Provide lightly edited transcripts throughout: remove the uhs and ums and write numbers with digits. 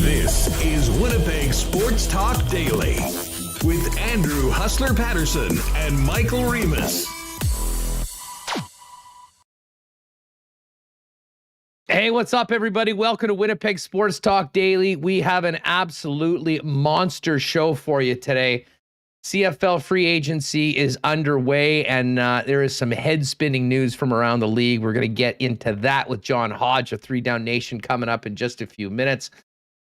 This is Winnipeg Sports Talk Daily with Andrew Hustler Paterson and Michael Remis. Hey, what's up, everybody? Welcome to Winnipeg Sports Talk Daily. We have an absolutely monster show for you today. CFL Free Agency is underway, and there is some head-spinning news from around the league. We're going to get into that with John Hodge of 3 Down Nation coming up in just a few minutes.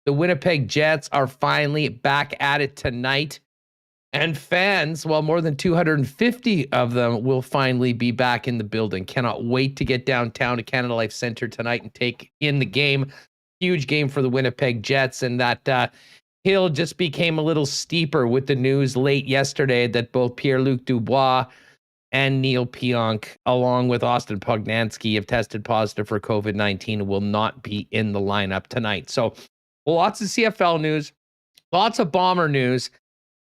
The Winnipeg Jets are finally back at it tonight. And fans, well, more than 250 of them will finally be back in the building. Cannot wait to get downtown to Canada Life Centre tonight and take in the game. Huge game for the Winnipeg Jets. And that hill just became a little steeper with the news late yesterday that both Pierre-Luc Dubois and Neil Pionk, along with Austin Pugnansky, have tested positive for COVID-19 and will not be in the lineup tonight. So lots of CFL news, lots of Bomber news.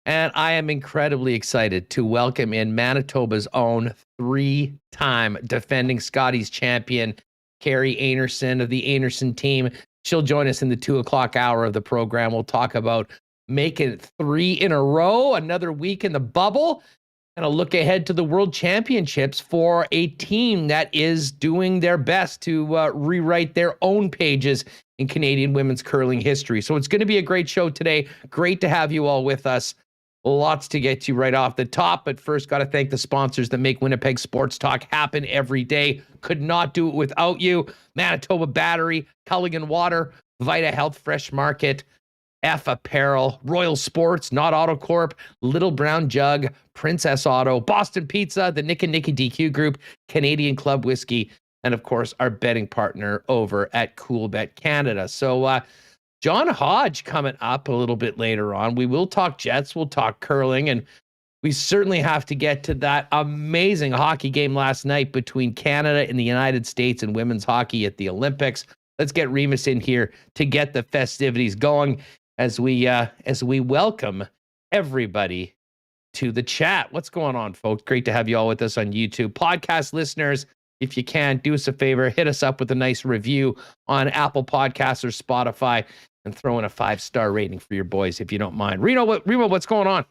And I am incredibly excited to welcome in Manitoba's own 3-time defending Scotties champion, Kerri Einarson of the Einarson team. She'll join us in the 2 o'clock hour of the program. We'll talk about making it 3 in a row, another week in the bubble, and a look ahead to the World Championships for a team that is doing their best to rewrite their own pages in Canadian women's curling history. So it's going to be a great show today. Great to have you all with us. Lots to get to right off the top, but first got to thank the sponsors that make Winnipeg Sports Talk happen every day. Could not do it without you. Manitoba Battery, Culligan Water, Vita Health Fresh Market, F Apparel, Royal Sports, Not Auto Corp, Little Brown Jug, Princess Auto, Boston Pizza, the Nick and Nicky DQ Group, Canadian Club Whiskey, and of course our betting partner over at Coolbet Canada. So John Hodge coming up a little bit later on. We will talk Jets, we'll talk curling, and we certainly have to get to that amazing hockey game last night between Canada and the United States in women's hockey at the Olympics. Let's get Remis in here to get the festivities going as we welcome everybody to the chat. What's going on, folks? Great to have you all with us on YouTube. Podcast listeners, if you can, do us a favor, hit us up with a nice review on Apple Podcasts or Spotify, and throw in a 5-star rating for your boys, if you don't mind. Remo, what's going on?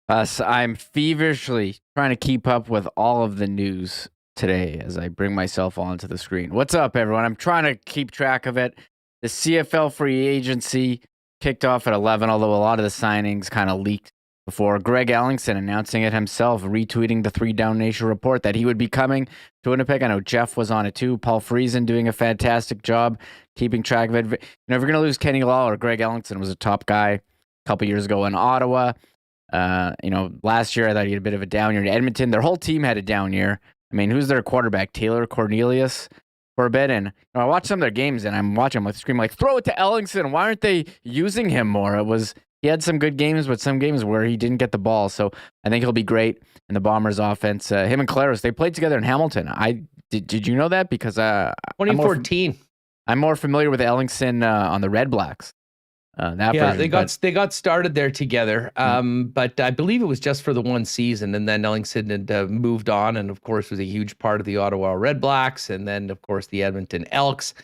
I'm feverishly trying to keep up with all of the news today as I bring myself onto the screen. What's up, everyone? I'm trying to keep track of it. The CFL Free Agency kicked off at 11, although a lot of the signings kind of leaked before. Greg Ellingson announcing it himself, retweeting the 3 Down Nation report that he would be coming to Winnipeg. I know Jeff was on it too. Paul Friesen doing a fantastic job keeping track of it. You know, if we're going to lose Kenny Lawler, Greg Ellingson was a top guy a couple years ago in Ottawa. Last year I thought he had a bit of a down year in Edmonton. Their whole team had a down year. I mean, who's their quarterback? Taylor Cornelius for a bit. And I watched some of their games and I'm watching them with scream like, throw it to Ellingson. Why aren't they using him more? He had some good games, but some games where he didn't get the ball. So I think he'll be great in the Bombers offense. Him and Claros, they played together in Hamilton. Did you know that? Because 2014. I'm more familiar with Ellingson on the Red Blacks. They got started there together, but I believe it was just for the one season, and then Ellingson had moved on, and of course was a huge part of the Ottawa Red Blacks, and then of course the Edmonton Elks.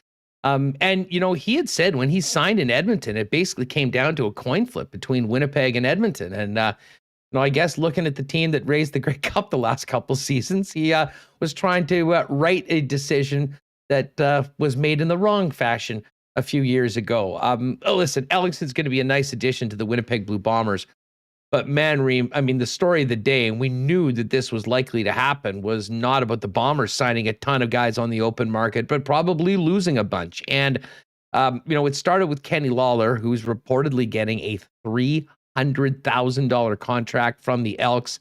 And he had said when he signed in Edmonton, it basically came down to a coin flip between Winnipeg and Edmonton, and I guess looking at the team that raised the Grey Cup the last couple seasons, he was trying to right a decision that was made in the wrong fashion a few years ago. Listen, Ellingson's going to be a nice addition to the Winnipeg Blue Bombers. But man, Reem, I mean, the story of the day, and we knew that this was likely to happen, was not about the Bombers signing a ton of guys on the open market, but probably losing a bunch. And, it started with Kenny Lawler, who's reportedly getting a $300,000 contract from the Elks.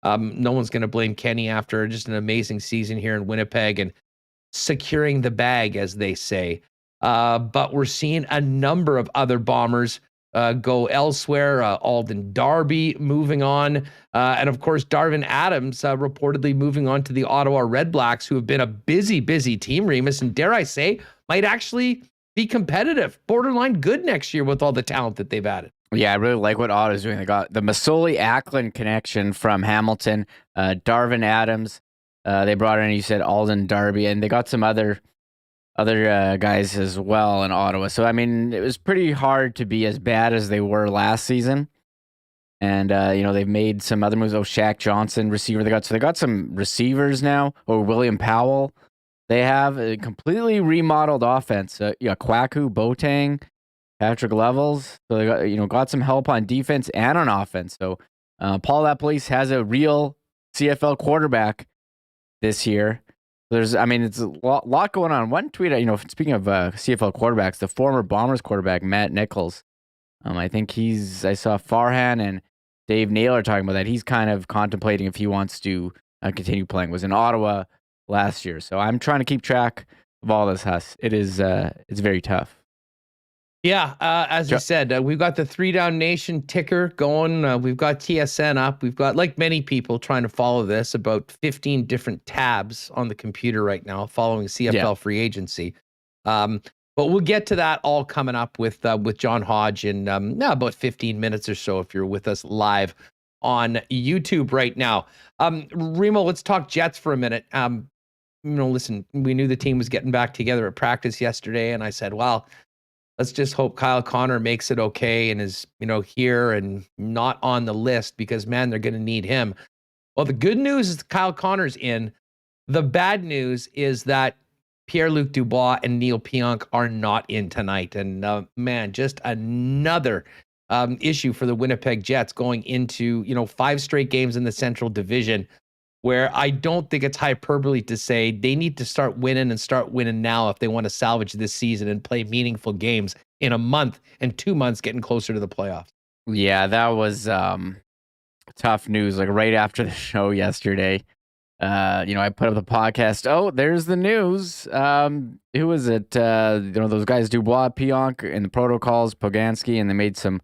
No one's going to blame Kenny after just an amazing season here in Winnipeg and securing the bag, as they say. But we're seeing a number of other Bombers go elsewhere. Alden Darby moving on. And of course, Darvin Adams reportedly moving on to the Ottawa Redblacks, who have been a busy, busy team, Remis, and dare I say, might actually be competitive, borderline good next year with all the talent that they've added. Yeah, I really like what Ottawa's doing. They got the Masoli-Ackland connection from Hamilton, Darvin Adams. They brought in, you said, Alden Darby, and they got some other guys as well in Ottawa. So, I mean, it was pretty hard to be as bad as they were last season. And, they've made some other moves. Oh, Shaq Johnson, receiver. They got some receivers now. Or William Powell. They have a completely remodeled offense. Kwaku, Boateng, Patrick Levels. So they got some help on defense and on offense. So Paul LaPolice has a real CFL quarterback this year. It's a lot going on. One tweet, speaking of CFL quarterbacks, the former Bombers quarterback, Matt Nichols, I saw Farhan and Dave Naylor talking about that. He's kind of contemplating if he wants to continue playing. Was in Ottawa last year. So I'm trying to keep track of all this, Huss. It's very tough. Yeah, as you said, we've got the 3 Down Nation ticker going. We've got TSN up. We've got, like many people trying to follow this, about 15 different tabs on the computer right now following CFL Free Agency. But we'll get to that all coming up with John Hodge in about 15 minutes or so if you're with us live on YouTube right now. Remo, let's talk Jets for a minute. Listen, we knew the team was getting back together at practice yesterday, and I said, well, let's just hope Kyle Connor makes it okay and is, here and not on the list because, man, they're going to need him. Well, the good news is Kyle Connor's in. The bad news is that Pierre-Luc Dubois and Neil Pionk are not in tonight. And, man, just another issue for the Winnipeg Jets going into, 5 straight games in the Central Division, where I don't think it's hyperbole to say they need to start winning now if they want to salvage this season and play meaningful games in a month and 2 months getting closer to the playoffs. Yeah, that was tough news. Like right after the show yesterday, I put up the podcast. Oh, there's the news. Who was it? Those guys, Dubois, Pionk, and the protocols, Poganski, and they made some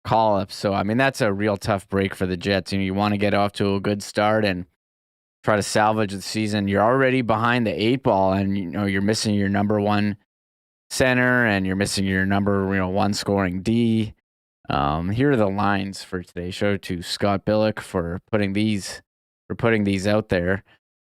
call-ups. So, I mean, that's a real tough break for the Jets. You want to get off to a good start and try to salvage the season. You're already behind the 8 ball, and you're missing your number 1 center, and you're missing your number 1 scoring D. Here are the lines for today's show to Scott Billick for putting these out there.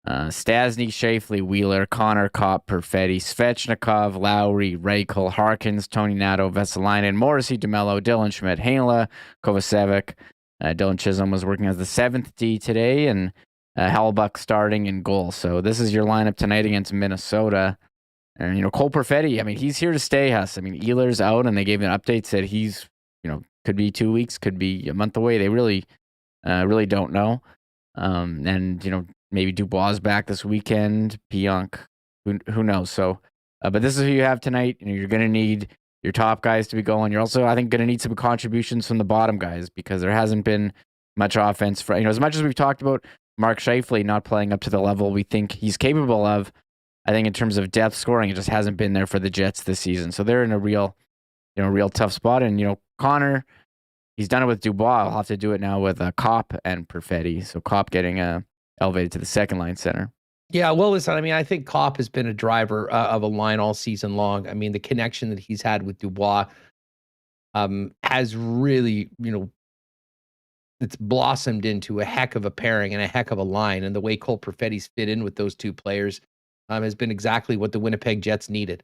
Stasny, Shafley, Wheeler, Connor, Kopp, Perfetti, Svechnikov, Lowry, Reichel, Harkins, Tony Nato, Vesalainen, Morrissey, DeMello, Dylan Schmidt, Hainla, Kovacevic. Dylan Chisholm was working as the 7th D today, and Hellbuck starting in goal. So this is your lineup tonight against Minnesota. And, Cole Perfetti, he's here to stay, Huss. Ehlers out, and they gave an update, said he's, could be 2 weeks, could be a month away. They really don't know. And, maybe Dubois back this weekend, Pionk, who knows? So, but this is who you have tonight. You're going to need your top guys to be going. You're also, I think, going to need some contributions from the bottom guys because there hasn't been much offense for, as much as we've talked about Mark Scheifele not playing up to the level we think he's capable of. I think in terms of depth scoring, it just hasn't been there for the Jets this season. So they're in a real tough spot. And, Connor, he's done it with Dubois. I'll have to do it now with Kopp and Perfetti. So Kopp getting elevated to the second line center. Yeah, well, listen, I think Kopp has been a driver of a line all season long. The connection that he's had with Dubois has really, it's blossomed into a heck of a pairing and a heck of a line. And the way Cole Perfetti's fit in with those two players has been exactly what the Winnipeg Jets needed.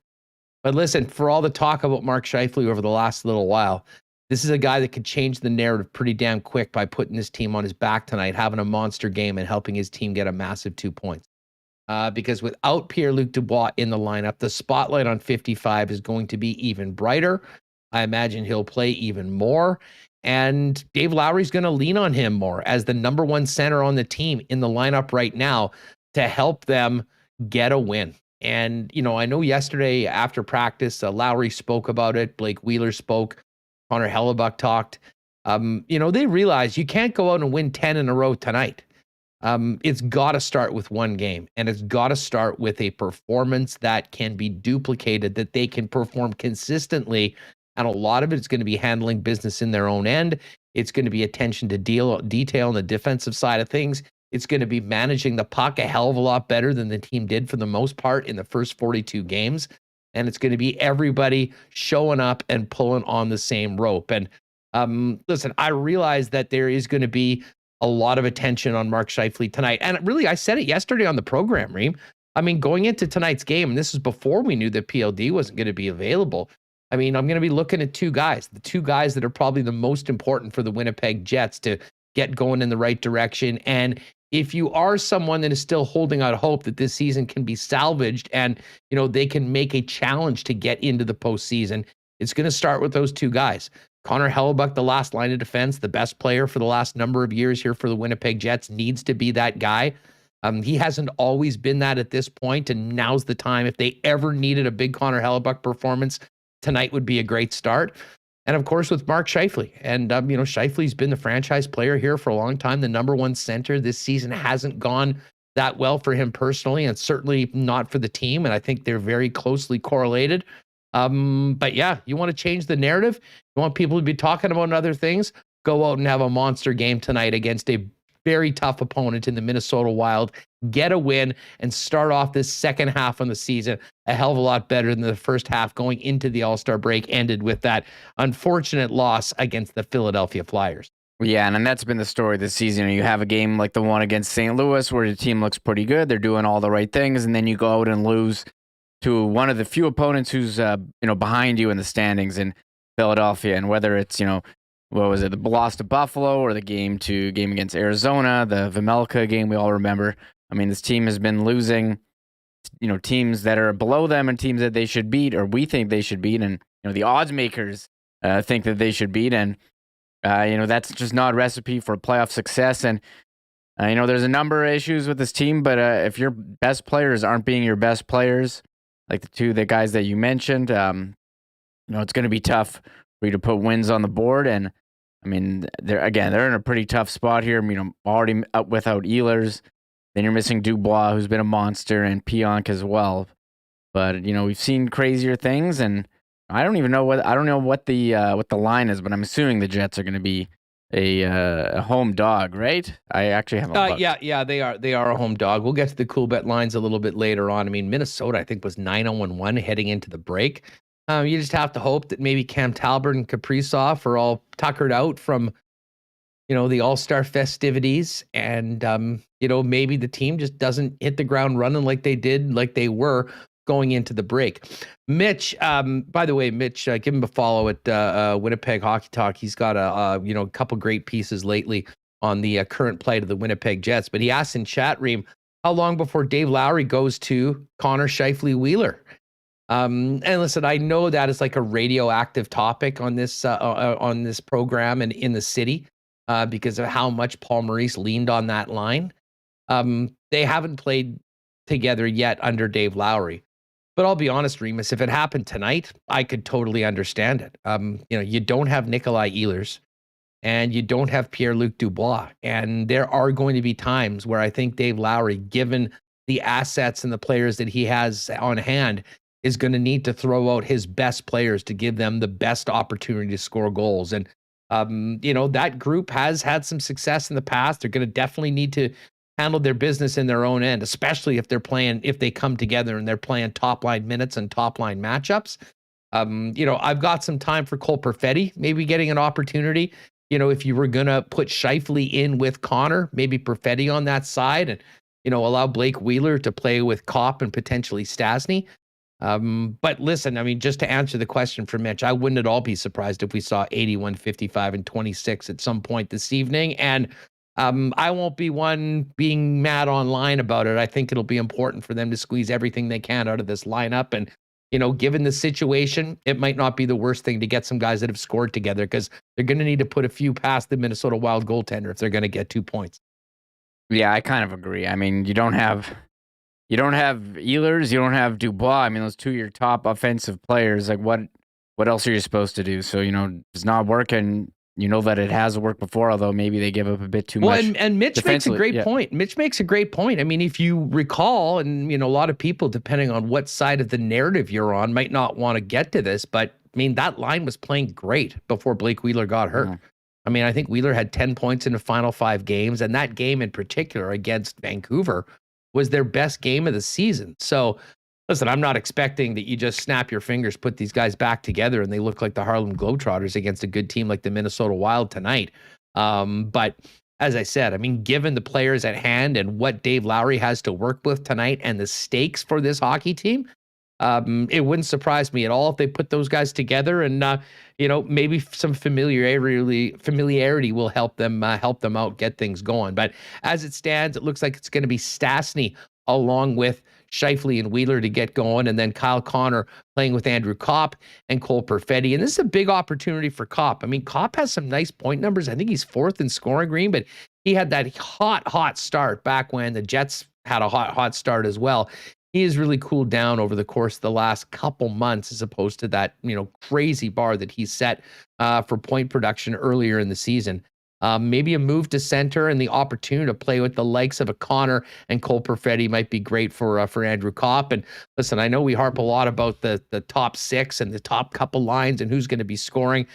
But listen, for all the talk about Mark Scheifele over the last little while, this is a guy that could change the narrative pretty damn quick by putting his team on his back tonight, having a monster game, and helping his team get a massive 2 points. Because without Pierre-Luc Dubois in the lineup, the spotlight on 55 is going to be even brighter. I imagine he'll play even more. And Dave Lowry's going to lean on him more as the number 1 center on the team in the lineup right now to help them get a win. And, I know yesterday after practice, Lowry spoke about it. Blake Wheeler spoke. Connor Hellebuck talked. They realize you can't go out and win 10 in a row tonight. It's got to start with one game, and it's got to start with a performance that can be duplicated, that they can perform consistently. And a lot of it's going to be handling business in their own end. It's going to be attention to detail on the defensive side of things. It's going to be managing the puck a hell of a lot better than the team did for the most part in the first 42 games. And it's going to be everybody showing up and pulling on the same rope. And listen, I realize that there is going to be a lot of attention on Mark Scheifele tonight. And really, I said it yesterday on the program, Reem. I mean, going into tonight's game, and this is before we knew that PLD wasn't going to be available. I mean, I'm going to be looking at two guys, the two guys that are probably the most important for the Winnipeg Jets to get going in the right direction. And if you are someone that is still holding out hope that this season can be salvaged and, they can make a challenge to get into the postseason, it's going to start with those two guys. Connor Hellebuyck, the last line of defense, the best player for the last number of years here for the Winnipeg Jets, needs to be that guy. He hasn't always been that at this point, and now's the time. If they ever needed a big Connor Hellebuyck performance, tonight would be a great start. And of course, with Mark Scheifele. And, Scheifele's been the franchise player here for a long time, the number one center. This season hasn't gone that well for him personally, and certainly not for the team. And I think they're very closely correlated. But yeah, you want to change the narrative? You want people to be talking about other things? Go out and have a monster game tonight against a very tough opponent in the Minnesota Wild. Get a win and start off this second half of the season a hell of a lot better than the first half going into the All-Star break ended with that unfortunate loss against the Philadelphia Flyers. Yeah, and that's been the story this season. You have a game like the one against St. Louis where the team looks pretty good. They're doing all the right things, and then you go out and lose to one of the few opponents who's behind you in the standings in Philadelphia. And whether it's what was it, the loss to Buffalo or the game against Arizona, the Vejmelka game we all remember. I mean, this team has been losing, teams that are below them and teams that they should beat, or we think they should beat, and the odds makers think that they should beat, and that's just not a recipe for playoff success. And there's a number of issues with this team, but if your best players aren't being your best players, like the guys that you mentioned, it's going to be tough for you to put wins on the board. And I mean, they're in a pretty tough spot here. Already up without Ehlers. Then you're missing Dubois, who's been a monster, and Pionk as well. But we've seen crazier things, and I don't know what the line is, but I'm assuming the Jets are going to be a home dog, right? I actually haven't looked. Yeah, they are a home dog. We'll get to the Coolbet lines a little bit later on. I mean, Minnesota, I think, was 9-0-1 heading into the break. You just have to hope that maybe Cam Talbot and Kaprizov are all tuckered out from, the All-Star festivities, and maybe the team just doesn't hit the ground running like they were going into the break. Mitch, by the way, give him a follow at Winnipeg Hockey Talk. He's got a couple great pieces lately on the current plight of the Winnipeg Jets. But he asked in chat, Reem, how long before Dave Lowry goes to Connor Scheifele Wheeler? And listen, I know that is like a radioactive topic on this program and in the city because of how much Paul Maurice leaned on that line. They haven't played together yet under Dave Lowry. But I'll be honest, Remis, if it happened tonight, I could totally understand it. You don't have Nikolai Ehlers and you don't have Pierre-Luc Dubois. And there are going to be times where I think Dave Lowry, given the assets and the players that he has on hand, is going to need to throw out his best players to give them the best opportunity to score goals. And, that group has had some success in the past. They're going to definitely need to handle their business in their own end, especially if they come together and they're playing top line minutes and top line matchups. I've got some time for Cole Perfetti, maybe getting an opportunity. If you were going to put Scheifele in with Connor, maybe Perfetti on that side and, allow Blake Wheeler to play with Kopp and potentially Stasny. But listen, I mean, just to answer the question for Mitch, I wouldn't at all be surprised if we saw 81, 55, and 26 at some point this evening. And I won't be one being mad online about it. I think it'll be important for them to squeeze everything they can out of this lineup. And, given the situation, it might not be the worst thing to get some guys that have scored together because they're going to need to put a few past the Minnesota Wild goaltender if they're going to get 2 points. Yeah, I kind of agree. I mean, you don't have Ehlers, you don't have Dubois. I mean, those two are your top offensive players. Like, what else are you supposed to do? So, it's not working. you know that it has worked before, although maybe they give up a bit too much. And Mitch makes a great point. Mitch makes a great point. I mean, if you recall, and a lot of people, depending on what side of the narrative you're on, might not want to get to this, but I mean, that line was playing great before Blake Wheeler got hurt. Mhm. I mean, I think Wheeler had 10 points in the final 5 games, and that game in particular against Vancouver was their best game of the season. So listen, I'm not expecting that you just snap your fingers, put these guys back together, and they look like the Harlem Globetrotters against a good team like the Minnesota Wild tonight. But as I said, I mean, given the players at hand and what Dave Lowry has to work with tonight and the stakes for this hockey team, it wouldn't surprise me at all if they put those guys together, and maybe some familiarity will help them out, get things going. But as it stands, it looks like it's going to be Stastny along with Scheifele and Wheeler to get going, and then Kyle Connor playing with Andrew Kopp and Cole Perfetti. And this is a big opportunity for Kopp. I mean, Kopp has some nice point numbers. I think he's 4th in scoring, Green, but he had that hot start back when the Jets had a hot start as well. He has really cooled down over the course of the last couple months, as opposed to that crazy bar that he set for point production earlier in the season. Maybe a move to center and the opportunity to play with the likes of a Connor and Cole Perfetti might be great for Andrew Kopp. And listen, I know we harp a lot about the top 6 and the top couple lines and who's going to be scoring.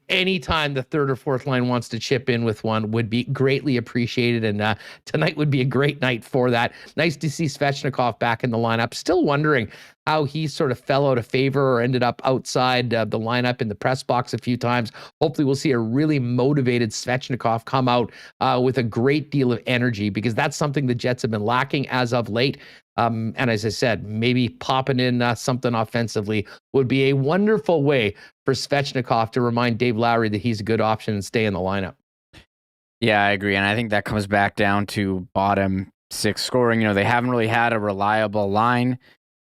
Anytime the 3rd or 4th line wants to chip in with one would be greatly appreciated. And tonight would be a great night for that. Nice to see Svechnikov back in the lineup. Still wondering how he sort of fell out of favor or ended up outside the lineup in the press box a few times. Hopefully we'll see a really motivated Svechnikov come out with a great deal of energy, because that's something the Jets have been lacking as of late. And as I said, maybe popping in something offensively would be a wonderful way for Svechnikov to remind Dave Lowry that he's a good option and stay in the lineup. Yeah, I agree. And I think that comes back down to bottom 6 scoring. They haven't really had a reliable line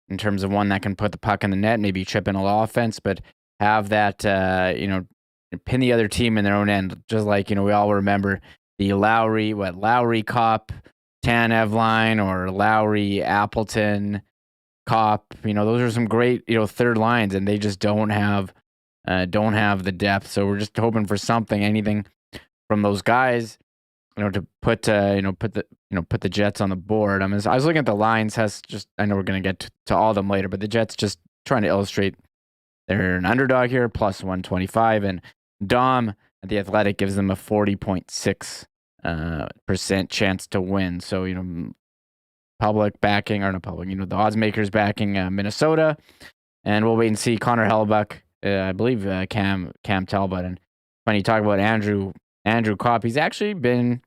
in terms of one that can put the puck in the net, maybe chip in a little offense, but have that, pin the other team in their own end. Just like, we all remember the Lowry Kopp Tanev line, or Lowry Appleton Kopp. Those are some great, third lines, and they just don't have the depth. So we're just hoping for anything from those guys, to put the Jets on the board. I mean, I was looking at the lines. I know we're going to get to all of them later, but the Jets, just trying to illustrate, they're an underdog here, plus 125, and Dom at The Athletic gives them a 40.6% chance to win. So, public backing, or not public, the odds makers backing Minnesota, and we'll wait and see. Connor Hellebuck, I believe Cam Talbot. And when you talk about Andrew Kopp, he's actually been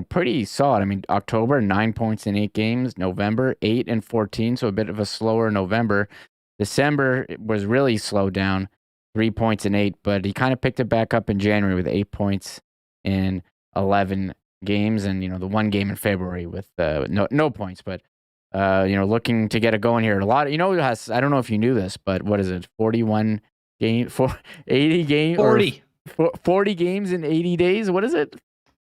pretty solid. I mean, October, 9 points in 8 games. November, 8 and 14, so a bit of a slower November. December was really slowed down, 3 points in 8, but he kind of picked it back up in January with 8 points in 11 games, and the one game in February with no points. But looking to get it going here. A lot of, I don't know if you knew this, but what is it? 41 game for 80 games. 40 games in 80 days. What is it?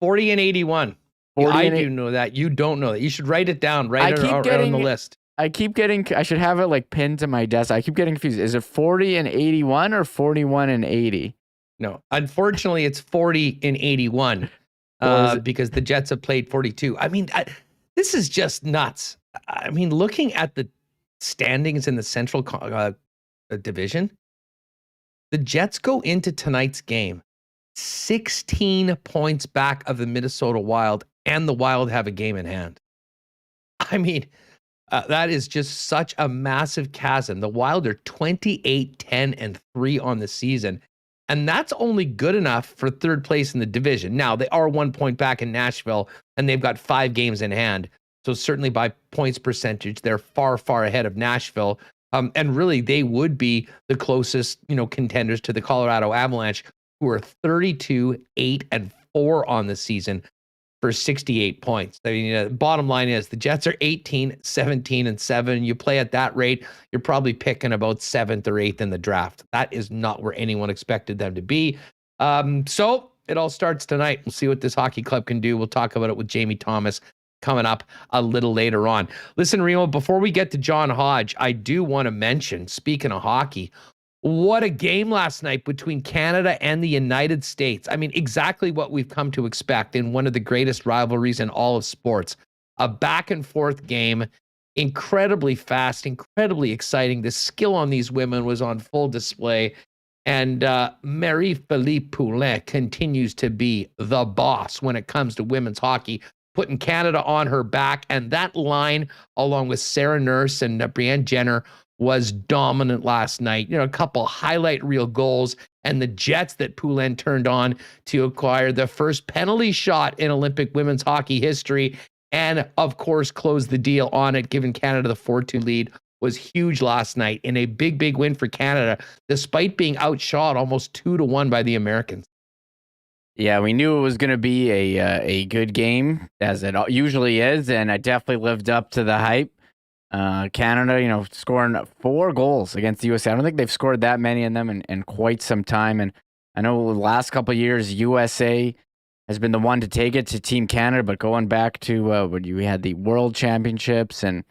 40 and 81. I do know that. You don't know that. You should write it down. Write it on the list. I should have it like pinned to my desk. I keep getting confused. Is it 40 and 81 or 41 and 80? No, unfortunately, it's 40 and 81 because the Jets have played 42. I mean, this is just nuts. I mean, looking at the standings in the Central Division, the Jets go into tonight's game 16 points back of the Minnesota Wild, and the Wild have a game in hand. I mean, that is just such a massive chasm. The Wild are 28, 10, and 3 on the season, and that's only good enough for third place in the division. Now, they are 1 point back in Nashville, and they've got 5 games in hand. So certainly by points percentage, they're far, far ahead of Nashville. And really, they would be the closest, contenders to the Colorado Avalanche, who are 32, 8, and 4 on the season for 68 points. I mean, bottom line is the Jets are 18, 17, and 7. You play at that rate, you're probably picking about 7th or 8th in the draft. That is not where anyone expected them to be. So it all starts tonight. We'll see what this hockey club can do. We'll talk about it with Jamie Thomas coming up a little later on. Listen, Remo, before we get to John Hodge, I do want to mention, speaking of hockey, What a game last night between Canada and the United States. I mean, exactly what we've come to expect in one of the greatest rivalries in all of sports. A back and forth game, incredibly fast, incredibly exciting. The skill on these women was on full display. And Marie-Philippe Poulin continues to be the boss when it comes to women's hockey, putting Canada on her back. And that line, along with Sarah Nurse and Brianne Jenner, was dominant last night. A couple highlight reel goals, and the Jets that Poulin turned on to acquire the first penalty shot in Olympic women's hockey history, and of course close the deal on it, giving Canada the 4-2 lead, was huge last night in a big win for Canada, despite being outshot almost 2-1 by the Americans. Yeah, we knew it was going to be a good game, as it usually is, and it definitely lived up to the hype. Canada, scoring 4 goals against the USA. I don't think they've scored that many in them in quite some time. And I know the last couple of years, USA has been the one to take it to Team Canada, but going back to when we had the World Championships and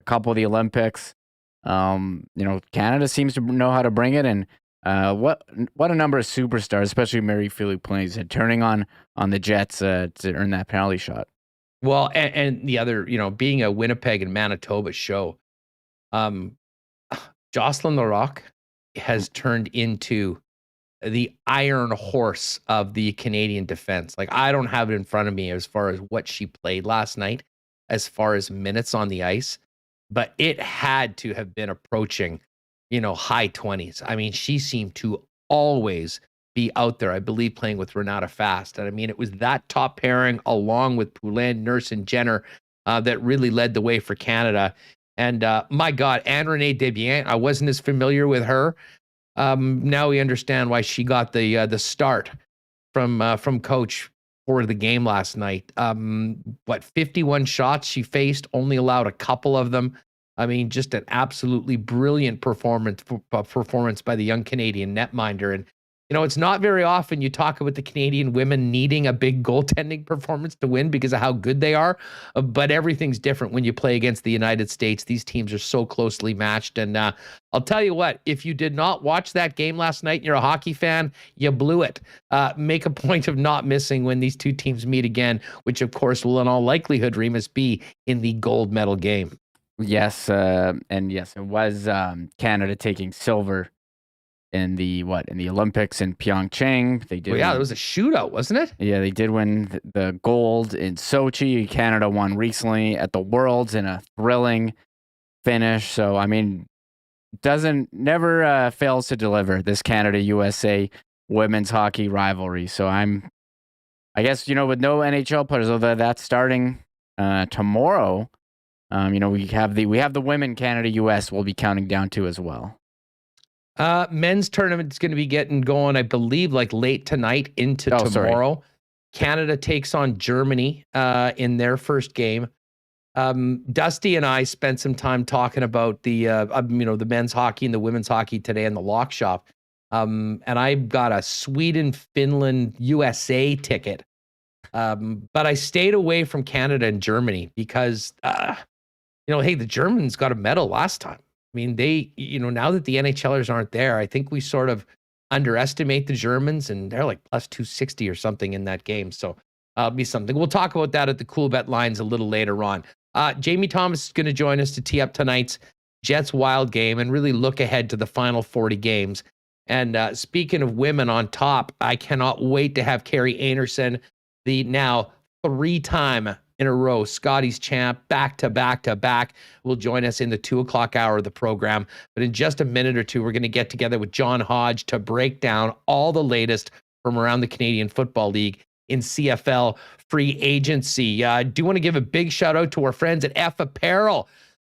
a couple of the Olympics, Canada seems to know how to bring it. And what a number of superstars, especially Marie-Philippe Poulin, had turning on the Jets to earn that penalty shot. Well, and the other, being a Winnipeg and Manitoba show, Jocelyn Larocque has turned into the iron horse of the Canadian defense. Like, I don't have it in front of me as far as what she played last night, as far as minutes on the ice, but it had to have been approaching, high 20s. I mean, she seemed to always be out there, I believe, playing with Renata Fast. And I mean, it was that top pairing along with Poulin, Nurse, and Jenner that really led the way for Canada. And my God, Anne-Renee Desbiens, I wasn't as familiar with her. Now we understand why she got the start from coach for the game last night. 51 shots she faced, only allowed a couple of them. I mean, just an absolutely brilliant performance by the young Canadian netminder. And it's not very often you talk about the Canadian women needing a big goaltending performance to win because of how good they are, but everything's different when you play against the United States. These teams are so closely matched, and I'll tell you what, if you did not watch that game last night and you're a hockey fan, you blew it. Make a point of not missing when these two teams meet again, which of course will in all likelihood, Remis, be in the gold medal game. Yes, and yes, it was Canada taking silver in the Olympics in Pyeongchang. They did. Well, yeah, it was a shootout, wasn't it? Yeah, they did win the gold in Sochi. Canada won recently at the Worlds in a thrilling finish. So, I mean, never fails to deliver, this Canada-USA women's hockey rivalry. So I guess, with no NHL players, although that's starting tomorrow, we have the women Canada-US we'll be counting down to as well. Men's tournament is going to be getting going, I believe, like late tonight into tomorrow. Sorry. Canada takes on Germany in their first game. Dusty and I spent some time talking about the men's hockey and the women's hockey today in the lock shop. And I got a Sweden, Finland, USA ticket. But I stayed away from Canada and Germany because, hey, the Germans got a medal last time. I mean, they, now that the NHLers aren't there, I think we sort of underestimate the Germans, and they're like plus 260 or something in that game. So it'll be something. We'll talk about that at the Coolbet lines a little later on. Jamie Thomas is going to join us to tee up tonight's Jets Wild game and really look ahead to the final 40 games. And speaking of women on top, I cannot wait to have Kerri Einarson, the now 3-time in a row Scotties champ, back to back, will join us in the 2:00 hour of the program. But in just a minute or two, we're going to get together with John Hodge to break down all the latest from around the Canadian Football League in CFL Free Agency. I do want to give a big shout out to our friends at F Apparel,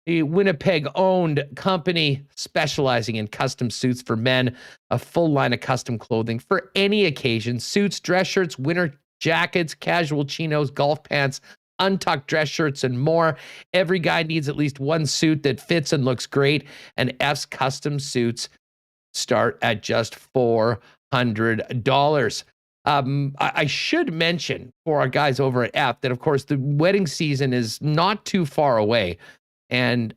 the Winnipeg-owned company specializing in custom suits for men, a full line of custom clothing for any occasion: suits, dress shirts, winter jackets, casual chinos, golf pants, untucked dress shirts, and more. Every guy needs at least one suit that fits and looks great, and F's custom suits start at just $400. I should mention for our guys over at F that, of course, the wedding season is not too far away. And,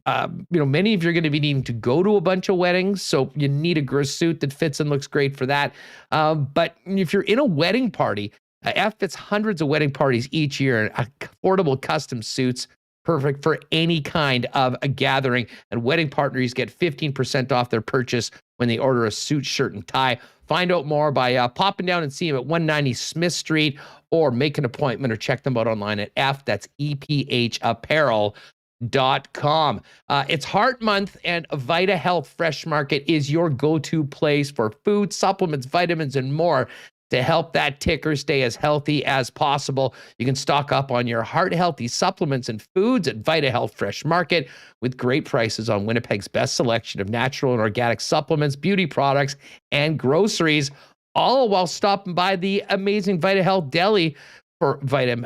many of you are going to be needing to go to a bunch of weddings. So you need a suit that fits and looks great for that. But if you're in a wedding party, F fits hundreds of wedding parties each year, and affordable custom suits, perfect for any kind of a gathering. And wedding partners get 15% off their purchase when they order a suit, shirt, and tie. Find out more by popping down and see them at 190 Smith Street, or make an appointment or check them out online at that's EPHapparel.com. It's Heart Month, and Vita Health Fresh Market is your go-to place for food, supplements, vitamins, and more to help that ticker stay as healthy as possible. You can stock up on your heart-healthy supplements and foods at Vita Health Fresh Market, with great prices on Winnipeg's best selection of natural and organic supplements, beauty products, and groceries, all while stopping by the amazing Vita Health Deli for Vita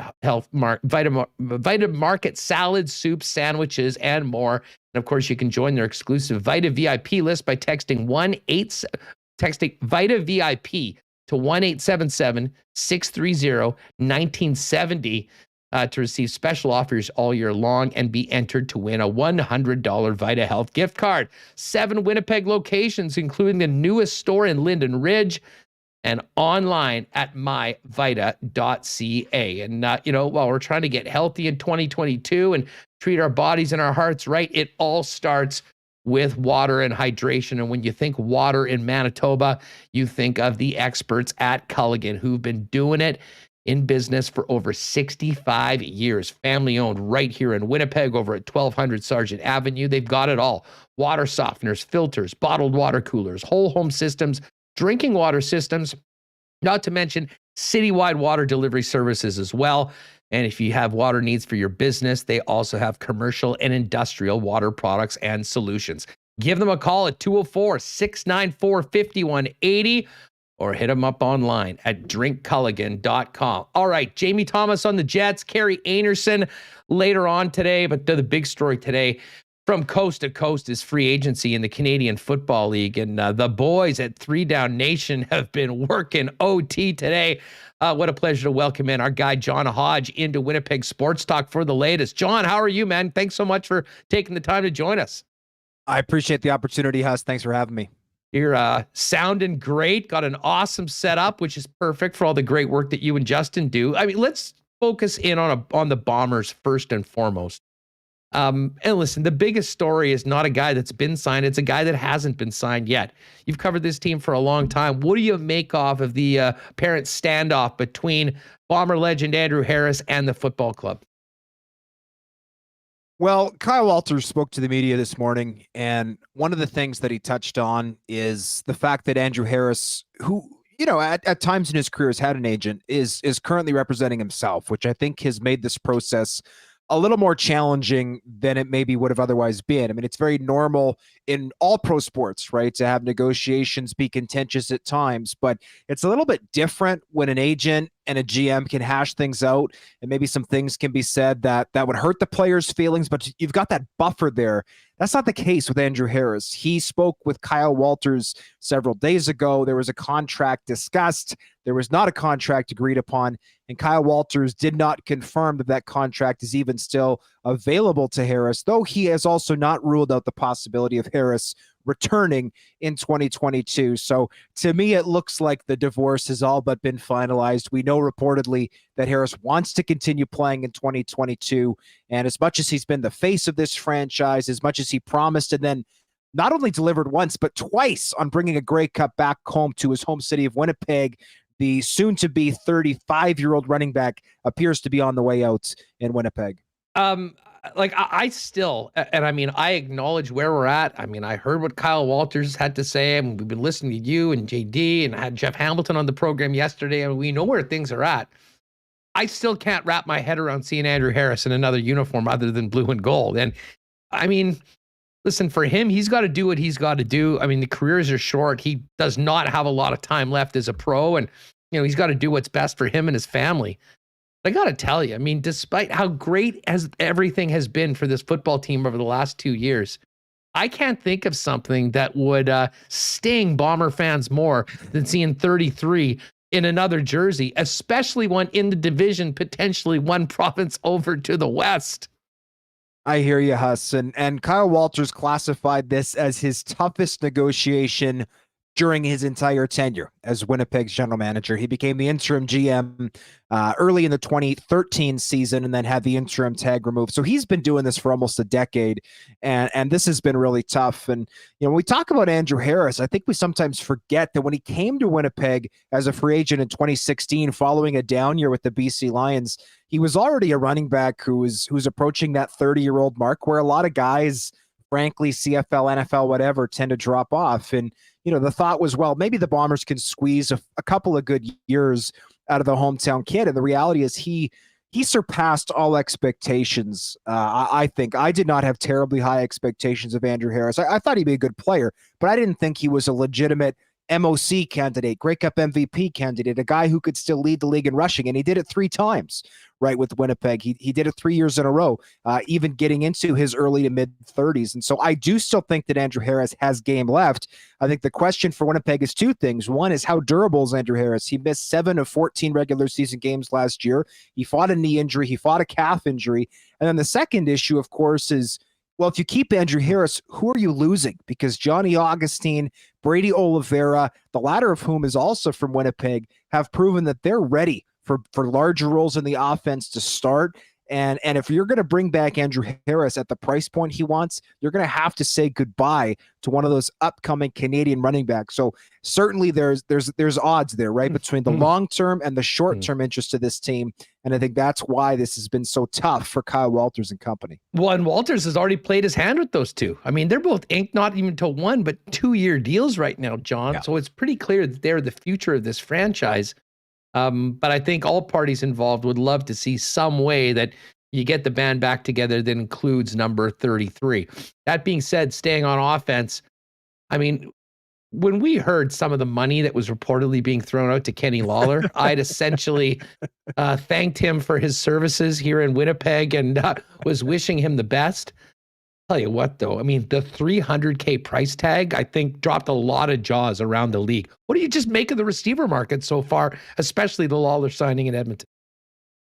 Market salads, soups, sandwiches, and more. And of course, you can join their exclusive Vita VIP list by texting Vita VIP to 1-877-630-1970 to receive special offers all year long and be entered to win a $100 Vita Health gift card. 7 Winnipeg locations, including the newest store in Linden Ridge, and online at myvita.ca. And, while we're trying to get healthy in 2022 and treat our bodies and our hearts right, it all starts with water and hydration. And when you think water in Manitoba, you think of the experts at Culligan, who've been doing it in business for over 65 years. Family owned right here in Winnipeg over at 1200 Sargent Avenue. They've got it all: water softeners, filters, bottled water coolers, whole home systems, drinking water systems, not to mention citywide water delivery services as well. And if you have water needs for your business, they also have commercial and industrial water products and solutions. Give them a call at 204-694-5180 or hit them up online at drinkculligan.com. All right, Jamie Thomas on the Jets, Kerri Einarson later on today, but the big story today from coast to coast is free agency in the Canadian Football League. And the boys at 3 Down Nation have been working OT today. What a pleasure to welcome in our guy, John Hodge, into Winnipeg Sports Talk for the latest. John, how are you, man? Thanks so much for taking the time to join us. I appreciate the opportunity, Huss. Thanks for having me. You're sounding great. Got an awesome setup, which is perfect for all the great work that you and Justin do. I mean, let's focus in on the Bombers first and foremost. And listen, the biggest story is not a guy that's been signed. It's a guy that hasn't been signed yet. You've covered this team for a long time. What do you make of the apparent standoff between Bomber legend Andrew Harris and the football club? Well, Kyle Walters spoke to the media this morning, and one of the things that he touched on is the fact that Andrew Harris, who, at times in his career has had an agent, is currently representing himself, which I think has made this process a little more challenging than it maybe would have otherwise been. I mean, it's very normal in all pro sports, right, to have negotiations be contentious at times, but it's a little bit different when an agent and a GM can hash things out, and maybe some things can be said that would hurt the players' feelings, but you've got that buffer there. That's not the case with Andrew Harris. He spoke with Kyle Walters several days ago. There was a contract discussed. There was not a contract agreed upon, and Kyle Walters did not confirm that contract is even still available to Harris, though he has also not ruled out the possibility of Harris returning in 2022. So to me, it looks like the divorce has all but been finalized. We know reportedly that Harris wants to continue playing in 2022. And as much as he's been the face of this franchise, as much as he promised and then not only delivered once, but twice on bringing a Grey Cup back home to his home city of Winnipeg, the soon-to-be 35-year-old running back appears to be on the way out in Winnipeg. I still, and I mean, I acknowledge where we're at. I mean, I heard what Kyle Walters had to say. I mean, we've been listening to you and JD, and I had Jeff Hamilton on the program yesterday, and we know where things are at. I still can't wrap my head around seeing Andrew Harris in another uniform other than blue and gold. And I mean, listen, for him, he's got to do what he's got to do. I mean, the careers are short. He does not have a lot of time left as a pro, and he's got to do what's best for him and his family. I got to tell you, I mean, despite how great as everything has been for this football team over the last 2 years, I can't think of something that would sting Bomber fans more than seeing 33 in another jersey, especially one in the division, potentially one province over to the west. I hear you, Huss. And Kyle Walters classified this as his toughest negotiation during his entire tenure as Winnipeg's general manager. He became the interim GM early in the 2013 season and then had the interim tag removed. So he's been doing this for almost a decade, and this has been really tough. And when we talk about Andrew Harris, I think we sometimes forget that when he came to Winnipeg as a free agent in 2016, following a down year with the BC Lions, he was already a running back who's approaching that 30-year-old mark, where a lot of guys, frankly, CFL, NFL, whatever, tend to drop off. And the thought was, well, maybe the Bombers can squeeze a couple of good years out of the hometown kid. And the reality is he surpassed all expectations. I think I did not have terribly high expectations of Andrew Harris. I thought he'd be a good player, but I didn't think he was a legitimate MOC candidate, Grey Cup MVP candidate, a guy who could still lead the league in rushing. And he did it 3 times, right, with Winnipeg. He did it 3 years in a row, even getting into his early to mid 30s. And so I do still think that Andrew Harris has game left. I think the question for Winnipeg is 2 things. One is, how durable is Andrew Harris? He missed 7 of 14 regular season games last year. He fought a knee injury. He fought a calf injury. And then the second issue, of course, is, well, if you keep Andrew Harris, who are you losing? Because Johnny Augustine, Brady Oliveira, the latter of whom is also from Winnipeg, have proven that they're ready for larger roles in the offense to start. And if you're going to bring back Andrew Harris at the price point he wants, you're going to have to say goodbye to one of those upcoming Canadian running backs. So certainly there's odds there, right, between the long-term and the short-term interest of this team. And I think that's why this has been so tough for Kyle Walters and company. Well, and Walters has already played his hand with those 2. I mean, they're both inked not even to 1, but 2-year deals right now, John. Yeah. So it's pretty clear that they're the future of this franchise. But I think all parties involved would love to see some way that you get the band back together that includes number 33. That being said, staying on offense, I mean, when we heard some of the money that was reportedly being thrown out to Kenny Lawler, I'd essentially thanked him for his services here in Winnipeg and was wishing him the best. Tell you what, though, I mean, the $300K price tag, I think, dropped a lot of jaws around the league. What do you just make of the receiver market so far, especially the Lawler signing in Edmonton?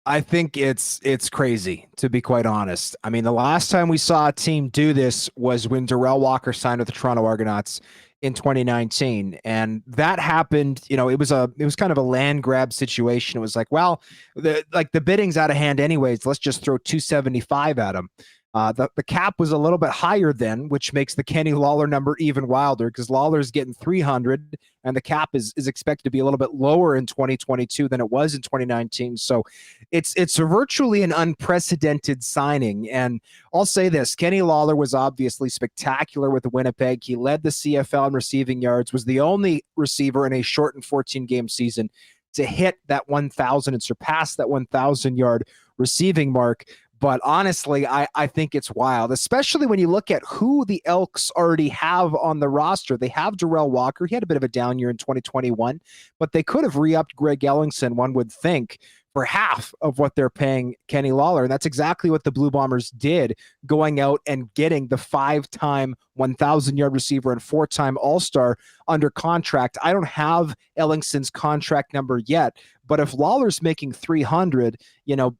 I think it's crazy, to be quite honest. I mean, the last time we saw a team do this was when Darrell Walker signed with the Toronto Argonauts in 2019, and that happened. It was kind of a land grab situation. It was like, well, the bidding's out of hand anyways. Let's just throw 275 at them. The cap was a little bit higher then, which makes the Kenny Lawler number even wilder, because Lawler's getting 300 and the cap is expected to be a little bit lower in 2022 than it was in 2019. So it's virtually an unprecedented signing. And I'll say this, Kenny Lawler was obviously spectacular with Winnipeg. He led the CFL in receiving yards, was the only receiver in a shortened 14-game season to hit that 1,000 and surpass that 1,000-yard receiving mark. But honestly, I think it's wild, especially when you look at who the Elks already have on the roster. They have Darrell Walker. He had a bit of a down year in 2021, but they could have re-upped Greg Ellingson, one would think, for half of what they're paying Kenny Lawler. And that's exactly what the Blue Bombers did, going out and getting the 5-time 1,000-yard receiver and 4-time All-Star under contract. I don't have Ellingson's contract number yet, but if Lawler's making 300,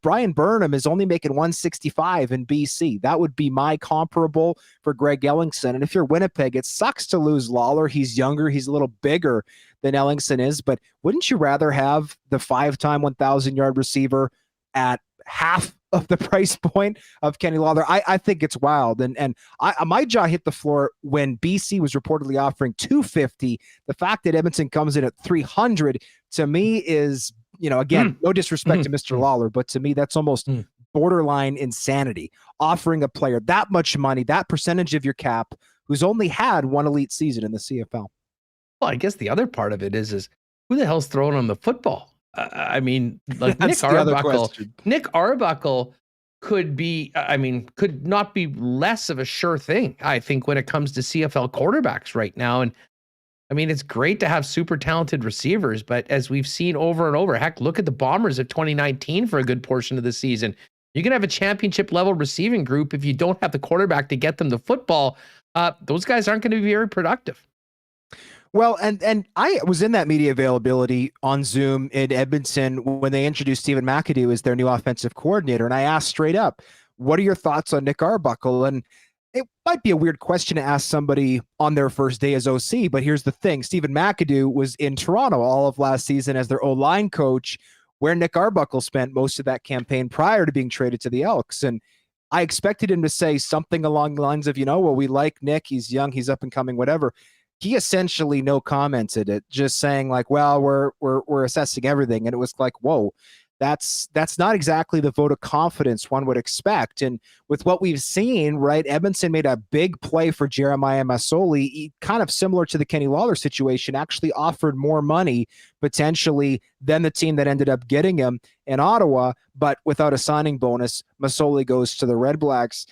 Brian Burnham is only making 165 in BC. That would be my comparable for Greg Ellingson. And if you're Winnipeg, it sucks to lose Lawler. He's younger. He's a little bigger than Ellingson is, but wouldn't you rather have the 5-time 1,000-yard receiver at half of the price point of Kenny Lawler? I think it's wild. And my jaw hit the floor when BC was reportedly offering 250. The fact that Edmonton comes in at 300 to me is, again, no disrespect to Mr. Lawler, but to me, that's almost borderline insanity. Offering a player that much money, that percentage of your cap, who's only had one elite season in the CFL. Well, I guess the other part of it is who the hell's throwing on the football? I mean, like Nick Arbuckle could not be less of a sure thing, I think, when it comes to CFL quarterbacks right now. And I mean, it's great to have super talented receivers, but as we've seen over and over, heck, look at the Bombers of 2019 for a good portion of the season. You can have a championship level receiving group. If you don't have the quarterback to get them the football, those guys aren't going to be very productive. Well, and I was in that media availability on Zoom in Edmonton when they introduced Stephen McAdoo as their new offensive coordinator. And I asked straight up, what are your thoughts on Nick Arbuckle? And it might be a weird question to ask somebody on their first day as OC, but here's the thing. Stephen McAdoo was in Toronto all of last season as their O-line coach, where Nick Arbuckle spent most of that campaign prior to being traded to the Elks. And I expected him to say something along the lines of, well, we like Nick, he's young, he's up and coming, whatever. He essentially no commented it, just saying like, well, we're assessing everything. And it was like, whoa, that's not exactly the vote of confidence one would expect. And with what we've seen, right, Edmondson made a big play for Jeremiah Masoli, kind of similar to the Kenny Lawler situation, actually offered more money potentially than the team that ended up getting him in Ottawa, but without a signing bonus. Masoli goes to the Red Blacks.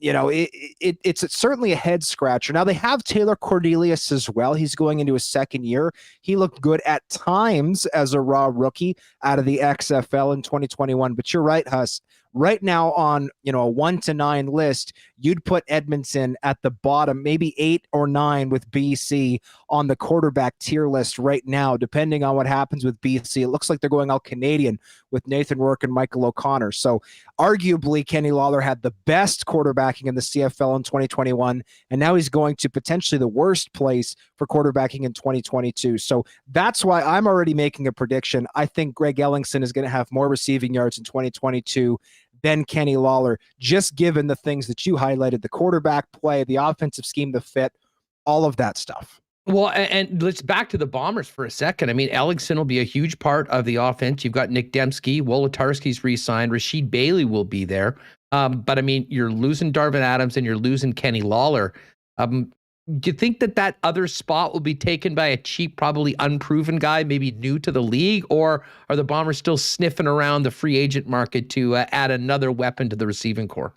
It's certainly a head scratcher. Now they have Taylor Cornelius as well. He's going into his second year. He looked good at times as a raw rookie out of the XFL in 2021, but you're right, Huss. Right now on, a 1 to 9 list, you'd put Edmondson at the bottom, maybe 8 or 9 with BC on the quarterback tier list right now, depending on what happens with BC. It looks like they're going all Canadian with Nathan Rourke and Michael O'Connor. So arguably Kenny Lawler had the best quarterbacking in the CFL in 2021, and now he's going to potentially the worst place for quarterbacking in 2022. So that's why I'm already making a prediction. I think Greg Ellingson is going to have more receiving yards in 2022 than Kenny Lawler, just given the things that you highlighted, the quarterback play, the offensive scheme, the fit, all of that stuff. Well, and let's back to the Bombers for a second. I mean, Ellingson will be a huge part of the offense. You've got Nick Dembski, Wolodarski's re-signed, Rasheed Bailey will be there. But I mean, you're losing Darvin Adams and you're losing Kenny Lawler. Do you think that other spot will be taken by a cheap, probably unproven guy, maybe new to the league, or are the Bombers still sniffing around the free agent market to add another weapon to the receiving corps?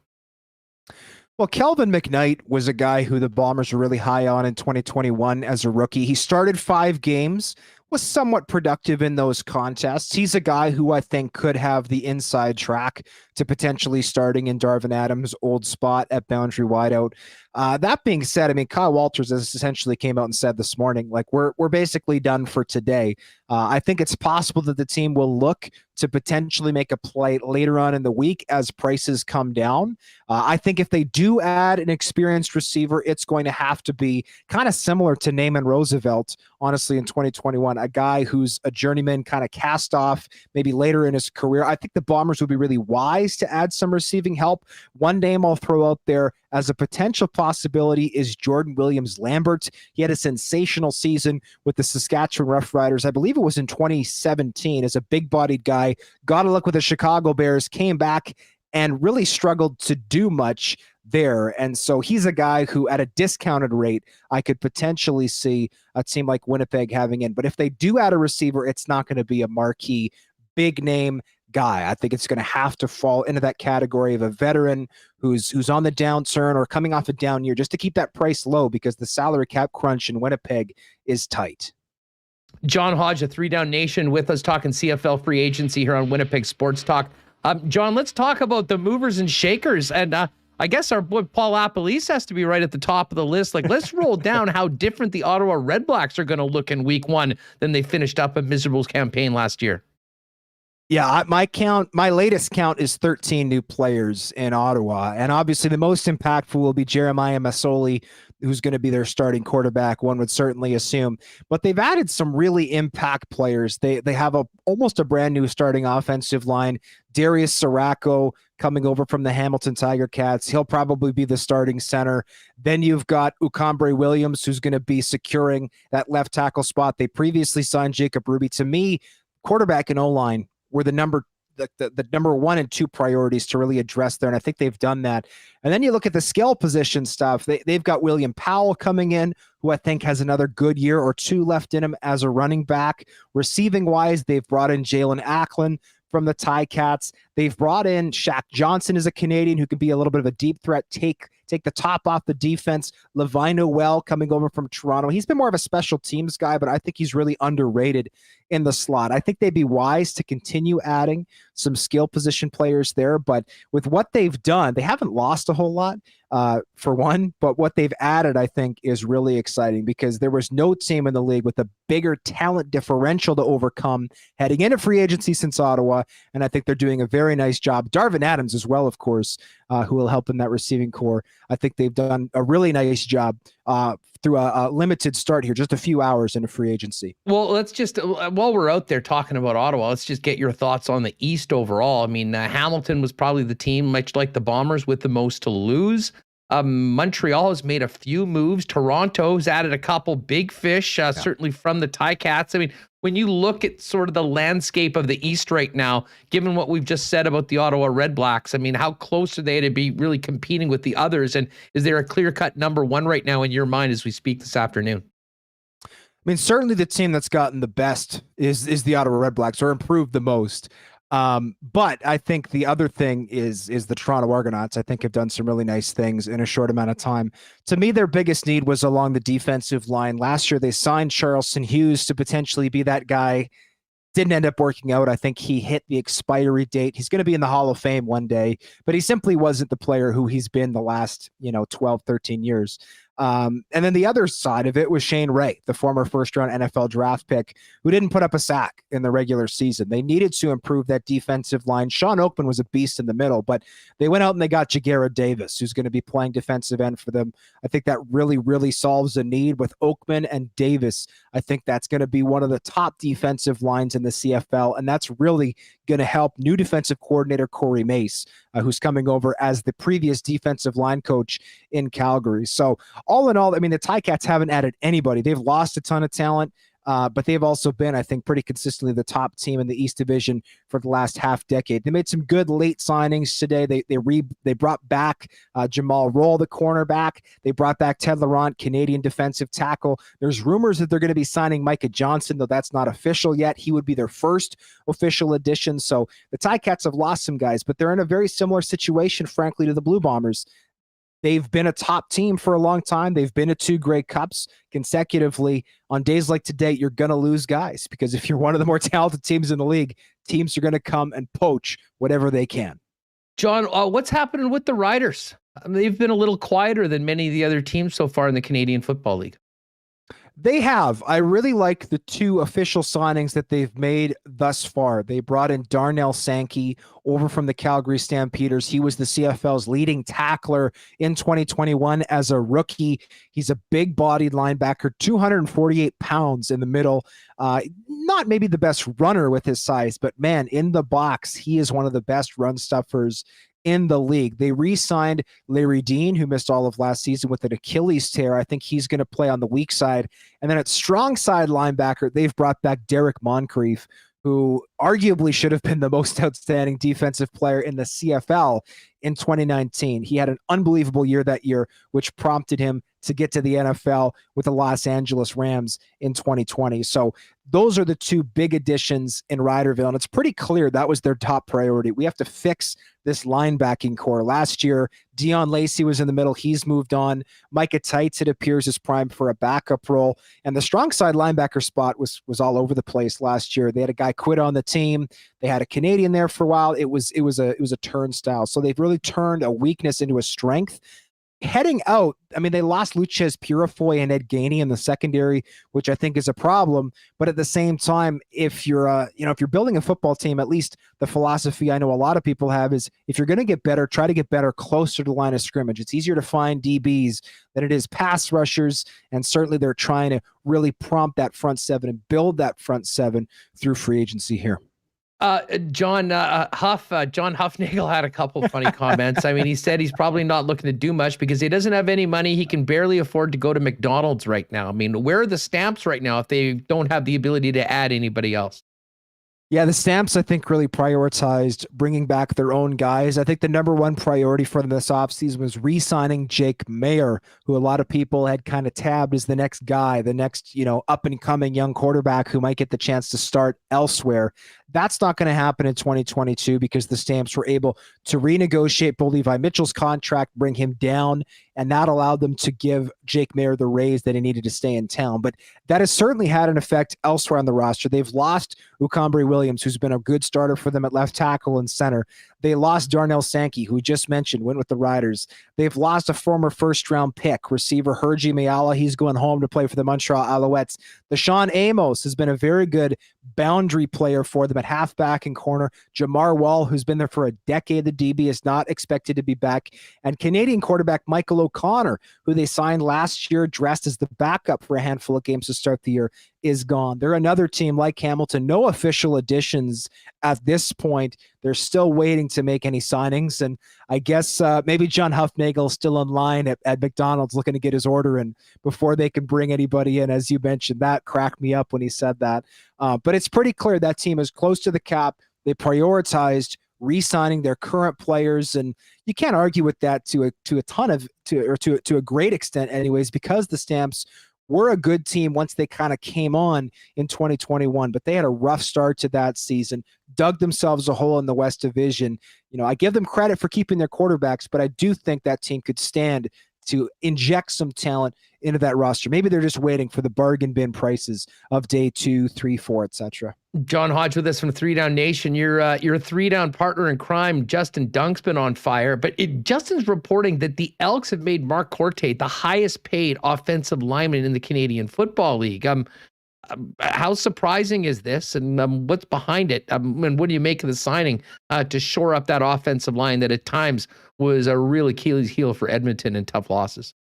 Well, Kelvin McKnight was a guy who the Bombers were really high on in 2021 as a rookie. He started 5 games, was somewhat productive in those contests. He's a guy who I think could have the inside track to potentially starting in Darvin Adams' old spot at boundary wideout. That being said, I mean, Kyle Walters has essentially came out and said this morning, like, we're basically done for today. I think it's possible that the team will look to potentially make a play later on in the week as prices come down. I think if they do add an experienced receiver, it's going to have to be kind of similar to Naaman Roosevelt, honestly, in 2021, a guy who's a journeyman, kind of cast off maybe later in his career. I think the Bombers would be really wise to add some receiving help. One name I'll throw out there as a potential possibility is Jordan Williams-Lambert. He had a sensational season with the Saskatchewan Roughriders. I believe it was in 2017 as a big-bodied guy. Got a look with the Chicago Bears, came back and really struggled to do much there. And so he's a guy who at a discounted rate, I could potentially see a team like Winnipeg having in. But if they do add a receiver, it's not going to be a marquee, big name guy. I think it's going to have to fall into that category of a veteran who's on the downturn or coming off a down year, just to keep that price low, because the salary cap crunch in Winnipeg is tight. John Hodge, a 3 Down Nation, with us talking CFL free agency here on Winnipeg Sports Talk. John, let's talk about the movers and shakers. And I guess our boy Paul Apeliz has to be right at the top of the list. Like, let's roll down how different the Ottawa Red Blacks are going to look in week 1 than they finished up a miserable campaign last year. Yeah, my latest count is 13 new players in Ottawa. And obviously the most impactful will be Jeremiah Masoli, who's going to be their starting quarterback, one would certainly assume. But they've added some really impact players. They have almost a brand new starting offensive line. Darius Siracco coming over from the Hamilton Tiger Cats. He'll probably be the starting center. Then you've got Ukambre Williams, who's going to be securing that left tackle spot. They previously signed Jacob Ruby. To me, quarterback and O-line were the number 1 and 2 priorities to really address there. And I think they've done that. And then you look at the skill position stuff. They've got William Powell coming in, who I think has another good year or 2 left in him as a running back. Receiving wise, they've brought in Jalen Acklin from the Ticats. They've brought in Shaq Johnson as a Canadian who can be a little bit of a deep threat, take the top off the defense. Levi Noel coming over from Toronto. He's been more of a special teams guy, but I think he's really underrated in the slot. I think they'd be wise to continue adding some skill position players there, but with what they've done, they haven't lost a whole lot, for one, but what they've added, I think, is really exciting, because there was no team in the league with a bigger talent differential to overcome heading into free agency since Ottawa, and I think they're doing a very very nice job. Darvin Adams as well, of course, who will help in that receiving core. I think they've done a really nice job through a limited start here, just a few hours into free agency. Well, let's just, while we're out there talking about Ottawa, let's just get your thoughts on the East overall. I mean, Hamilton was probably the team, much like the Bombers, with the most to lose. Montreal has made a few moves. Toronto's added a couple big fish, certainly from the Ticats. I mean, when you look at sort of the landscape of the East right now, given what we've just said about the Ottawa Red Blacks, I mean, how close are they to be really competing with the others? And is there a clear-cut number one right now in your mind as we speak this afternoon? I mean, certainly the team that's gotten the best is the Ottawa Red Blacks, or improved the most. But I think the other thing is the Toronto Argonauts, I think, have done some really nice things in a short amount of time. To me, their biggest need was along the defensive line. Last year, they signed Charleston Hughes to potentially be that guy. Didn't end up working out. I think he hit the expiry date. He's going to be in the Hall of Fame one day, but he simply wasn't the player who he's been the last, 12, 13 years. And then the other side of it was Shane Ray, the former first-round NFL draft pick, who didn't put up a sack in the regular season. They needed to improve that defensive line. Sean Oakman was a beast in the middle, but they went out and they got Jagera Davis, who's going to be playing defensive end for them. I think that really, really solves a need with Oakman and Davis. I think that's going to be one of the top defensive lines in the CFL, and that's really going to help new defensive coordinator Corey Mace, who's coming over as the previous defensive line coach in Calgary. So all in all, I mean, the Ticats haven't added anybody. They've lost a ton of talent, but they've also been, I think, pretty consistently the top team in the East Division for the last half decade. They made some good late signings today. They brought back Jamal Roll, the cornerback. They brought back Ted Laurent, Canadian defensive tackle. There's rumors that they're going to be signing Micah Johnson, though that's not official yet. He would be their first official addition. So the Ticats have lost some guys, but they're in a very similar situation, frankly, to the Blue Bombers. They've been a top team for a long time. They've been to 2 Grey Cups consecutively. On days like today, you're going to lose guys, because if you're one of the more talented teams in the league, teams are going to come and poach whatever they can. John, what's happening with the Riders? I mean, they've been a little quieter than many of the other teams so far in the Canadian Football League. They have. I really like the 2 official signings that they've made thus far. They brought in Darnell Sankey over from the Calgary Stampeders. He was the CFL's leading tackler in 2021 as a rookie. He's a big-bodied linebacker, 248 pounds in the middle. Not maybe the best runner with his size, but man, in the box, he is one of the best run stuffers in the league. They re-signed Larry Dean, who missed all of last season with an Achilles tear. I think he's going to play on the weak side. And then at strong side linebacker, they've brought back Derek Moncrief, who arguably should have been the most outstanding defensive player in the CFL in 2019. He had an unbelievable year that year, which prompted him to get to the NFL with the Los Angeles Rams in 2020. So those are the 2 big additions in Riderville, and it's pretty clear that was their top priority. We have to fix this linebacking core. Last year, Dion Lacey was in the middle. He's moved on. Micah Tights, it appears, is primed for a backup role. And the strong side linebacker spot was all over the place last year. They had a guy quit on the team. They had a Canadian there for a while. It was a turnstile. So they've really turned a weakness into a strength. Heading out, I mean, they lost Luchez Purifoy and Ed Gainey in the secondary, which I think is a problem. But at the same time, if you're building a football team, at least the philosophy I know a lot of people have is, if you're going to get better, try to get better closer to the line of scrimmage. It's easier to find DBs than it is pass rushers, and certainly they're trying to really prompt that front 7 and build that front 7 through free agency here. John Huffnagel had a couple funny comments. I mean, he said he's probably not looking to do much because he doesn't have any money. He can barely afford to go to McDonald's right now. I mean, where are the Stamps right now if they don't have the ability to add anybody else? Yeah, the Stamps, I think, really prioritized bringing back their own guys. I think the number one priority for them this offseason was re-signing Jake Mayer, who a lot of people had kind of tabbed as the next guy, the next, up-and-coming young quarterback who might get the chance to start elsewhere. That's not going to happen in 2022 because the Stamps were able to renegotiate Bo Levi Mitchell's contract, bring him down, and that allowed them to give Jake Mayer the raise that he needed to stay in town. But that has certainly had an effect elsewhere on the roster. They've lost Ucambry Williams, who's been a good starter for them at left tackle and center. They lost Darnell Sankey, who we just mentioned, went with the Riders. They've lost a former first-round pick, receiver Hergy Mayala. He's going home to play for the Montreal Alouettes. Deshaun Amos has been a very good boundary player for them at halfback and corner. Jamar Wall, who's been there for a decade, the DB, is not expected to be back. And Canadian quarterback Michael O'Connor, who they signed last year, dressed as the backup for a handful of games to start the year, is gone. They're another team like Hamilton. No official additions at this point. They're still waiting to make any signings. And I guess maybe John Huffnagel is still in line at McDonald's looking to get his order in before they can bring anybody in. As you mentioned, that cracked me up when he said that. But it's pretty clear that team is close to the cap. They prioritized re-signing their current players, and you can't argue with that to a great extent anyways, because the Stamps were a good team once they kind of came on in 2021, but they had a rough start to that season, dug themselves a hole in the West Division. I give them credit for keeping their quarterbacks, but I do think that team could stand to inject some talent into that roster. Maybe they're just waiting for the bargain bin prices of day 2, 3, 4, etc. John Hodge with us from 3 Down Nation. You're a 3 Down partner in crime. Justin Dunk's been on fire, but Justin's reporting that the Elks have made Mark Corte the highest paid offensive lineman in the Canadian Football League. How surprising is this, and what's behind it? And what do you make of the signing to shore up that offensive line that at times was a real Achilles heel for Edmonton in tough losses?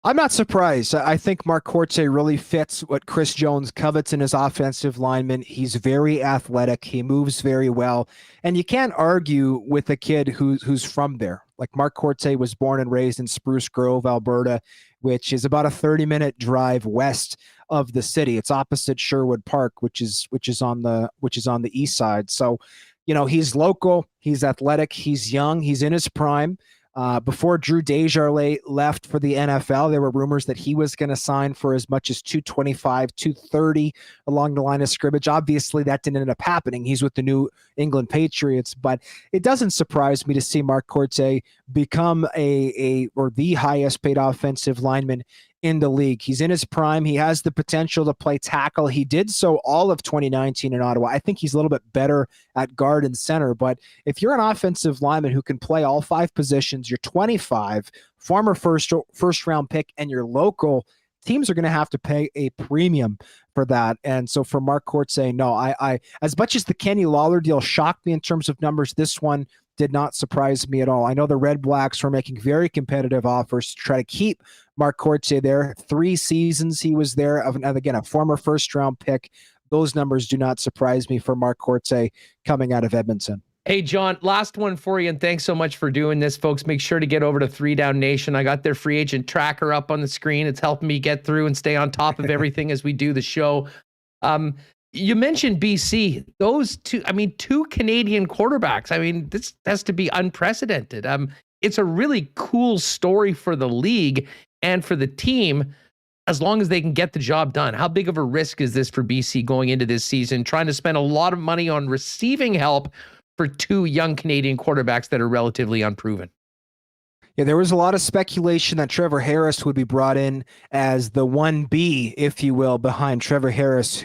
I'm not surprised. I think Mark Corte really fits what Chris Jones covets in his offensive lineman. He's very athletic. He moves very well. And you can't argue with a kid who's from there. Like Mark Corte was born and raised in Spruce Grove, Alberta, which is about a 30-minute drive west of the city. It's opposite Sherwood Park, which is on the east side. So, he's local, he's athletic, he's young, he's in his prime. Before Drew Desjardins left for the NFL, there were rumors that he was going to sign for as much as $225, $230 along the line of scrimmage. Obviously, that didn't end up happening. He's with the New England Patriots, but it doesn't surprise me to see Mark Corte become or the highest paid offensive lineman in the league. He's in his prime. He has the potential to play tackle. He did so all of 2019 in Ottawa. I think he's a little bit better at guard and center, but if you're an offensive lineman who can play all 5 positions, you're 25, former first round pick, and you're local, teams are going to have to pay a premium for that. And so for Mark Corte, no, I as much as the Kenny Lawler deal shocked me in terms of numbers, this one did not surprise me at all. I know the Red Blacks were making very competitive offers to try to keep Mark Corte there. 3 seasons he was there. And again, a former first-round pick. Those numbers do not surprise me for Mark Corte coming out of Edmonton. Hey, John, last one for you, and thanks so much for doing this, folks. Make sure to get over to 3 Down Nation. I got their free agent tracker up on the screen. It's helping me get through and stay on top of everything as we do the show. You mentioned BC. Those 2 Canadian quarterbacks. This has to be unprecedented. It's a really cool story for the league and for the team, as long as they can get the job done. How big of a risk is this for BC going into this season, trying to spend a lot of money on receiving help for 2 young Canadian quarterbacks that are relatively unproven? Yeah, there was a lot of speculation that Trevor Harris would be brought in as the 1B, if you will, behind Trevor Harris,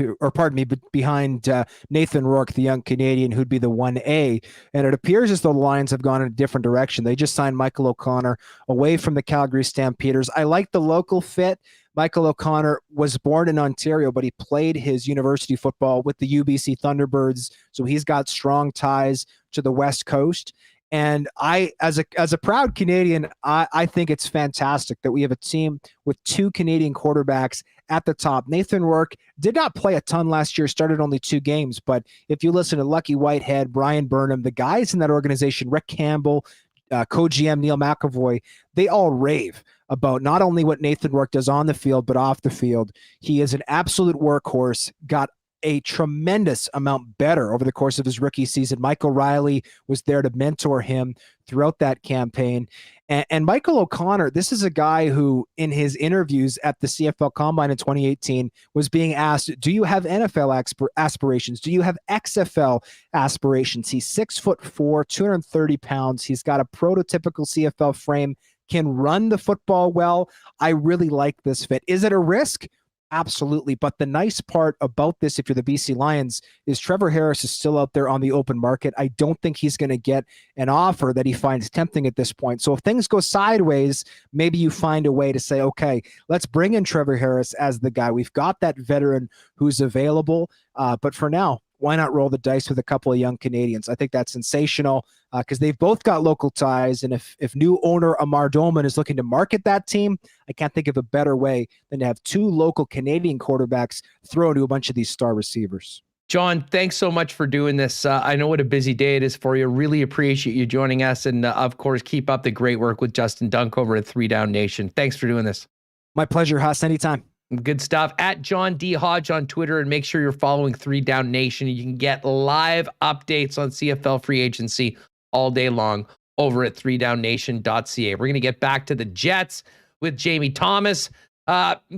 behind Nathan Rourke, the young Canadian, who'd be the 1A. And it appears as though the Lions have gone in a different direction. They just signed Michael O'Connor away from the Calgary Stampeders. I like the local fit. Michael O'Connor was born in Ontario, but he played his university football with the UBC Thunderbirds, so he's got strong ties to the West Coast. And I, as a proud Canadian, I think it's fantastic that we have a team with 2 Canadian quarterbacks at the top. Nathan Rourke did not play a ton last year, started only 2 games, but if you listen to Lucky Whitehead, Brian Burnham, the guys in that organization, Rick Campbell, co-GM Neil McAvoy, they all rave about not only what Nathan Rourke does on the field, but off the field. He is an absolute workhorse, got a tremendous amount better over the course of his rookie season. Michael Riley was there to mentor him throughout that campaign. And Michael O'Connor, this is a guy who in his interviews at the CFL Combine in 2018 was being asked, do you have NFL aspirations? Do you have XFL aspirations? He's 6'4", 230 pounds. He's got a prototypical CFL frame, can run the football well. I really like this fit. Is it a risk? Absolutely. But the nice part about this, if you're the BC Lions, is Trevor Harris is still out there on the open market. I don't think he's going to get an offer that he finds tempting at this point. So if things go sideways, maybe you find a way to say, okay, let's bring in Trevor Harris as the guy. We've got that veteran who's available. But for now, why not roll the dice with a couple of young Canadians? I think that's sensational because they've both got local ties. And if new owner Amar Doman is looking to market that team, I can't think of a better way than to have two local Canadian quarterbacks throw into a bunch of these star receivers. John, thanks so much for doing this. I know what a busy day it is for you. Really appreciate you joining us. And of course, keep up the great work with Justin Dunk over at 3 Down Nation. Thanks for doing this. My pleasure, Huss. Anytime. Good stuff. At John D. Hodge on Twitter, and make sure you're following 3 Down Nation. You can get live updates on CFL Free Agency all day long over at 3downnation.ca. We're going to get back to the Jets with Jamie Thomas.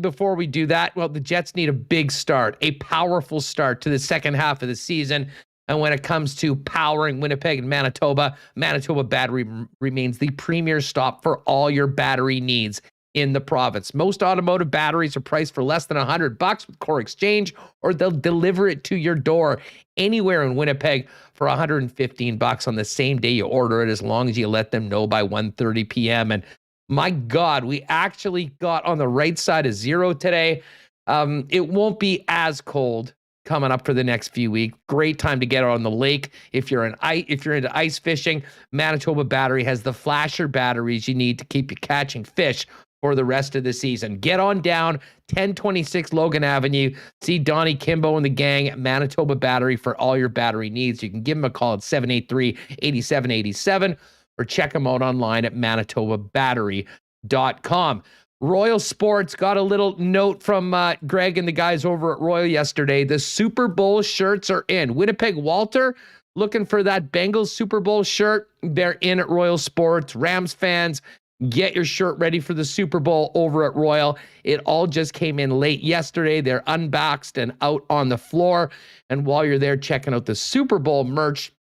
Before we do that, well, the Jets need a big start, a powerful start to the second half of the season. And when it comes to powering Winnipeg and Manitoba, Manitoba Battery remains the premier stop for all your battery needs in the province. Most automotive batteries are priced for less than $100 with Core Exchange, or they'll deliver it to your door anywhere in Winnipeg for $115 on the same day you order it, as long as you let them know by 1:30 p.m. And my God, we actually got on the right side of zero today. It won't be as cold coming up for the next few weeks. Great time to get out on the lake. If you're into ice fishing, Manitoba Battery has the flasher batteries you need to keep you catching fish for the rest of the season. Get on down 1026 Logan Avenue. See Donnie Kimbo and the gang at Manitoba Battery for all your battery needs. You can give them a call at 783-8787 or check them out online at manitobabattery.com. Royal Sports got a little note from Greg and the guys over at Royal yesterday. The Super Bowl shirts are in. Winnipeg Walter looking for that Bengals Super Bowl shirt. They're in at Royal Sports. Rams fans, get your shirt ready for the Super Bowl over at Royal. It all just came in late yesterday. They're unboxed and out on the floor. And while you're there checking out the Super Bowl merch,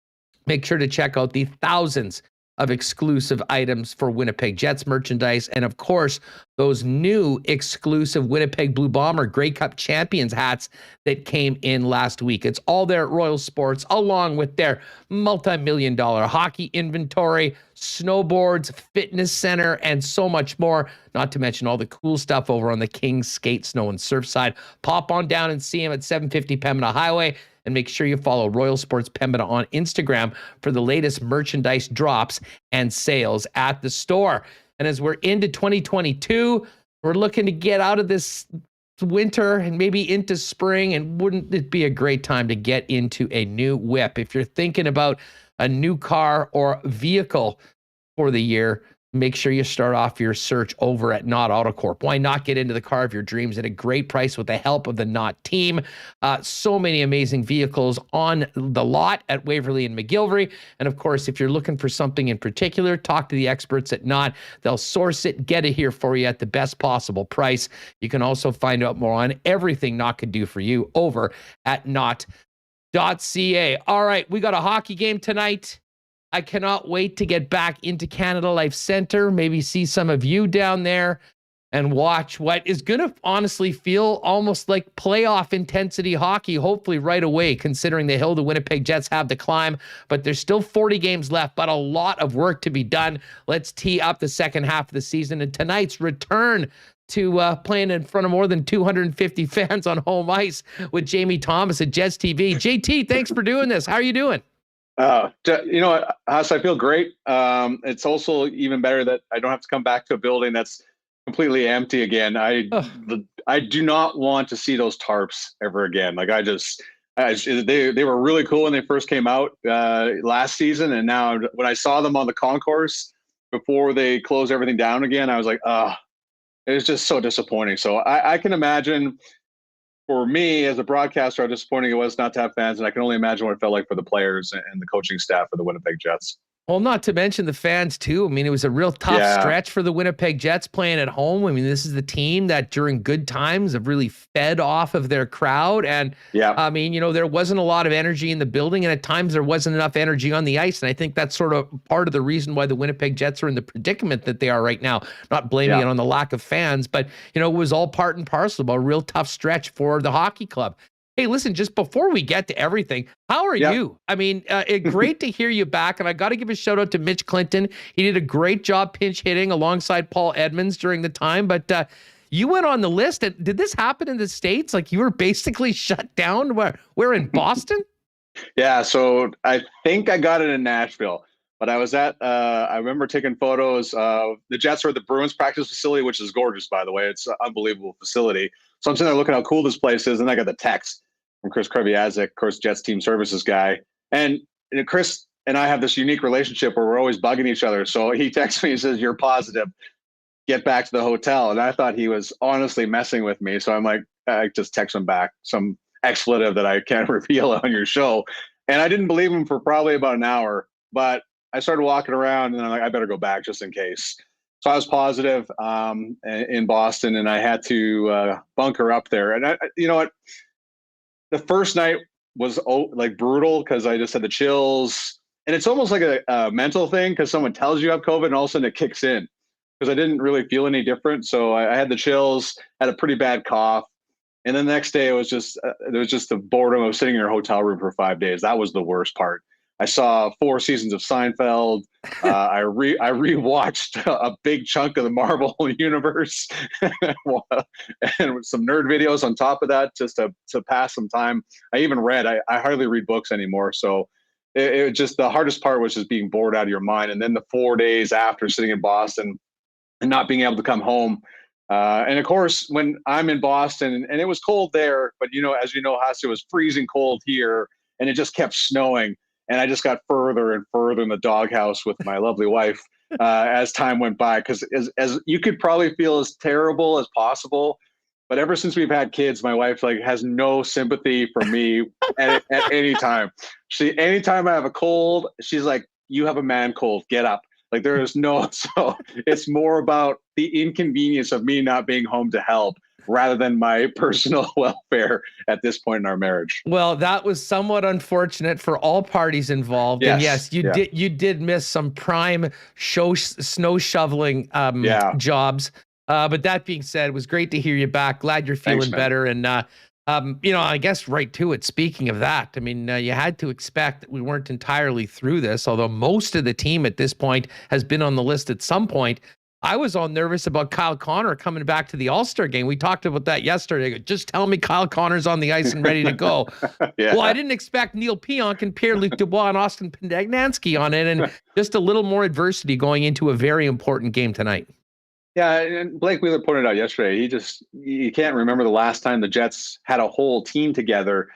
make sure to check out the thousands of exclusive items for Winnipeg Jets merchandise. And of course, those new exclusive Winnipeg Blue Bomber Grey Cup Champions hats that came in last week. It's all there at Royal Sports, along with their multi-million-dollar hockey inventory, snowboards, fitness center, and so much more. Not to mention all the cool stuff over on the Kings Skate, Snow, and Surf side. Pop on down and see them at 750 Pembina Highway. And make sure you follow Royal Sports Pembina on Instagram for the latest merchandise drops and sales at the store. And as we're into 2022, we're looking to get out of this winter and maybe into spring. And wouldn't it be a great time to get into a new whip? If you're thinking about a new car or vehicle for the year, make sure you start off your search over at Knott Autocorp. Why not get into the car of your dreams at a great price with the help of the Knott team? So many amazing vehicles on the lot at Waverly and McGillivray. And of course, if you're looking for something in particular, talk to the experts at Knott. They'll source it, get it here for you at the best possible price. You can also find out more on everything Knott can do for you over at knott.ca. All right, we got a hockey game tonight. I cannot wait to get back into Canada Life Centre, maybe see some of you down there and watch what is going to honestly feel almost like playoff intensity hockey, hopefully right away, considering the hill the Winnipeg Jets have to climb. But there's still 40 games left, but a lot of work to be done. Let's tee up the second half of the season and tonight's return to playing in front of more than 250 fans on home ice with Jamie Thomas at Jets TV. JT, thanks for doing this. How are you doing? You know what, Huss, I feel great. It's also even better that I don't have to come back to a building that's completely empty again. I do not want to see those tarps ever again. Like they were really cool when they first came out last season, and now when I saw them on the concourse before they closed everything down again, I was like, it was just so disappointing. So I can imagine. For me, as a broadcaster, how disappointing it was not to have fans, and I can only imagine what it felt like for the players and the coaching staff of the Winnipeg Jets. Well, not to mention the fans too. I mean, it was a real tough stretch for the Winnipeg Jets playing at home. I mean, this is the team that during good times have really fed off of their crowd. And I mean, there wasn't a lot of energy in the building, and at times there wasn't enough energy on the ice. And I think that's sort of part of the reason why the Winnipeg Jets are in the predicament that they are right now. Not blaming it on the lack of fans, but it was all part and parcel of a real tough stretch for the hockey club. Hey, listen, just before we get to everything, how are you? I mean, great to hear you back. And I got to give a shout out to Mitch Clinton. He did a great job pinch hitting alongside Paul Edmonds during the time. But you went on the list. Did this happen in the States? Like you were basically shut down? We're in Boston? Yeah, so I think I got it in Nashville. But I was at, I remember taking photos. The Jets are at the Bruins practice facility, which is gorgeous, by the way. It's an unbelievable facility. So I'm sitting there looking how cool this place is. And I got the text from Chris Kreviazek, of course, Jets team services guy. And Chris and I have this unique relationship where we're always bugging each other. So he texts me and says, "You're positive. Get back to the hotel." And I thought he was honestly messing with me. So I'm like, I just text him back some expletive that I can't reveal on your show. And I didn't believe him for probably about an hour. But I started walking around and I'm like, I better go back just in case. So I was positive in Boston, and I had to bunker up there. And you know what? The first night was like brutal because I just had the chills, and it's almost like a mental thing because someone tells you you have COVID and all of a sudden it kicks in, because I didn't really feel any different. So I had the chills, had a pretty bad cough. And then the next day it was just, there was just the boredom of sitting in your hotel room for 5 days. That was the worst part. I saw 4 seasons of Seinfeld. I rewatched a big chunk of the Marvel universe and with some nerd videos on top of that, just to pass some time. I even read. I hardly read books anymore. So it just, the hardest part was just being bored out of your mind. And then the 4 days after sitting in Boston and not being able to come home. And of course, when I'm in Boston, and it was cold there, but as you know, Haas, it was freezing cold here, and it just kept snowing. And I just got further and further in the doghouse with my lovely wife as time went by. Because as you could probably feel as terrible as possible, but ever since we've had kids, my wife has no sympathy for me at any time. Anytime I have a cold, she's like, "You have a man cold, get up." Like there is no, so it's more about the inconvenience of me not being home to help rather than my personal welfare at this point in our marriage. Well, that was somewhat unfortunate for all parties involved. Yes. And yes, you did miss some prime snow shoveling jobs. But that being said, it was great to hear you back. Glad you're feeling better. And I guess right to it. Speaking of that, I mean, you had to expect that we weren't entirely through this, although most of the team at this point has been on the list at some point. I was all nervous about Kyle Connor coming back to the All-Star game. We talked about that yesterday. Just tell me Kyle Connor's on the ice and ready to go. Well, I didn't expect Neil Pionk and Pierre-Luc Dubois and Austin Pendagnanski on it, and just a little more adversity going into a very important game tonight. Yeah, and Blake Wheeler pointed out yesterday, you can't remember the last time the Jets had a whole team together.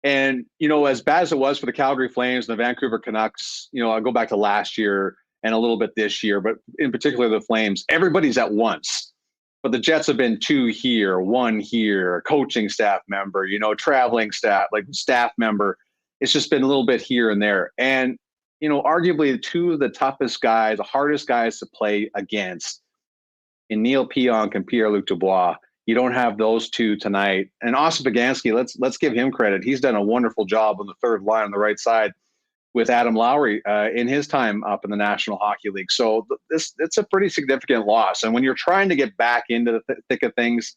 And, as bad as it was for the Calgary Flames and the Vancouver Canucks, I'll go back to last year and a little bit this year, but in particular the Flames, everybody's at once. But the Jets have been 2 here, 1 here, coaching staff member, traveling staff member. It's just been a little bit here and there. And, arguably 2 of the toughest guys, the hardest guys to play against in Neil Pionk and Pierre-Luc Dubois. You don't have those 2 tonight. And Austin Pendagnanski, let's give him credit. He's done a wonderful job on the third line on the right side with Adam Lowry in his time up in the National Hockey League. So it's a pretty significant loss. And when you're trying to get back into the thick of things,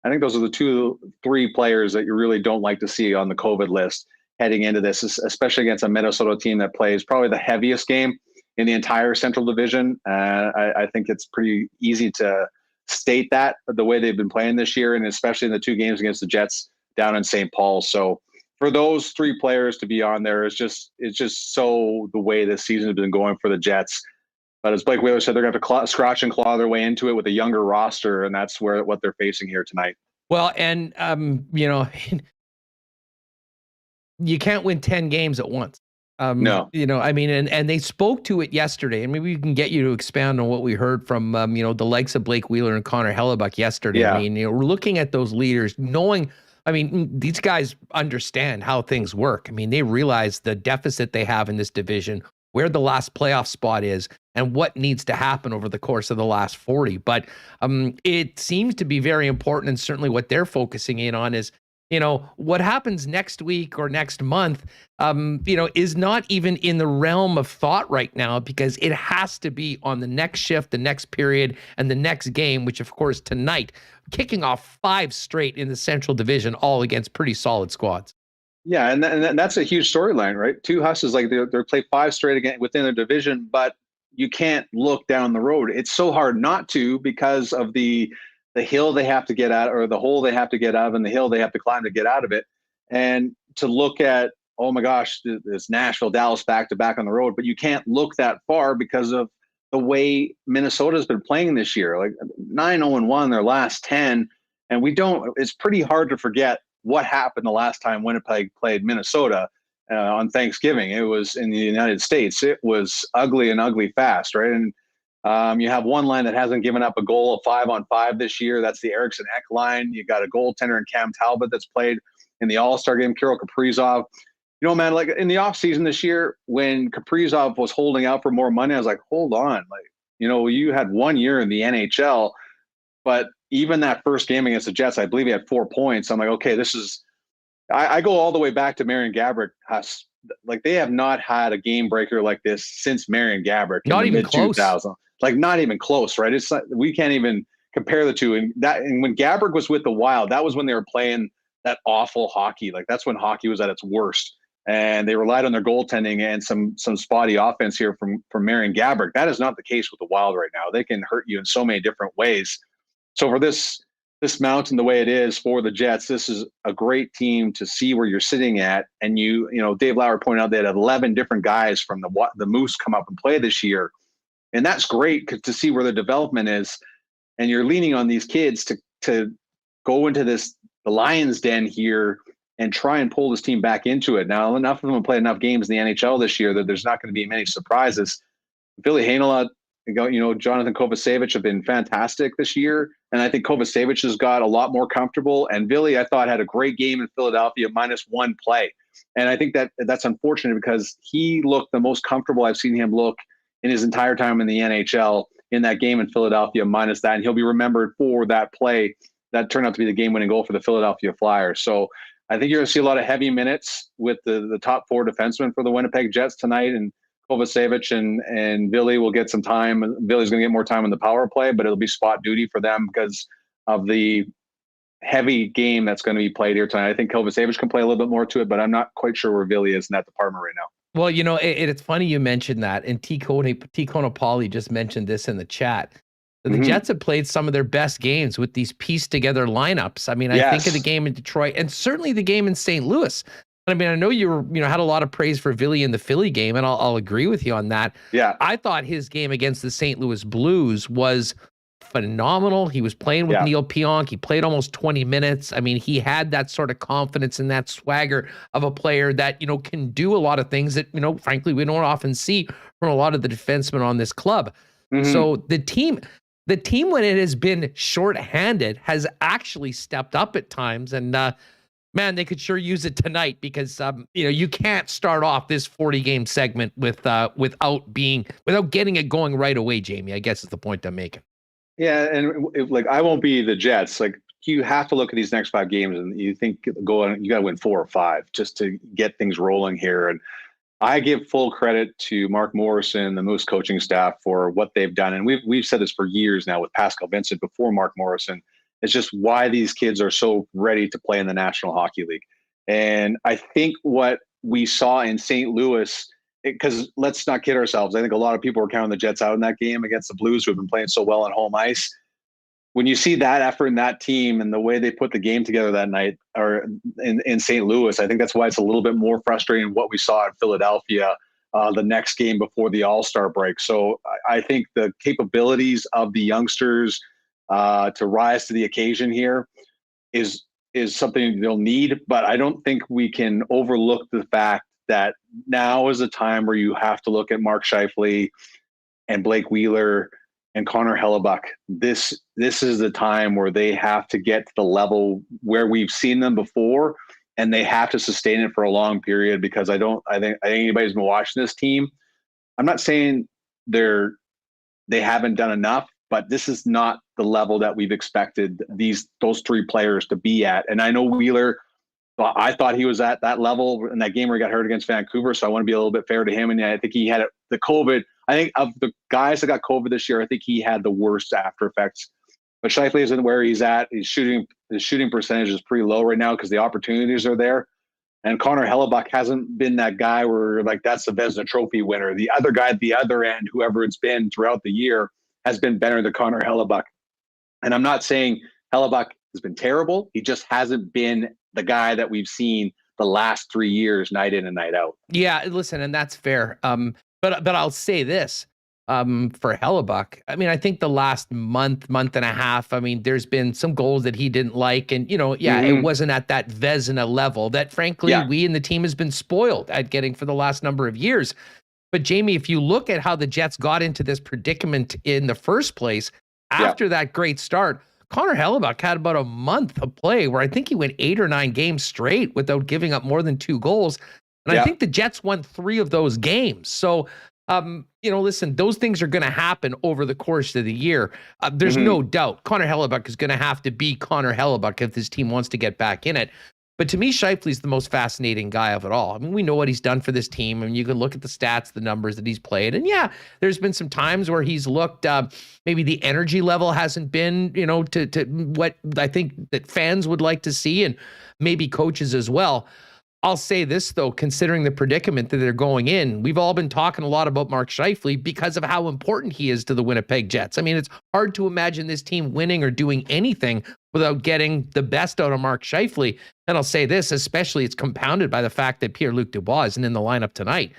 I think those are the 2-3 players that you really don't like to see on the COVID list heading into this, especially against a Minnesota team that plays probably the heaviest game in the entire Central Division. I think it's pretty easy to state that the way they've been playing this year, and especially in the 2 games against the Jets down in St. Paul. So for those 3 players to be on there, it's just so the way this season has been going for the Jets. But as Blake Wheeler said, they're going to have to scratch and claw their way into it with a younger roster, and that's what they're facing here tonight. Well, and you can't win 10 games at once. No. And they spoke to it yesterday, and maybe we can get you to expand on what we heard from, the likes of Blake Wheeler and Connor Hellebuck yesterday. Yeah. I mean, we're looking at those leaders, knowing, these guys understand how things work. I mean, they realize the deficit they have in this division, where the last playoff spot is and what needs to happen over the course of the last 40. But it seems to be very important, and certainly what they're focusing in on is, what happens next week or next month, is not even in the realm of thought right now, because it has to be on the next shift, the next period, and the next game, which of course tonight, kicking off 5 straight in the Central Division, all against pretty solid squads. Yeah, and that's a huge storyline, right? 2 Husses, like they're play 5 straight again within their division, but you can't look down the road. It's so hard not to, because of the hill they have to get out, or the hole they have to get out of, and the hill they have to climb to get out of it. And to look at, oh my gosh, this Nashville, Dallas back-to-back on the road, but you can't look that far because of the way Minnesota's been playing this year. Like 9-0-1 their last 10, and it's pretty hard to forget what happened the last time Winnipeg played Minnesota on Thanksgiving. It was in the United States. It was ugly and ugly fast, right? And you have one line that hasn't given up a goal of 5-on-5 this year. That's the Eriksson Ek line. You got a goaltender in Cam Talbot that's played in the All-Star game, Kirill Kaprizov. Man, like in the offseason this year, when Kaprizov was holding out for more money, I was like, hold on. Like, you had 1 year in the NHL, but even that first game against the Jets, I believe he had 4 points. I'm like, okay, this is – I go all the way back to Marian Gaborik. Like, they have not had a game breaker like this since Marian Gaborik. Not even close. Like, not even close, right? It's not, we can't even compare the two. And when Gaborik was with the Wild, that was when they were playing that awful hockey. Like, that's when hockey was at its worst. And they relied on their goaltending and some spotty offense here from Marian Gaborik. That is not the case with the Wild right now. They can hurt you in so many different ways. So for this mountain the way it is for the Jets, this is a great team to see where you're sitting at. And Dave Lauer pointed out they had 11 different guys from the Moose come up and play this year. And that's great to see where the development is. And you're leaning on these kids to go into the Lions den here and try and pull this team back into it. Now, enough of them play enough games in the NHL this year that there's not going to be many surprises. Billy Heinola, Jonathan Kovacevic have been fantastic this year. And I think Kovacevic has got a lot more comfortable. And Billy, I thought, had a great game in Philadelphia, -1 play. And I think that's unfortunate, because he looked the most comfortable I've seen him look in his entire time in the NHL in that game in Philadelphia, minus that. And he'll be remembered for that play that turned out to be the game-winning goal for the Philadelphia Flyers. So I think you're going to see a lot of heavy minutes with the top 4 defensemen for the Winnipeg Jets tonight. And Kovacevic and Billy will get some time. Billy's going to get more time in the power play, but it'll be spot duty for them because of the heavy game that's going to be played here tonight. I think Kovacevic can play a little bit more to it, but I'm not quite sure where Billy is in that department right now. Well, it's funny you mentioned that, and T. Konopali just mentioned this in the chat. The Jets have played some of their best games with these pieced together lineups. I mean, I think of the game in Detroit and certainly the game in St. Louis. I mean, I know had a lot of praise for Villy in the Philly game, and I'll agree with you on that. Yeah. I thought his game against the St. Louis Blues was phenomenal. He was playing with Neil Pionk. He played almost 20 minutes. I mean, he had that sort of confidence and that swagger of a player that, can do a lot of things that, frankly, we don't often see from a lot of the defensemen on this club. So the team, when it has been shorthanded, has actually stepped up at times. And, man, they could sure use it tonight, because, you can't start off this 40-game segment without getting it going right away, Jamie, I guess is the point I'm making. Yeah, and I won't be the Jets. Like, you have to look at these next 5 games, and you think you got to win 4 or 5 just to get things rolling here. And I give full credit to Mark Morrison, the Moose coaching staff, for what they've done. And we've said this for years now with Pascal Vincent before Mark Morrison. It's just why these kids are so ready to play in the National Hockey League. And I think what we saw in St. Louis, because let's not kid ourselves, I think a lot of people were counting the Jets out in that game against the Blues, who have been playing so well on home ice. When you see that effort in that team and the way they put the game together that night, or in St. Louis, I think that's why it's a little bit more frustrating what we saw in Philadelphia the next game before the All-Star break. So I think the capabilities of the youngsters to rise to the occasion here is something they'll need, but I don't think we can overlook the fact that now is a time where you have to look at Mark Scheifele and Blake Wheeler and Connor Hellebuck. This is the time where they have to get to the level where we've seen them before, and they have to sustain it for a long period, because I think anybody who's been watching this team, I'm not saying they haven't done enough, but this is not the level that we've expected those three players to be at. And I know Wheeler, I thought he was at that level in that game where he got hurt against Vancouver. So I want to be a little bit fair to him. And I think he had the COVID. I think of the guys that got COVID this year, I think he had the worst after effects. But Scheifele isn't where he's at. His shooting percentage is pretty low right now because the opportunities are there. And Connor Hellebuck hasn't been that guy where like that's the Vezina Trophy winner. The other guy at the other end, whoever it's been throughout the year, has been better than Connor Hellebuck. And I'm not saying Hellebuck has been terrible. He just hasn't been the guy that we've seen the last 3 years, night in and night out. Yeah, listen, and that's fair. But I'll say this. For Hellebuck, I mean, I think the last month and a half, I mean, there's been some goals that he didn't like. And, it wasn't at that Vezina level that, frankly, we in the team has been spoiled at getting for the last number of years. But, Jamie, if you look at how the Jets got into this predicament in the first place, after that great start, Connor Hellebuck had about a month of play where I think he went 8 or 9 games straight without giving up more than 2 goals. And I think the Jets won 3 of those games. So, listen, those things are going to happen over the course of the year. There's no doubt Connor Hellebuck is going to have to be Connor Hellebuck if this team wants to get back in it. But to me, Scheifele's the most fascinating guy of it all. I mean, we know what he's done for this team, and you can look at the stats, the numbers that he's played. And there's been some times where he's looked, maybe the energy level hasn't been, to what I think that fans would like to see, and maybe coaches as well. I'll say this, though, considering the predicament that they're going in, we've all been talking a lot about Mark Scheifele because of how important he is to the Winnipeg Jets. I mean, it's hard to imagine this team winning or doing anything without getting the best out of Mark Scheifele. And I'll say this, especially it's compounded by the fact that Pierre-Luc Dubois isn't in the lineup tonight.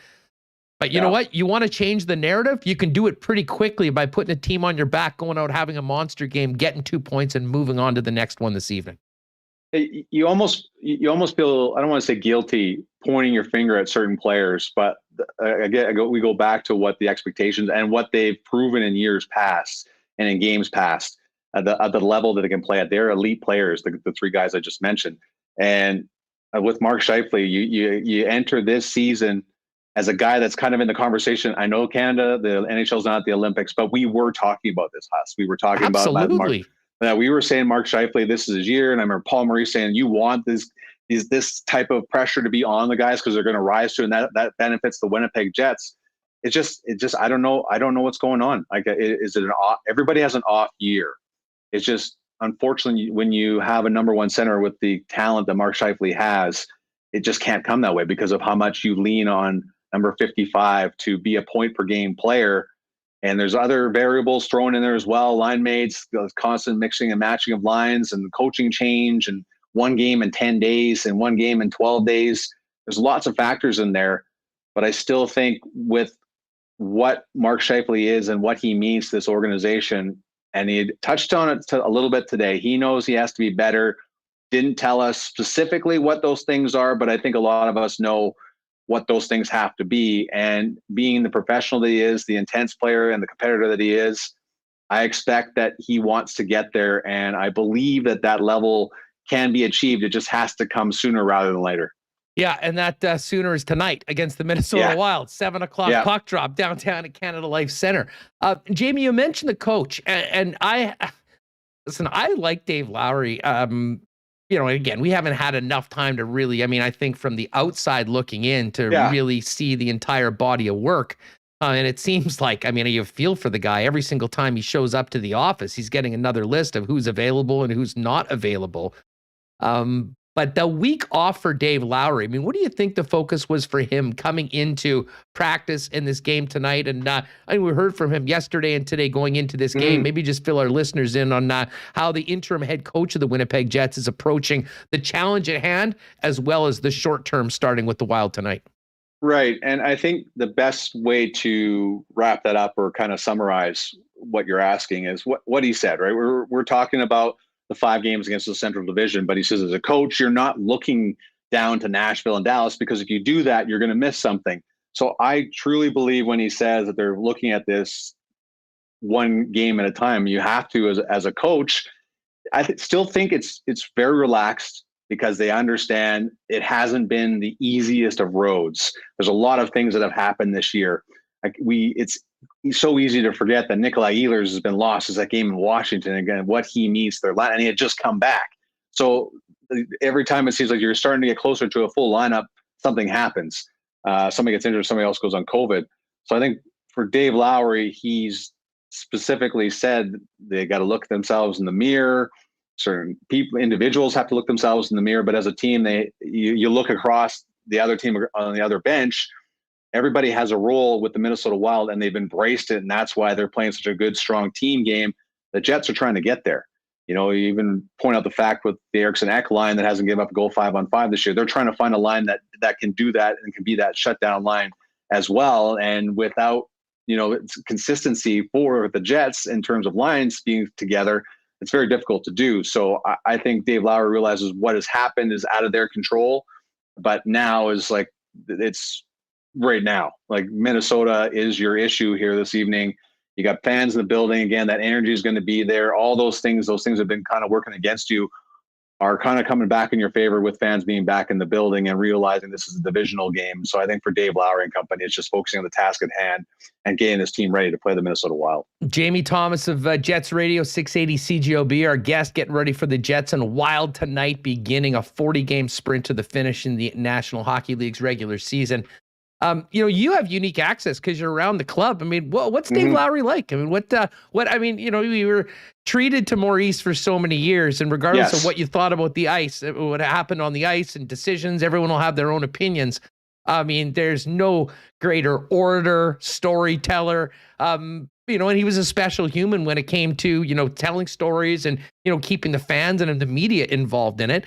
But you know what? You want to change the narrative? You can do it pretty quickly by putting a team on your back, going out, having a monster game, getting 2 points, and moving on to the next one this evening. You almost feel, I don't want to say guilty pointing your finger at certain players, but we go back to what the expectations and what they've proven in years past and in games past at the level that they can play at. They're elite players, the 3 guys I just mentioned. And with Mark Scheifele, you enter this season as a guy that's kind of in the conversation. I know Canada, the NHL's not at the Olympics, but we were talking about this, Huss. We were talking about Mark. We were saying Mark Scheifele, this is his year. And I remember Paul Maurice saying, you want this type of pressure to be on the guys because they're going to rise to, and that benefits the Winnipeg Jets. It just, I don't know what's going on. Like, everybody has an off year. It's just, unfortunately, when you have a number 1 center with the talent that Mark Scheifele has, it just can't come that way because of how much you lean on number 55 to be a point per game player. And there's other variables thrown in there as well. Line mates, the constant mixing and matching of lines, and coaching change, and 1 game in 10 days and 1 game in 12 days. There's lots of factors in there. But I still think with what Mark Scheifele is and what he means to this organization, and he touched on it a little bit today, he knows he has to be better. Didn't tell us specifically what those things are, but I think a lot of us know what those things have to be. And being the professional that he is, the intense player and the competitor that he is, I expect that he wants to get there. And I believe that level can be achieved. It just has to come sooner rather than later. Yeah, and that sooner is tonight against the Minnesota Wild, 7:00 puck drop downtown at Canada Life Center. Jamie, you mentioned the coach, and I like Dave Lowry. Again, we haven't had enough time to really, I think from the outside looking in to really see the entire body of work. And it seems like, you feel for the guy every single time he shows up to the office. He's getting another list of who's available and who's not available. But the week off for Dave Lowry, what do you think the focus was for him coming into practice in this game tonight? And we heard from him yesterday and today going into this game. Maybe just fill our listeners in on how the interim head coach of the Winnipeg Jets is approaching the challenge at hand, as well as the short term starting with the Wild tonight. Right. And I think the best way to wrap that up or kind of summarize what you're asking is what he said, right? We're talking about the 5 games against the Central Division, but he says as a coach, you're not looking down to Nashville and Dallas, because if you do that, you're going to miss something. So I truly believe when he says that they're looking at this 1 game at a time, you have to, as a coach, I still think it's very relaxed because they understand it hasn't been the easiest of roads. There's a lot of things that have happened this year. it's so easy to forget that Nikolai Ehlers has been lost as that game in Washington again, what he means to their line, and he had just come back. So every time it seems like you're starting to get closer to a full lineup, something happens. Somebody gets injured, somebody else goes on COVID. So I think for Dave Lowry, he's specifically said they got to look at themselves in the mirror. Certain people, individuals have to look themselves in the mirror, but as a team, you look across the other team on the other bench. Everybody has a role with the Minnesota Wild, and they've embraced it, and that's why they're playing such a good, strong team game. The Jets are trying to get there. You even point out the fact with the Eriksson Ek line that hasn't given up a goal 5-on-5 this year. They're trying to find a line that can do that and can be that shutdown line as well. And without consistency for the Jets in terms of lines being together, it's very difficult to do. So I think Dave Lowry realizes what has happened is out of their control, but now is like it's right now. Like Minnesota is your issue here this evening. You got fans in the building again. That energy is going to be there. All those things have been kind of working against you, are kind of coming back in your favor with fans being back in the building and realizing this is a divisional game. So I think for Dave Lowry and company, it's just focusing on the task at hand and getting this team ready to play the Minnesota Wild. Jamie Thomas of Jets Radio 680 CJOB, our guest, getting ready for the Jets and Wild tonight, beginning a 40-game sprint to the finish in the National Hockey League's regular season. You have unique access because you're around the club. I mean, what's Dave Lowry like? I mean, we were treated to Maurice for so many years, and regardless of what you thought about the ice, what happened on the ice and decisions, everyone will have their own opinions. I mean, there's no greater orator, storyteller, and he was a special human when it came to, telling stories and, keeping the fans and the media involved in it.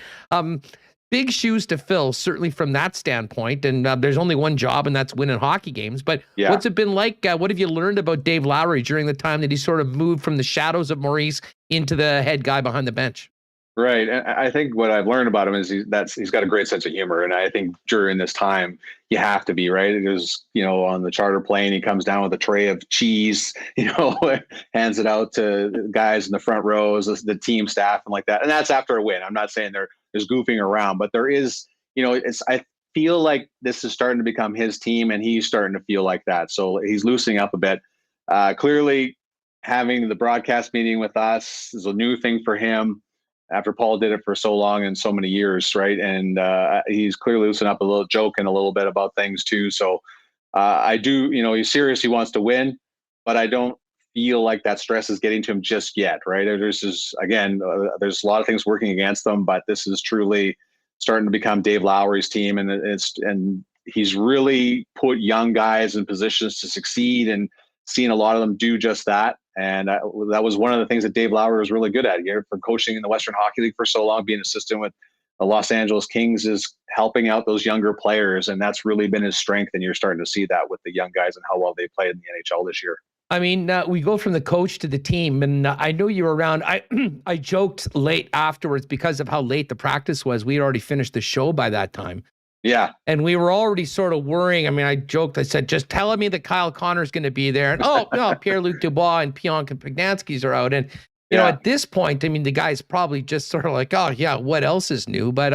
Big shoes to fill, certainly from that standpoint. And there's only one job, and that's winning hockey games. But what's it been like? What have you learned about Dave Lowry during the time that he sort of moved from the shadows of Maurice into the head guy behind the bench? Right. And I think what I've learned about him is he's got a great sense of humor. And I think during this time, you have to be, right. It was, on the charter plane, he comes down with a tray of cheese, hands it out to guys in the front rows, the team staff and like that. And that's after a win. I'm not saying there's goofing around, but there is, I feel like this is starting to become his team, and he's starting to feel like that. So he's loosening up a bit. Clearly having the broadcast meeting with us is a new thing for him after Paul did it for so long and so many years. Right. And he's clearly loosening up a little, joking a little bit about things too. So I do, he's serious. He wants to win, but I don't feel like that stress is getting to him just yet. Right. There's a lot of things working against them, but this is truly starting to become Dave Lowry's team. And he's really put young guys in positions to succeed and seen a lot of them do just that. And that was one of the things that Dave Lowry was really good at here, from coaching in the Western Hockey League for so long, being an assistant with the Los Angeles Kings, is helping out those younger players. And that's really been his strength. And you're starting to see that with the young guys and how well they played in the NHL this year. I mean, we go from the coach to the team, and I know you were around. I joked late afterwards because of how late the practice was. We had already finished the show by that time. Yeah. And we were already sort of worrying. I mean, I joked. I said, just telling me that Kyle Connor's going to be there. And, oh, no, Pierre-Luc Dubois and Pionk and Pugnansky's are out. And, at this point, I mean, the guy's probably just sort of like, oh, yeah, what else is new? But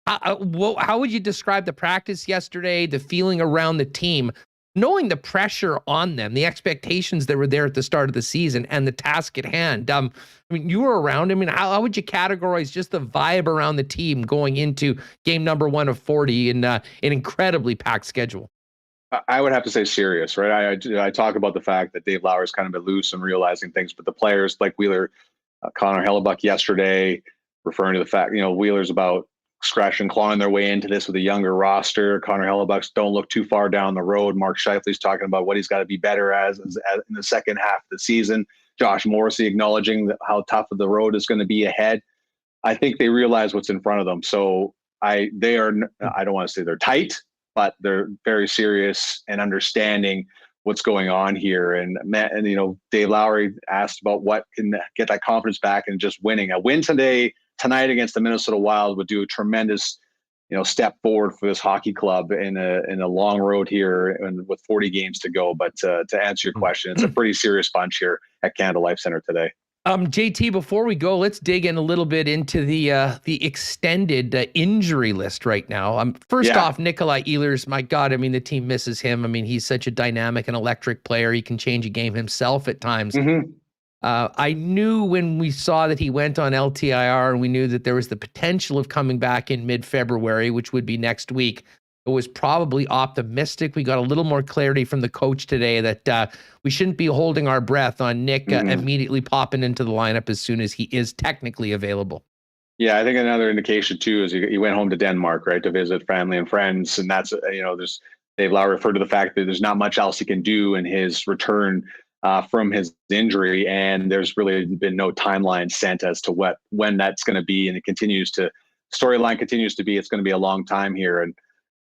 how would you describe the practice yesterday, the feeling around the team, knowing the pressure on them, the expectations that were there at the start of the season, and the task at hand? I mean, you were around. I mean, how would you categorize just the vibe around the team going into game number 1 of 40 in an incredibly packed schedule? I would have to say serious, right? I talk about the fact that Dave Lowry's kind of been loose and realizing things, but the players like Wheeler, Connor Hellebuck yesterday, referring to the fact, Wheeler's about scratching and clawing their way into this with a younger roster. Connor Hellebuck's don't look too far down the road. Mark Scheifele's talking about what he's got to be better as in the second half of the season. Josh Morrissey acknowledging how tough of the road is going to be ahead. I think they realize what's in front of them. So I don't want to say they're tight, but they're very serious and understanding what's going on here. And Dave Lowry asked about what can get that confidence back and just winning. A win tonight against the Minnesota Wild would do a tremendous, step forward for this hockey club in a long road here and with 40 games to go. But to answer your question, it's a pretty serious bunch here at Canada Life Center today. JT, before we go, let's dig in a little bit into the extended injury list right now. First off, Nikolai Ehlers, my God, I mean, the team misses him. I mean, he's such a dynamic and electric player. He can change a game himself at times. I knew when we saw that he went on LTIR and we knew that there was the potential of coming back in mid-February, which would be next week. It was probably optimistic. We got a little more clarity from the coach today that we shouldn't be holding our breath on Nick immediately popping into the lineup as soon as he is technically available. Yeah, I think another indication too is he went home to Denmark, right, to visit family and friends, and that's there's Dave Lowry referred to the fact that there's not much else he can do in his return from his injury, and there's really been no timeline sent as to when that's going to be, and storyline continues to be it's going to be a long time here. And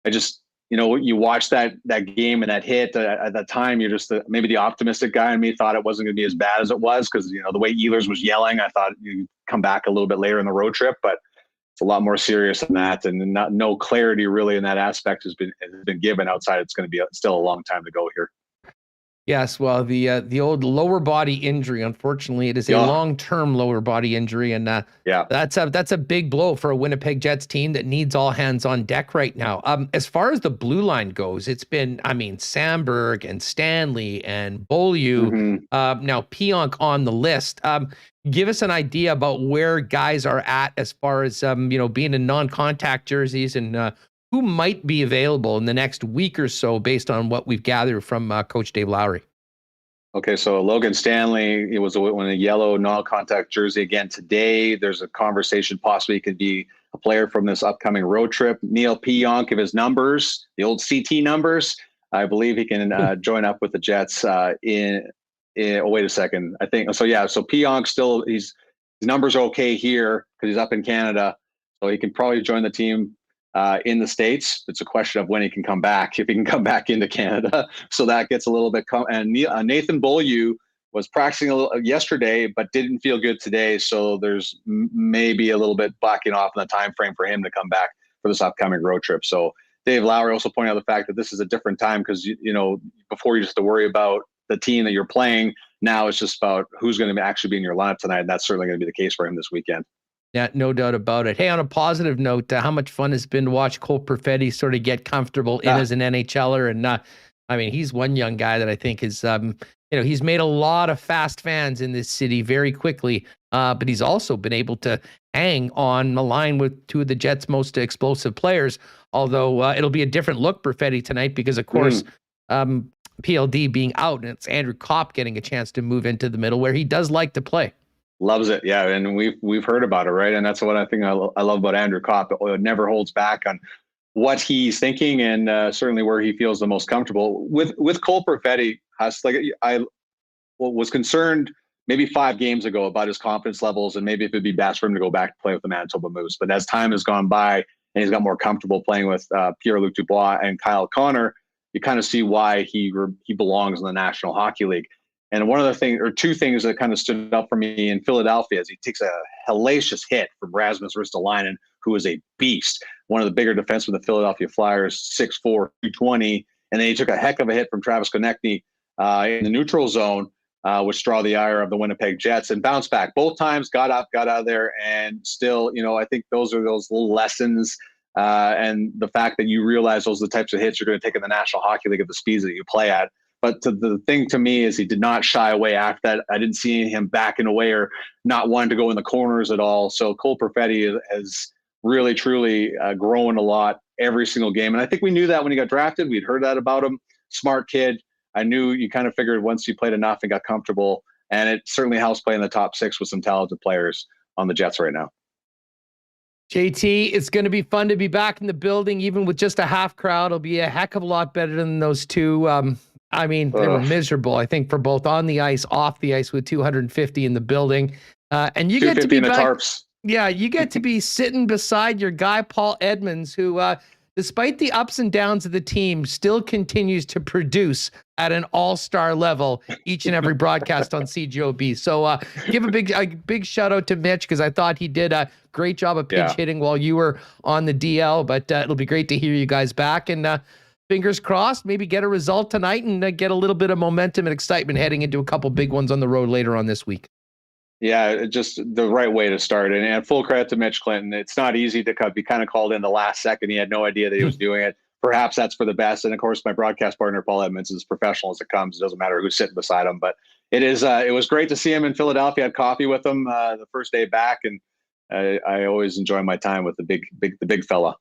I just, you watch that game and that hit at that time, you're just maybe the optimistic guy in me thought it wasn't going to be as bad as it was because, the way Ehlers was yelling, I thought you'd come back a little bit later in the road trip, but it's a lot more serious than that. And no clarity really in that aspect has been given outside. It's going to be still a long time to go here. Yes, well, the old lower body injury, unfortunately, it is a long-term lower body injury, and that's a big blow for a Winnipeg Jets team that needs all hands on deck right now. As far as the blue line goes, it's been, Samberg and Stanley and Beaulieu, now Pionk on the list. Give us an idea about where guys are at as far as being in non-contact jerseys and who might be available in the next week or so based on what we've gathered from Coach Dave Lowry. Okay, so Logan Stanley, it was in a yellow non-contact jersey again today. There's a conversation possibly he could be a player from this upcoming road trip. Neil Pionk, of his numbers, the old CT numbers, I believe he can join up with the Jets wait a second. I think so. Yeah, so Pionk still his numbers are okay here because he's up in Canada, so he can probably join the team in the States. It's a question of when he can come back, if he can come back into Canada. So that gets a little bit, and Nathan Beaulieu was practicing a little yesterday, but didn't feel good today. So there's maybe a little bit backing off in the time frame for him to come back for this upcoming road trip. So Dave Lowry also pointed out the fact that this is a different time because, before you just have to worry about the team that you're playing, now it's just about who's going to actually be in your lineup tonight. And that's certainly going to be the case for him this weekend. Yeah, no doubt about it. Hey, on a positive note, how much fun it's been to watch Cole Perfetti sort of get comfortable in as an NHLer. And he's one young guy that I think is, he's made a lot of fast fans in this city very quickly, but he's also been able to hang on the line with two of the Jets' most explosive players, although it'll be a different look Perfetti tonight because, of course, PLD being out, and it's Andrew Kopp getting a chance to move into the middle where he does like to play. Loves it, yeah, and we've heard about it, right? And that's what I think I love about Andrew Kopp. It never holds back on what he's thinking, and certainly where he feels the most comfortable. With Cole Perfetti, I was concerned maybe 5 games ago about his confidence levels, and maybe if it'd be best for him to go back to play with the Manitoba Moose. But as time has gone by, and he's got more comfortable playing with Pierre-Luc Dubois and Kyle Connor, you kind of see why he belongs in the National Hockey League. And one of the things, or two things that kind of stood up for me in Philadelphia is he takes a hellacious hit from Rasmus Ristolainen, who is a beast, one of the bigger defensemen of the Philadelphia Flyers, 6'4", 220. And then he took a heck of a hit from Travis Konechny in the neutral zone, which draw the ire of the Winnipeg Jets, and bounced back. Both times, got up, got out of there, and still, I think those are those little lessons. And the fact that you realize those are the types of hits you're going to take in the National Hockey League at the speeds that you play at. But the thing to me is he did not shy away after that. I didn't see him backing away or not wanting to go in the corners at all. So Cole Perfetti has really, truly grown a lot every single game. And I think we knew that when he got drafted. We'd heard that about him. Smart kid. I knew you kind of figured once you played enough and got comfortable. And it certainly helps play in the top 6 with some talented players on the Jets right now. JT, it's going to be fun to be back in the building, even with just a half crowd. It'll be a heck of a lot better than those two. They were miserable, I think, for both on the ice, off the ice with 250 in the building. And you get to be back, tarps. Yeah, you get to be sitting beside your guy, Paul Edmonds, who, despite the ups and downs of the team, still continues to produce at an all-star level each and every broadcast on CJOB. So give a big shout out to Mitch, because I thought he did a great job of pinch hitting while you were on the DL. But it'll be great to hear you guys back. And fingers crossed, maybe get a result tonight and get a little bit of momentum and excitement heading into a couple big ones on the road later on this week. Yeah, just the right way to start. And full credit to Mitch Clinton. It's not easy to be kind of called in the last second. He had no idea that he was doing it. Perhaps that's for the best. And of course, my broadcast partner, Paul Edmonds, is as professional as it comes. It doesn't matter who's sitting beside him. But it was great to see him in Philadelphia. I had coffee with him the first day back. And I always enjoy my time with the big fella.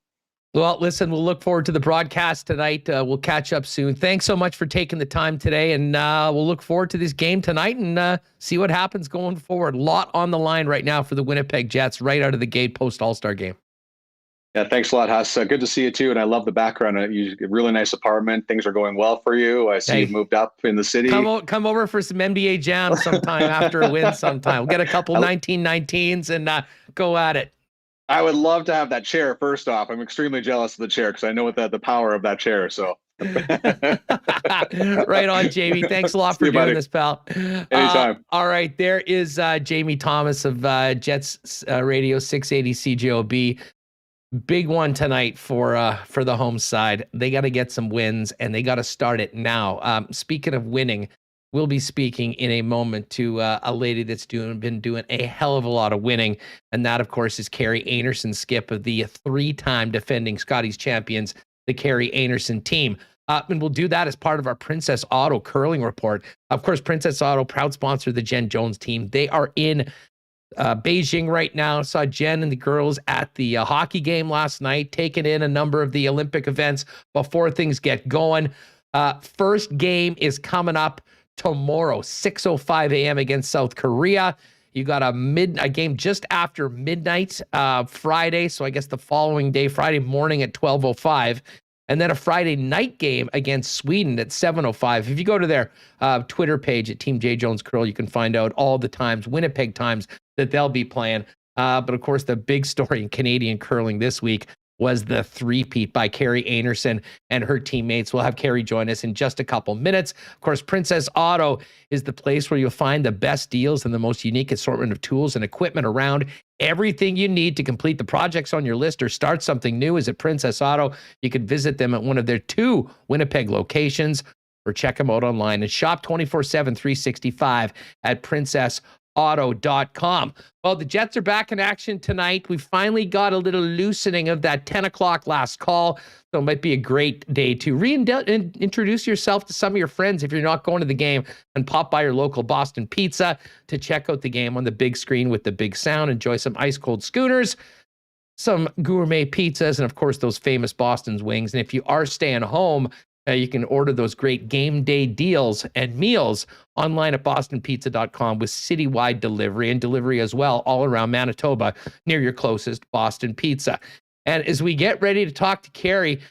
Well, listen, we'll look forward to the broadcast tonight. We'll catch up soon. Thanks so much for taking the time today, and we'll look forward to this game tonight and see what happens going forward. A lot on the line right now for the Winnipeg Jets right out of the gate post All-Star game. Yeah, thanks a lot, Huss. Good to see you too, and I love the background. You a really nice apartment. Things are going well for you. I see you've moved up in the city. Come over for some NBA jams sometime after a win sometime. We'll get a couple 1919s and go at it. I would love to have that chair. First off, I'm extremely jealous of the chair because I know the power of that chair. So, right on, Jamie. Thanks a lot for doing this, pal. Anytime. All right, there is Jamie Thomas of Jets Radio 680 CJOB. Big one tonight for the home side. They got to get some wins and they got to start it now. Speaking of winning, we'll be speaking in a moment to a lady that's been doing a hell of a lot of winning. And that, of course, is Kerri Einarson, skip of the 3-time defending Scotties champions, the Kerri Einarson team. And we'll do that as part of our Princess Auto curling report. Of course, Princess Auto, proud sponsor of the Jen Jones team. They are in Beijing right now. Saw Jen and the girls at the hockey game last night, taking in a number of the Olympic events before things get going. First game is coming up tomorrow, 6:05 a.m. against South Korea. You got a game just after midnight Friday, so I guess the following day, Friday morning at 12:05, and then a Friday night game against Sweden at 7:05. If you go to their Twitter page at Team J Jones Curl, you can find out all the times, Winnipeg times, that they'll be playing. But of course, the big story in Canadian curling this week was the three-peat by Kerri Einarson and her teammates. We'll have Kerri join us in just a couple minutes. Of course, Princess Auto is the place where you'll find the best deals and the most unique assortment of tools and equipment around. Everything you need to complete the projects on your list or start something new is at Princess Auto. You can visit them at one of their 2 Winnipeg locations or check them out online and shop 24/7, 365 at princessauto.com. Well, the Jets are back in action tonight. We finally got a little loosening of that 10 o'clock last call, so it might be a great day to introduce yourself to some of your friends if you're not going to the game, and pop by your local Boston Pizza to check out the game on the big screen with the big sound. Enjoy some ice-cold schooners, some gourmet pizzas, and of course, those famous Boston's wings. And if you are staying home, you can order those great game day deals and meals online at bostonpizza.com with citywide delivery and delivery as well all around Manitoba near your closest Boston Pizza. And as we get ready to talk to Kerri,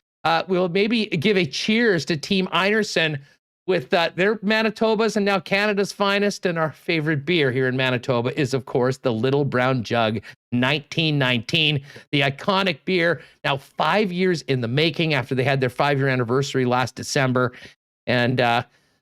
we'll maybe give a cheers to Team Einarson with their Manitoba's and now Canada's finest. And our favorite beer here in Manitoba is, of course, the Little Brown Jug 1919, the iconic beer, now 5 years in the making after they had their 5-year anniversary last December. And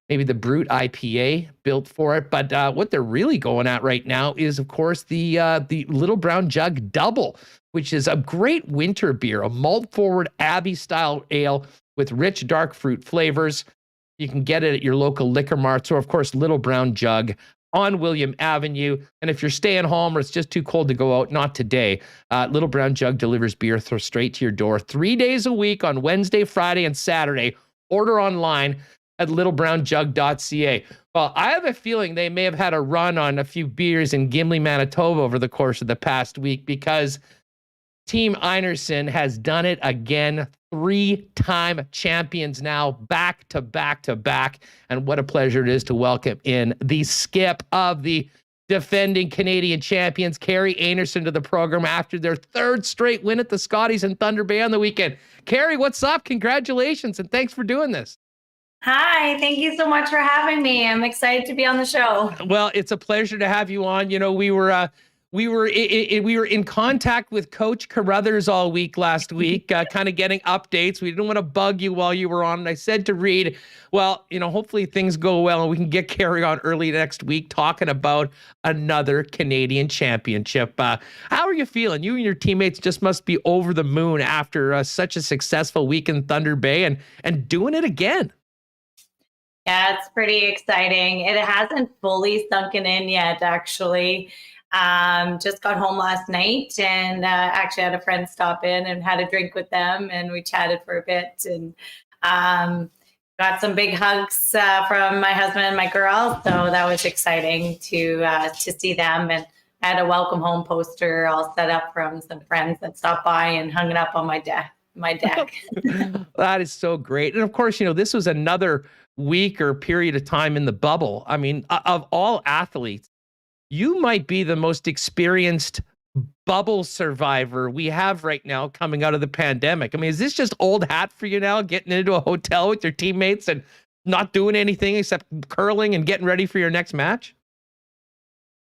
maybe the Brute IPA built for it. But what they're really going at right now is, of course, the Little Brown Jug Double, which is a great winter beer, a malt-forward Abbey-style ale with rich dark fruit flavors. You can get it at your local liquor marts or, of course, Little Brown Jug on William Avenue. And if you're staying home or it's just too cold to go out, not today, Little Brown Jug delivers beer straight to your door 3 days a week on Wednesday, Friday, and Saturday. Order online at littlebrownjug.ca. Well, I have a feeling they may have had a run on a few beers in Gimli, Manitoba over the course of the past week, because Team Einarson has done it again. 3-time champions now, back to back to back. And what a pleasure it is to welcome in the skip of the defending Canadian champions, Kerri Einarson, to the program after their 3rd straight win at the Scotties in Thunder Bay on the weekend. Kerri, what's up? Congratulations, and thanks for doing this. Hi, thank you so much for having me. I'm excited to be on the show. Well, it's a pleasure to have you on. You know, we were in contact with Coach Carruthers all week last week, kind of getting updates. We didn't want to bug you while you were on. And I said to Reed, well, you know, hopefully things go well and we can get Kerri on early next week talking about another Canadian championship. How are you feeling? You and your teammates just must be over the moon after such a successful week in Thunder Bay and doing it again. Yeah, it's pretty exciting. It hasn't fully sunken in yet, actually. Just got home last night and actually had a friend stop in and had a drink with them, and we chatted for a bit and got some big hugs from my husband and my girl. So that was exciting to see them, and I had a welcome home poster all set up from some friends that stopped by and hung it up on my deck. That is so great. And of course, this was another week or period of time in the bubble. I mean, of all athletes, you might be the most experienced bubble survivor we have right now coming out of the pandemic. I mean, is this just old hat for you now, getting into a hotel with your teammates and not doing anything except curling and getting ready for your next match?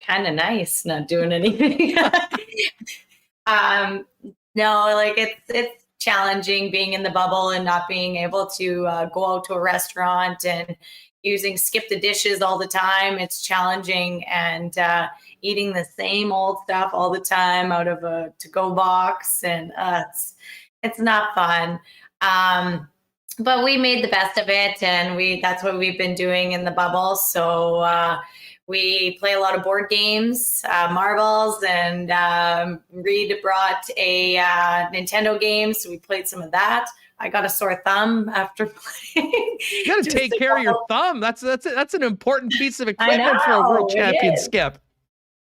Kind of nice, not doing anything. No, like it's challenging being in the bubble and not being able to go out to a restaurant and using skip the dishes all the time. It's challenging, and eating the same old stuff all the time out of a to-go box, and it's not fun. But we made the best of it, and that's what we've been doing in the bubble. So we play a lot of board games, marbles, and Reed brought a Nintendo game, so we played some of that. I got a sore thumb after playing. You got to take care of your thumb. That's an important piece of equipment for a world champion skip.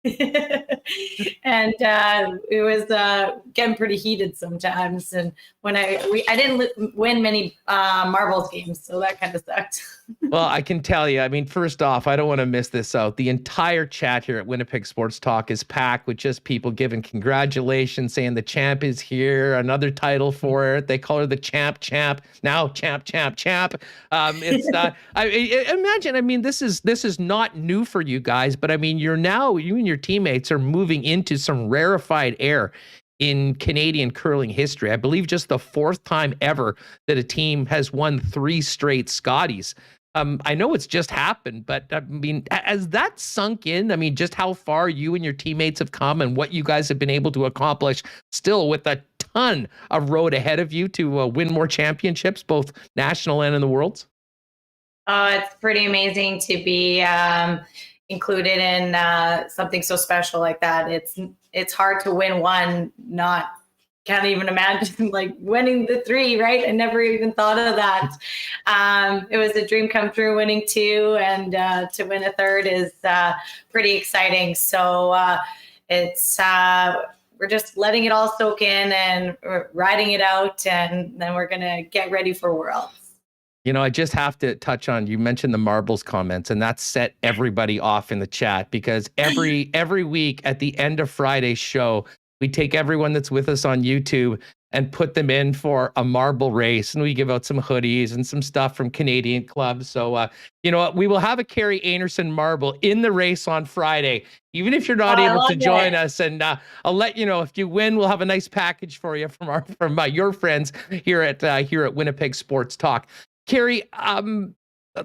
And it was getting pretty heated sometimes. And when I didn't win many marbles games, so that kind of sucked. Well, I can tell you, I mean, first off, I don't want to miss this out. The entire chat here at Winnipeg Sports Talk is packed with just people giving congratulations, saying the champ is here, another title for it. They call her the champ, now champ. It's imagine, I mean, this is not new for you guys, but I mean, you and your teammates are moving into some rarefied air in Canadian curling history. I believe just the fourth time ever that a team has won 3 straight Scotties. I know it's just happened, but I mean, has that sunk in? I mean, just how far you and your teammates have come and what you guys have been able to accomplish still with a ton of road ahead of you to win more championships, both national and in the worlds? It's pretty amazing to be included in something so special like that. It's hard to win one, can't even imagine like winning the 3, right? I never even thought of that. It was a dream come true winning 2, and to win a 3rd is pretty exciting. So we're just letting it all soak in and riding it out, and then we're gonna get ready for Worlds. I just have to touch on, you mentioned the marbles comments, and that set everybody off in the chat, because every week at the end of Friday's show, we take everyone that's with us on YouTube and put them in for a marble race, and we give out some hoodies and some stuff from Canadian clubs. So, you know what? We will have a Kerri Einarson marble in the race on Friday, even if you're not able to join us. And I'll let you know if you win. We'll have a nice package for you from your friends here at Winnipeg Sports Talk. Kerri,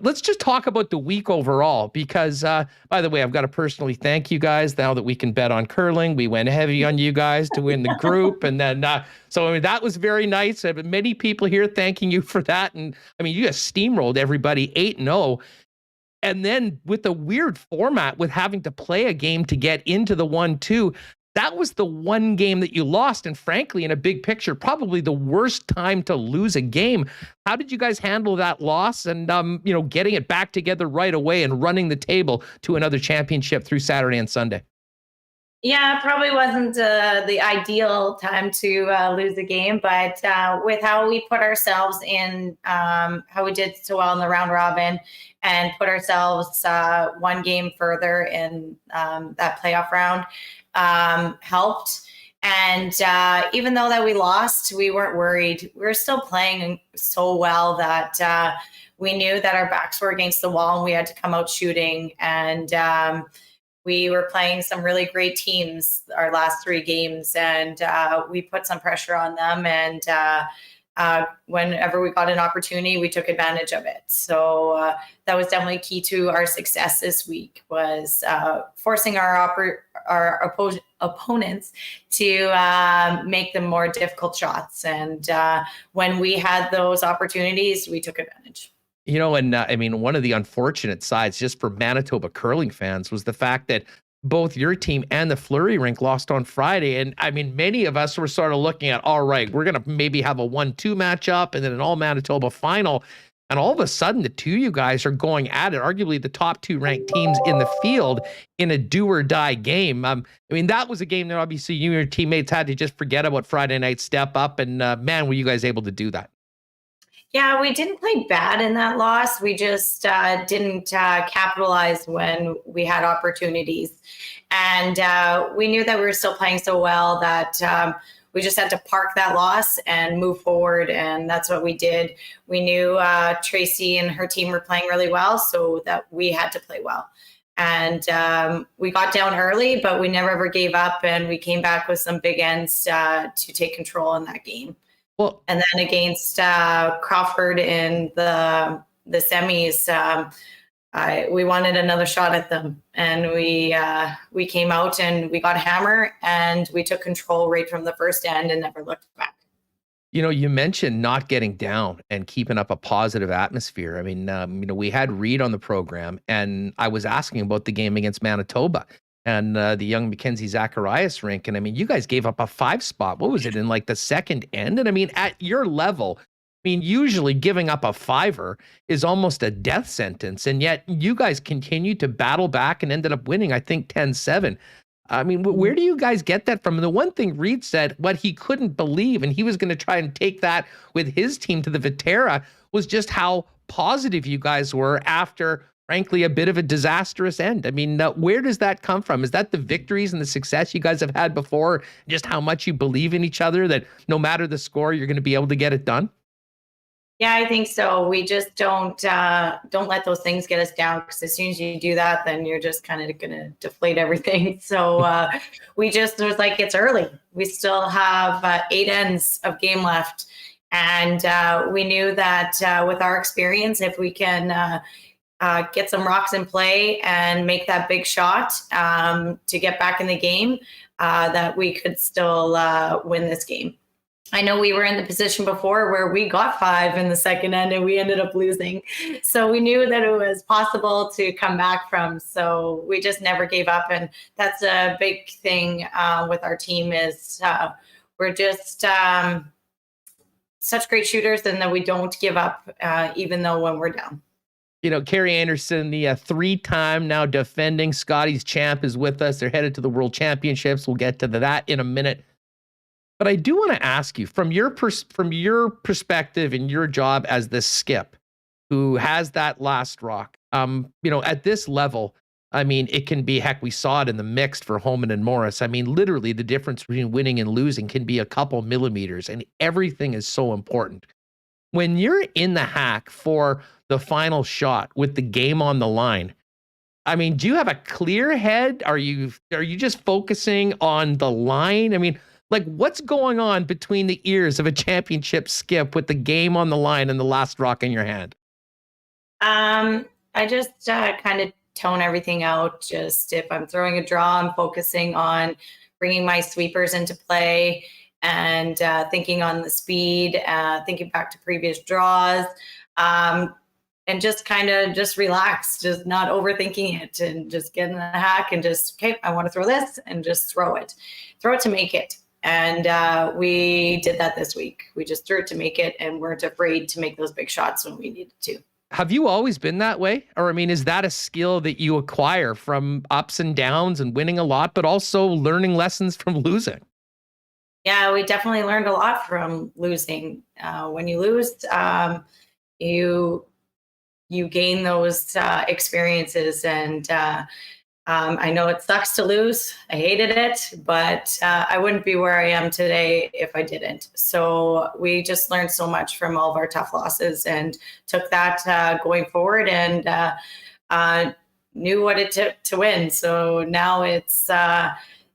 let's just talk about the week overall, because, by the way, I've got to personally thank you guys now that we can bet on curling. We went heavy on you guys to win the group. And then, so I mean, that was very nice. I have many people here thanking you for that. And I mean, you guys steamrolled everybody 8-0. And then with the weird format with having to play a game to get into the 1-2, that was the one game that you lost. And frankly, in a big picture, probably the worst time to lose a game. How did you guys handle that loss and, getting it back together right away and running the table to another championship through Saturday and Sunday? Yeah, it probably wasn't the ideal time to lose a game, but with how we put ourselves in, how we did so well in the round robin and put ourselves one game further in that playoff round, helped. And even though that we lost, we weren't worried. We were still playing so well that we knew that our backs were against the wall and we had to come out shooting. And we were playing some really great teams our last 3 games, and we put some pressure on them. And whenever we got an opportunity, we took advantage of it. So that was definitely key to our success this week, was forcing our opponents to make them more difficult shots. And when we had those opportunities, we took advantage. And I mean, one of the unfortunate sides just for Manitoba curling fans was the fact that both your team and the Fleury rink lost on Friday. And I mean, many of us were sort of looking at, all right, we're going to maybe have a 1-2 matchup and then an all Manitoba final. And all of a sudden, the two of you guys are going at it, arguably the top 2 ranked teams in the field in a do or die game. I mean, that was a game that obviously you and your teammates had to just forget about Friday night, step up. And man, were you guys able to do that? Yeah, we didn't play bad in that loss. We just didn't capitalize when we had opportunities. And we knew that we were still playing so well that we just had to park that loss and move forward. And that's what we did. We knew Tracy and her team were playing really well, so that we had to play well. And we got down early, but we never ever gave up. And we came back with some big ends to take control in that game. Well, and then against Crawford in the semis, we wanted another shot at them, and we came out and we got a hammer and we took control right from the first end and never looked back. You mentioned not getting down and keeping up a positive atmosphere. I mean, we had Reed on the program, and I was asking about the game against Manitoba and the young Mackenzie Zacharias rink. And I mean, you guys gave up a 5 spot. What was it, in like the second end? And I mean, at your level, I mean, usually giving up a 5er is almost a death sentence. And yet you guys continued to battle back and ended up winning, I think, 10-7. I mean, where do you guys get that from? And the one thing Reed said, what he couldn't believe, and he was going to try and take that with his team to the Viterra, was just how positive you guys were after, frankly, a bit of a disastrous end. I mean, where does that come from? Is that the victories and the success you guys have had before? Just how much you believe in each other, that no matter the score, you're going to be able to get it done? Yeah, I think so. We just don't let those things get us down, because as soon as you do that, then you're just kind of going to deflate everything. So it was like, it's early. We still have 8 ends of game left. And we knew that with our experience, if we can get some rocks in play and make that big shot to get back in the game, that we could still win this game. I know we were in the position before where we got 5 in the second end and we ended up losing. So we knew that it was possible to come back from. So we just never gave up. And that's a big thing with our team is we're just such great shooters, and that we don't give up even though when we're down. Kerri Einarson, the 3-time now defending Scotties champ, is with us. They're headed to the World Championships. We'll get to that in a minute. But I do want to ask you, from your perspective and your job as the skip who has that last rock, at this level, I mean, it can be, heck, we saw it in the mixed for Holman and Morris. I mean, literally the difference between winning and losing can be a couple millimeters, and everything is so important. When you're in the hack for the final shot with the game on the line, I mean, do you have a clear head? Are you just focusing on the line? I mean, like, what's going on between the ears of a championship skip with the game on the line and the last rock in your hand? I just kind of tone everything out. Just if I'm throwing a draw, I'm focusing on bringing my sweepers into play and thinking on the speed, thinking back to previous draws, and just kind of just relax, just not overthinking it, and just get in the hack and just, okay, I want to throw this, and just throw it to make it. And we did that this week. We just threw it to make it and weren't afraid to make those big shots when we needed to. Have you always been that way? Or, I mean, is that a skill that you acquire from ups and downs and winning a lot, but also learning lessons from losing? Yeah, we definitely learned a lot from losing. When you lose, you gain those experiences, and I know it sucks to lose. I hated it, but I wouldn't be where I am today if I didn't. So we just learned so much from all of our tough losses and took that going forward, and knew what it took to win. So now it's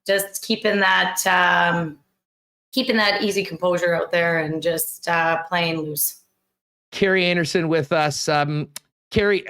just keeping that easy composure out there and just playing loose. Kerri Einarson with us. Kerri,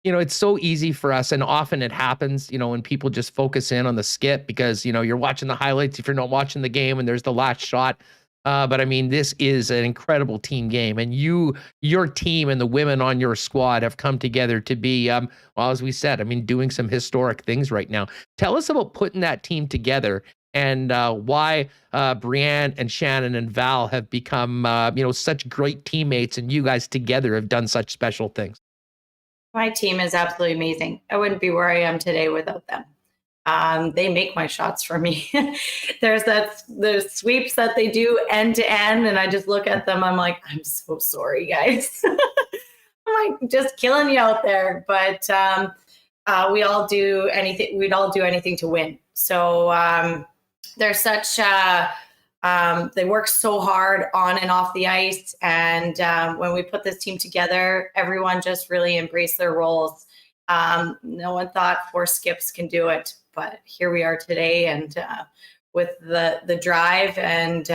it's so easy for us, and often it happens, when people just focus in on the skip because, you're watching the highlights if you're not watching the game and there's the last shot. But I mean, this is an incredible team game, and your team and the women on your squad have come together to be, well, as we said, I mean, doing some historic things right now. Tell us about putting that team together and why Brianne and Shannon and Val have become, such great teammates, and you guys together have done such special things. My team is absolutely amazing. I wouldn't be where I am today without them. They make my shots for me. There's sweeps that they do end to end, and I just look at them. I'm like, I'm so sorry, guys. I'm like, just killing you out there. But we all do anything. We'd all do anything to win. So they're such. They work so hard on and off the ice, and when we put this team together, everyone just really embraced their roles. No one thought 4 skips can do it, but here we are today, and with the drive and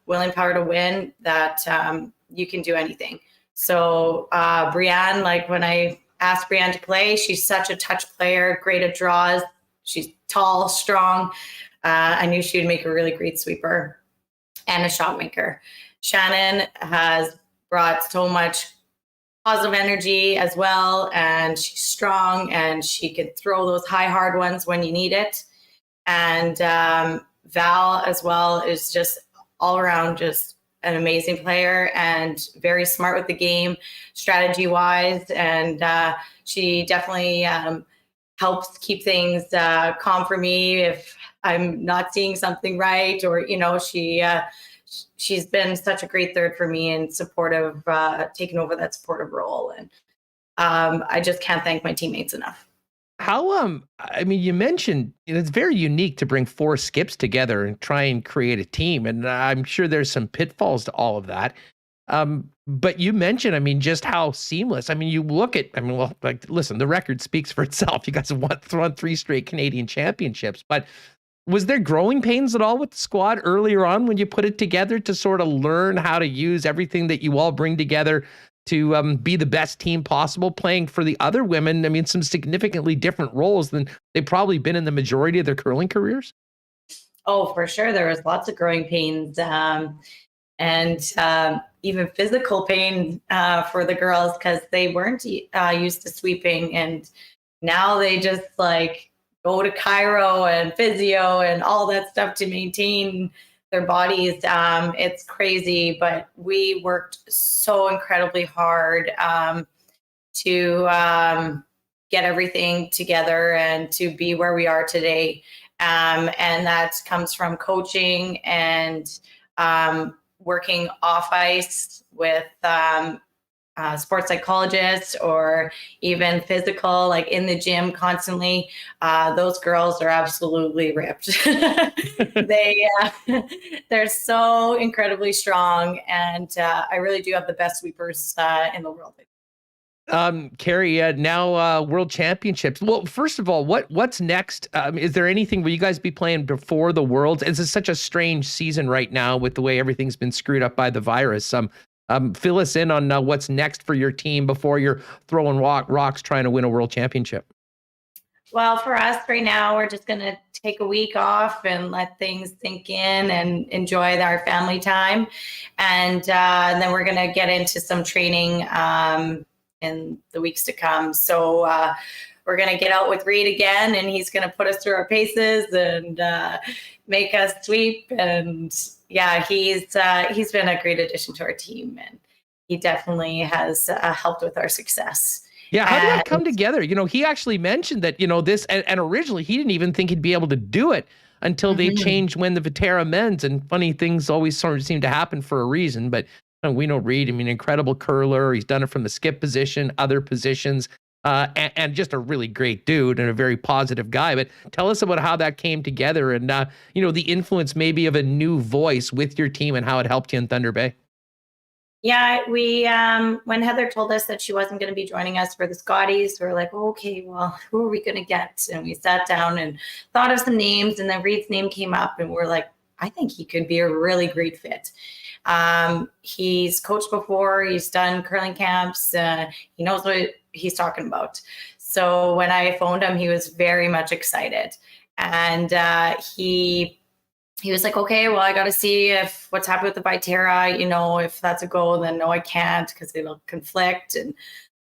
willing power to win, that you can do anything. So Brianne, like when I asked Brianne to play, she's such a touch player, great at draws. She's tall, strong. I knew she would make a really great sweeper and a shot maker. Shannon has brought so much positive energy as well, and she's strong, and she can throw those high hard ones when you need it. And Val as well is just all around just an amazing player and very smart with the game, strategy wise, and she definitely helps keep things calm for me if I'm not seeing something right, or she's been such a great third for me and supportive, taking over that supportive role. And I just can't thank my teammates enough. How, I mean, you mentioned it's very unique to bring 4 skips together and try and create a team. And I'm sure there's some pitfalls to all of that. But you mentioned, I mean, just how seamless. I mean, you look at, I mean, well, like, listen, the record speaks for itself. You guys have won 3 straight Canadian championships, but was there growing pains at all with the squad earlier on when you put it together to sort of learn how to use everything that you all bring together to be the best team possible, playing for the other women? I mean, some significantly different roles than they've probably been in the majority of their curling careers. Oh, for sure. There was lots of growing pains and even physical pain for the girls because they weren't used to sweeping. And now they just like go to Cairo and physio and all that stuff to maintain their bodies. It's crazy, but we worked so incredibly hard to get everything together and to be where we are today. And that comes from coaching and working off ice with sports psychologists or even physical, like in the gym constantly. Those girls are absolutely ripped. They're so incredibly strong, and I really do have the best sweepers in the world. Kerri, now World Championships. Well, first of all, what's next? Is there anything, will you guys be playing before the Worlds? It's such a strange season right now with the way everything's been screwed up by the virus. Fill us in on what's next for your team before you're throwing rocks trying to win a World Championship. Well, for us right now, we're just going to take a week off and let things sink in and enjoy our family time. And then we're going to get into some training in the weeks to come. So we're going to get out with Reed again, and he's going to put us through our paces and make us sweep. And yeah, he's been a great addition to our team, and he definitely has helped with our success. Yeah, how did that come together? You know, he actually mentioned that, this, and originally he didn't even think he'd be able to do it until they changed when the Viterra men's, and funny things always sort of seem to happen for a reason. But we know Reed, I mean, incredible curler. He's done it from the skip position, other positions, and just a really great dude and a very positive guy. But tell us about how that came together and, the influence maybe of a new voice with your team and how it helped you in Thunder Bay. Yeah, we when Heather told us that she wasn't going to be joining us for the Scotties, we were like, okay, well, who are we going to get? And we sat down and thought of some names, and then Reed's name came up, and we're like, I think he could be a really great fit. He's coached before, he's done curling camps, he knows what he's talking about. So when I phoned him, he was very much excited, and he he was like, okay, well, I got to see if what's happened with the Viterra, if that's a go, then no, I can't because it'll conflict. And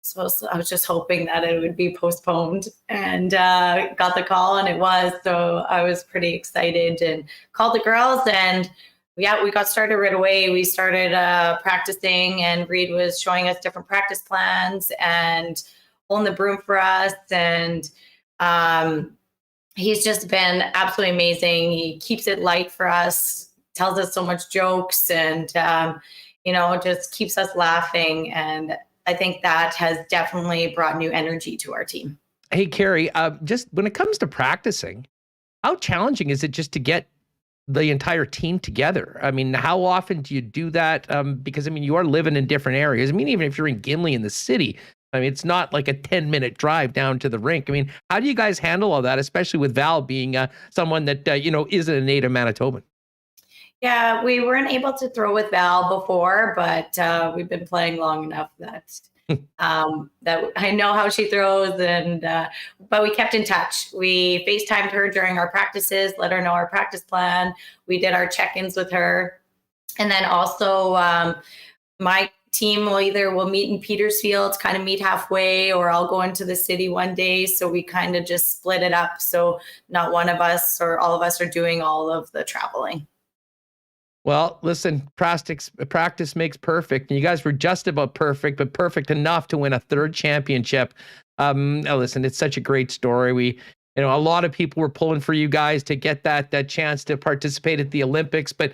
so I was just hoping that it would be postponed, and got the call, and it was. So I was pretty excited and called the girls, and we got started right away. We started practicing, and Reed was showing us different practice plans and holding the broom for us. And he's just been absolutely amazing. He keeps it light for us, tells us so much jokes, and, just keeps us laughing. And I think that has definitely brought new energy to our team. Hey, Kerri, just when it comes to practicing, how challenging is it just to get the entire team together? I mean, how often do you do that? Because, you are living in different areas. even if you're in Gimli in the city, it's not like a 10-minute drive down to the rink. How do you guys handle all that, especially with Val being someone that, isn't a native Manitoban? Yeah, we weren't able to throw with Val before, but we've been playing long enough that that I know how she throws. And but we kept in touch. We FaceTimed her during our practices, let her know our practice plan. We did our check-ins with her. And then also my team will meet in Petersfield, kind of meet halfway, or I'll go into the city one day. So we kind of just split it up. So not one of us or all of us are doing all of the traveling. Well, listen, practice makes perfect. And you guys were just about perfect, but perfect enough to win a third championship. Listen, it's such a great story. A lot of people were pulling for you guys to get that chance to participate at the Olympics, but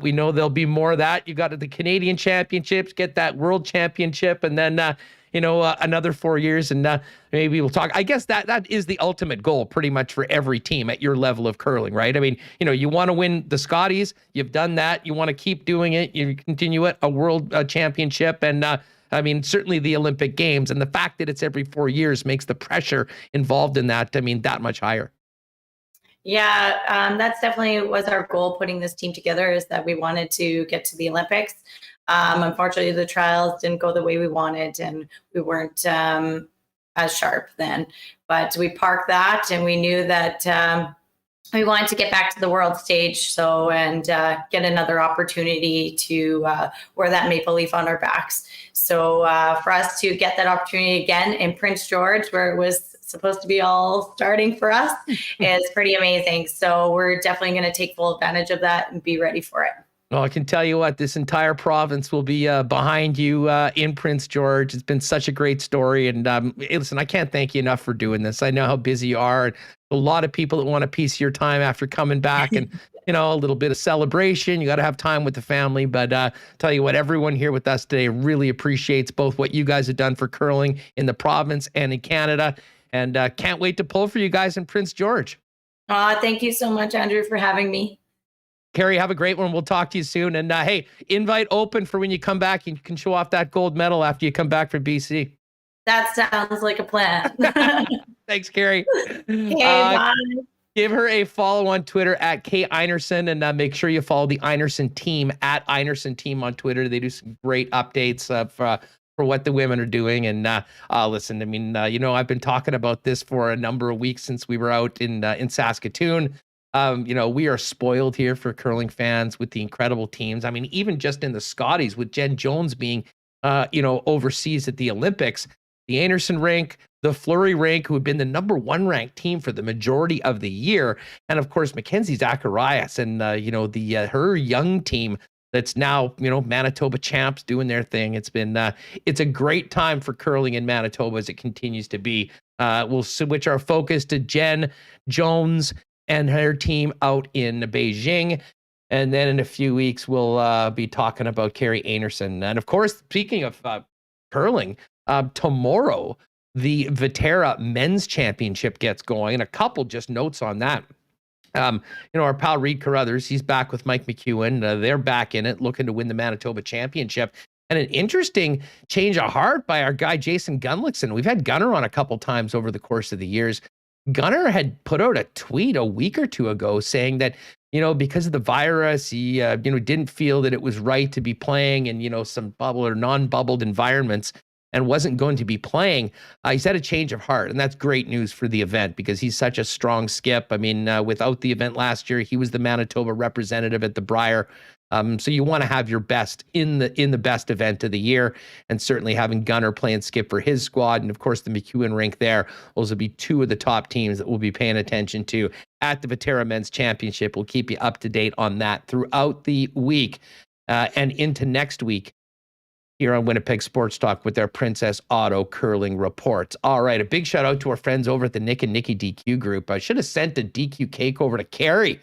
we know there'll be more of that. You got the Canadian Championships, get that World Championship, and then another 4 years, and maybe we'll talk. I guess that is the ultimate goal pretty much for every team at your level of curling, right? You want to win the Scotties. You've done that. You want to keep doing it. You continue it, a world championship, and certainly the Olympic Games. And the fact that it's every 4 years makes the pressure involved in that, that much higher. Yeah, that's definitely was our goal putting this team together, is that we wanted to get to the Olympics. Unfortunately, the trials didn't go the way we wanted, and we weren't as sharp then. But we parked that, and we knew that we wanted to get back to the world stage, and get another opportunity to wear that maple leaf on our backs. So for us to get that opportunity again in Prince George, where it was supposed to be all starting for us, is pretty amazing. So we're definitely going to take full advantage of that and be ready for it. Well, I can tell you what, this entire province will be behind you in Prince George. It's been such a great story. And hey, listen, I can't thank you enough for doing this. I know how busy you are. And a lot of people that want a piece of your time after coming back and, a little bit of celebration. You got to have time with the family. But tell you what, everyone here with us today really appreciates both what you guys have done for curling in the province and in Canada. And can't wait to pull for you guys in Prince George. Thank you so much, Andrew, for having me. Kerri, have a great one. We'll talk to you soon. And hey, invite open for when you come back. You can show off that gold medal after you come back from BC. That sounds like a plan. Thanks, Kerri. Okay, bye. Give her a follow on Twitter at Kerri Einarson, and make sure you follow the Einarson team at Einarson team on Twitter. They do some great updates for what the women are doing. And listen, I've been talking about this for a number of weeks since we were out in Saskatoon. We are spoiled here for curling fans with the incredible teams. Even just in the Scotties with Jen Jones being, overseas at the Olympics, the Einarson rink, the Fleury rink, who had been the number 1 ranked team for the majority of the year. And of course, Mackenzie Zacharias and, her young team that's now, Manitoba champs doing their thing. It's a great time for curling in Manitoba as it continues to be. We'll switch our focus to Jen Jones and her team out in Beijing. And then in a few weeks, we'll be talking about Kerri Einarson. And of course, speaking of curling, tomorrow, the Viterra Men's Championship gets going. And a couple just notes on that. Our pal Reed Carruthers, he's back with Mike McEwen. They're back in it, looking to win the Manitoba Championship. And an interesting change of heart by our guy, Jason Gunlickson. We've had Gunner on a couple times over the course of the years. Gunner had put out a tweet a week or two ago saying that, because of the virus, he, didn't feel that it was right to be playing in, some bubble or non-bubbled environments. and wasn't going to be playing. He's had a change of heart, and that's great news for the event because he's such a strong skip. I mean, without the event last year, he was the Manitoba representative at the Brier. So you want to have your best in the best event of the year, and certainly having Gunner playing skip for his squad, and of course the McEwen rink there. Those will be two of the top teams that we'll be paying attention to at the Viterra Men's Championship. We'll keep you up to date on that throughout the week and into next week here on Winnipeg Sports Talk with their Princess Auto Curling reports. All right, a big shout out to our friends over at the Nick and Nikki DQ group. I should have sent a DQ cake over to Kerri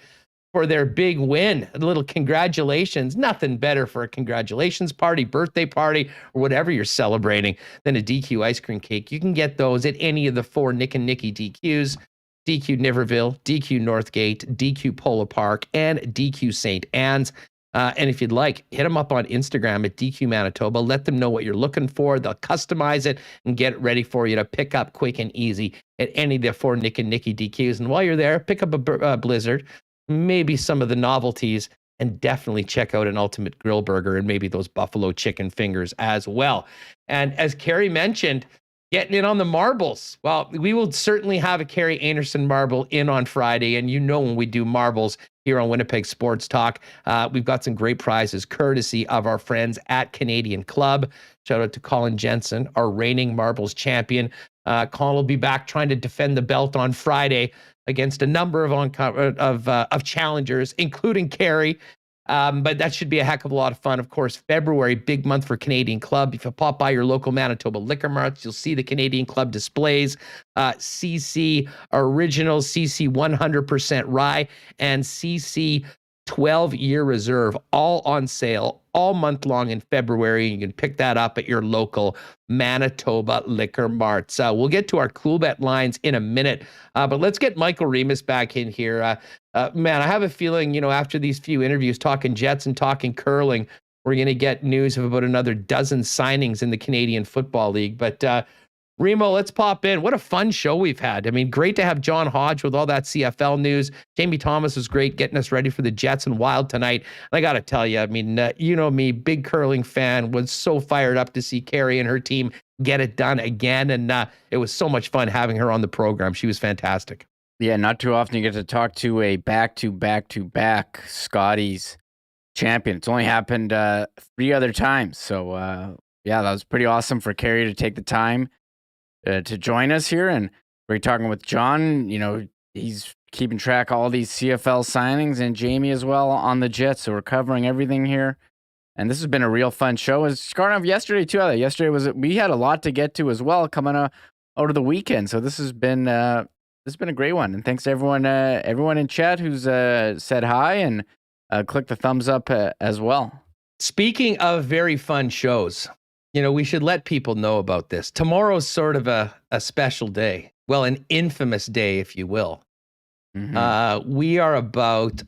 for their big win. A little congratulations. Nothing better for a congratulations party, birthday party, or whatever you're celebrating than a DQ ice cream cake. You can get those at any of the 4 Nick and Nikki DQs: DQ Niverville, DQ Northgate, DQ Polo Park, and DQ St. Anne's. And if you'd like, hit them up on Instagram at DQ Manitoba. Let them know what you're looking for. They'll customize it and get it ready for you to pick up quick and easy at any of the 4 Nick and Nikki DQs. And while you're there, pick up a Blizzard, maybe some of the novelties, and definitely check out an Ultimate Grill Burger and maybe those buffalo chicken fingers as well. And as Kerri mentioned, getting in on the marbles. Well, we will certainly have a Kerri Einarson marble in on Friday. And you know when we do marbles here on Winnipeg Sports Talk, we've got some great prizes courtesy of our friends at Canadian Club. Shout out to Colin Jensen, our reigning marbles champion. Colin will be back trying to defend the belt on Friday against a number of challengers, including Kerri. But that should be a heck of a lot of fun. Of course, February, big month for Canadian Club. If you pop by your local Manitoba liquor marts, you'll see the Canadian Club displays, CC Original, CC 100% Rye, and CC 12-year reserve, all on sale all month long in February. You can pick that up at your local Manitoba liquor marts. We'll get to our Coolbet lines in a minute, but let's get Michael Remis back in here. Man, I have a feeling, after these few interviews talking Jets and talking curling, we're going to get news of about another dozen signings in the Canadian Football League. But Remo, let's pop in. What a fun show we've had. I mean, great to have John Hodge with all that CFL news. Jamie Thomas was great getting us ready for the Jets and Wild tonight. And I got to tell you, I mean, you know me, big curling fan, was so fired up to see Kerri and her team get it done again. And it was so much fun having her on the program. She was fantastic. Yeah, not too often you get to talk to a back-to-back Scotties champion. It's only happened 3 other times. So, yeah, that was pretty awesome for Kerri to take the time to join us here. And we're talking with John. He's keeping track of all these CFL signings, and Jamie as well on the Jets. So we're covering everything here. And this has been a real fun show. As starting off yesterday, too. Yesterday we had a lot to get to as well coming out of the weekend. So this has been a great one. And thanks to everyone in chat who's said hi and click the thumbs up as well. Speaking of very fun shows, we should let people know about this. Tomorrow's sort of a special day. Well, an infamous day, if you will. Mm-hmm. We are about,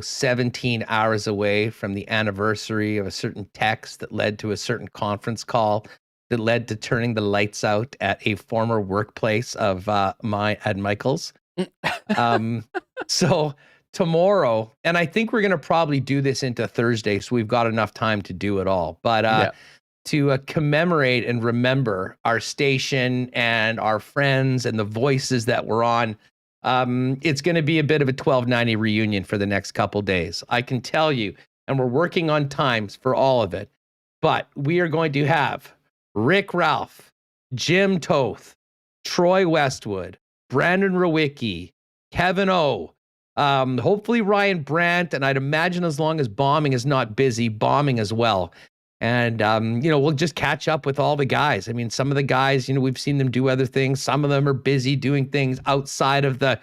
17 hours away from the anniversary of a certain text that led to a certain conference call that led to turning the lights out at a former workplace of mine at Michael's. So tomorrow, and I think we're going to probably do this into Thursday, so we've got enough time to do it all. But to commemorate and remember our station and our friends and the voices that we're on, it's going to be a bit of a 1290 reunion for the next couple days. I can tell you, and we're working on times for all of it, but we are going to have Rick Ralph, Jim Toth, Troy Westwood, Brandon Rowicki, Kevin O, hopefully Ryan Brandt, and I'd imagine as long as bombing is not busy, bombing as well. And, we'll just catch up with all the guys. I mean, some of the guys, we've seen them do other things. Some of them are busy doing things outside of the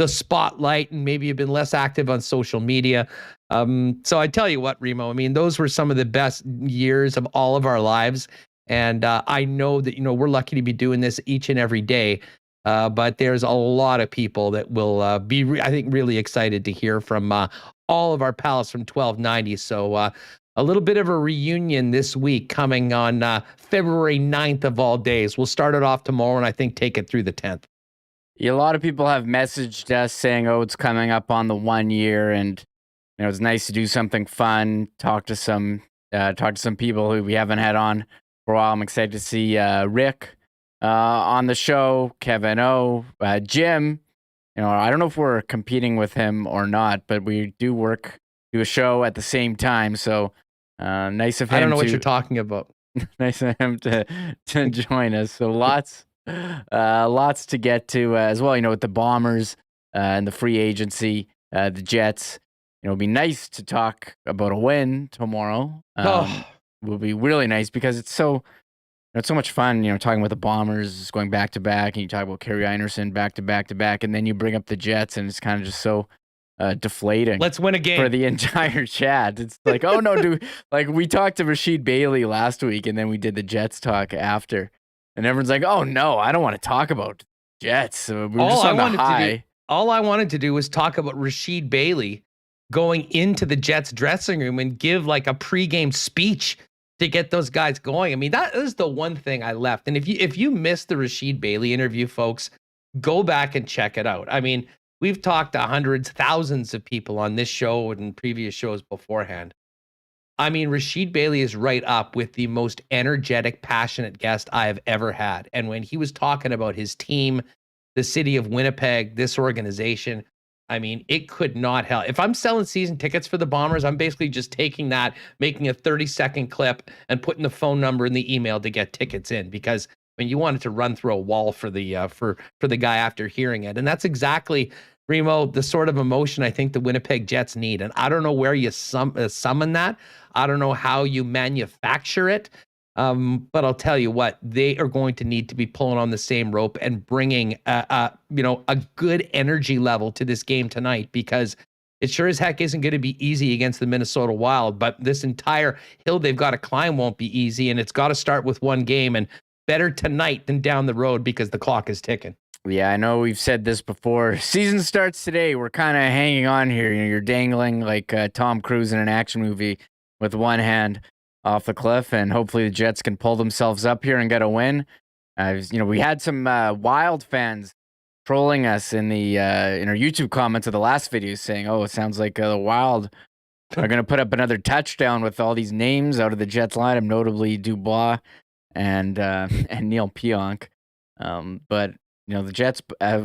spotlight and maybe have been less active on social media. So I tell you what, Remo, I mean, those were some of the best years of all of our lives. And I know that, we're lucky to be doing this each and every day. But there's a lot of people that will be, I think, really excited to hear from all of our pals from 1290. So a little bit of a reunion this week coming on February 9th of all days. We'll start it off tomorrow and I think take it through the 10th. Yeah, a lot of people have messaged us saying, it's coming up on the 1 year. And, it's nice to do something fun, talk to some people who we haven't had on for a while. I'm excited to see Rick on the show, Kevin O, Jim. I don't know if we're competing with him or not, but we do a show at the same time. So nice of him. I don't know what you're talking about. Nice of him to join us. So lots to get to as well. With the Bombers and the free agency, the Jets. It'll be nice to talk about a win tomorrow. Will be really nice because it's so much fun. Talking about the Bombers going back to back, and you talk about Kerri Einarson back to back to back, and then you bring up the Jets, and it's kind of just so deflating. Let's win a game for the entire chat. It's like, oh no, dude! Like we talked to Rashid Bailey last week, and then we did the Jets talk after, and everyone's like, oh no, I don't want to talk about Jets. We were just on the high. All I wanted to do was talk about Rashid Bailey going into the Jets dressing room and give like a pregame speech to get those guys going. I mean, that is the one thing I left. And if you missed the Rashid Bailey interview, folks, go back and check it out. I mean, we've talked to hundreds, thousands of people on this show and previous shows beforehand. I mean, Rashid Bailey is right up with the most energetic, passionate guest I have ever had. And when he was talking about his team, the city of Winnipeg, this organization, I mean, it could not help. If I'm selling season tickets for the Bombers, I'm basically just taking that, making a 30-second clip and putting the phone number in the email to get tickets in, because you wanted to run through a wall for the for the guy after hearing it. And that's exactly, Remo, the sort of emotion I think the Winnipeg Jets need. And I don't know where you summon that. I don't know how you manufacture it. But I'll tell you what, they are going to need to be pulling on the same rope and bringing a good energy level to this game tonight, because it sure as heck isn't going to be easy against the Minnesota Wild. But this entire hill they've got to climb won't be easy, and it's got to start with one game, and better tonight than down the road because the clock is ticking. Yeah, I know we've said this before. Season starts today. We're kind of hanging on here. You're dangling like Tom Cruise in an action movie with one hand off the cliff, and hopefully the Jets can pull themselves up here and get a win. We had some Wild fans trolling us in our YouTube comments of the last video saying, "Oh, it sounds like the Wild are going to put up another touchdown with all these names out of the Jets lineup, notably Dubois and Neil Pionk." But the Jets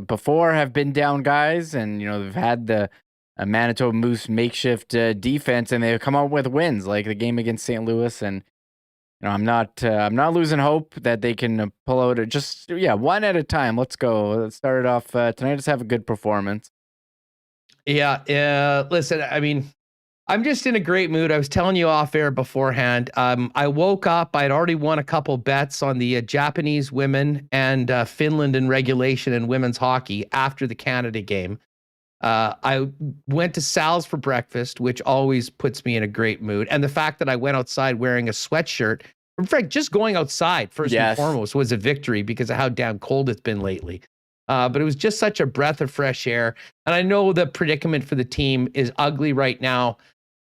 before have been down guys, and they've had the Manitoba Moose makeshift defense, and they've come out with wins like the game against St. Louis. And I'm not losing hope that they can pull out one at a time. Let's go. Let's start it off tonight. Let's have a good performance. Yeah. Listen, I mean, I'm just in a great mood. I was telling you off air beforehand. I woke up. I'd already won a couple bets on the Japanese women and Finland in regulation and women's hockey after the Canada game. I went to Sal's for breakfast, which always puts me in a great mood. And the fact that I went outside wearing a sweatshirt, in fact, just going outside first and foremost was a victory because of how damn cold it's been lately. But it was just such a breath of fresh air. And I know the predicament for the team is ugly right now.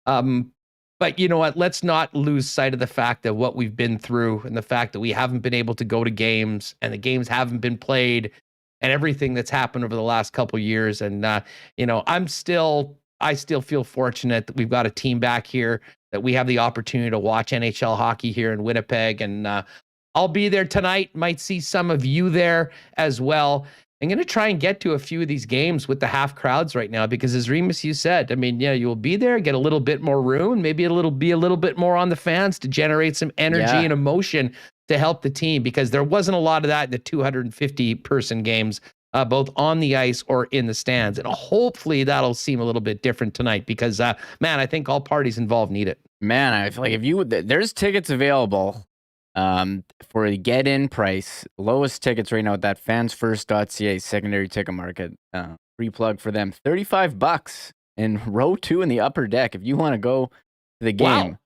But you know what? Let's not lose sight of the fact that what we've been through and the fact that we haven't been able to go to games and the games haven't been played and everything that's happened over the last couple of years. And, I still feel fortunate that we've got a team back here, that we have the opportunity to watch NHL hockey here in Winnipeg. And I'll be there tonight. Might see some of you there as well. I'm going to try and get to a few of these games with the half crowds right now, because as Remis, you said, I mean, you'll be there, get a little bit more room, maybe be a little bit more on the fans to generate some energy and emotion to help the team, because there wasn't a lot of that in the 250 person games, both on the ice or in the stands. And hopefully that'll seem a little bit different tonight, because I think all parties involved need it. Man, I feel like there's tickets available for a get-in price. Lowest tickets right now at that fansfirst.ca secondary ticket market. Free plug for them. $35 in row 2 in the upper deck if you want to go to the game. Wow.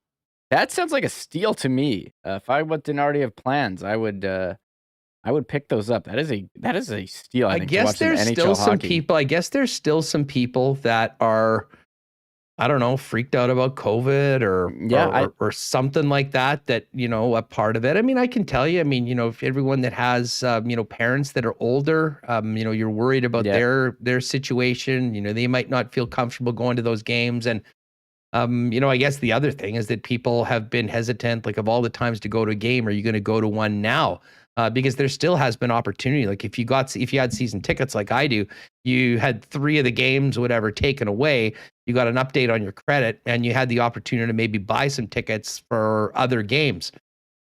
That sounds like a steal to me. If I didn't already have plans, I would pick those up. That is a steal. I think, guess there's still some people. I guess there's still some people that are, I don't know, freaked out about COVID or something like that, a part of it. I mean, I can tell you, if everyone that has, parents that are older, you're worried about their situation, they might not feel comfortable going to those games. And I guess the other thing is that people have been hesitant, like of all the times to go to a game, are you going to go to one now? Because there still has been opportunity. Like if you had season tickets like I do, you had 3 of the games, whatever, taken away. You got an update on your credit and you had the opportunity to maybe buy some tickets for other games.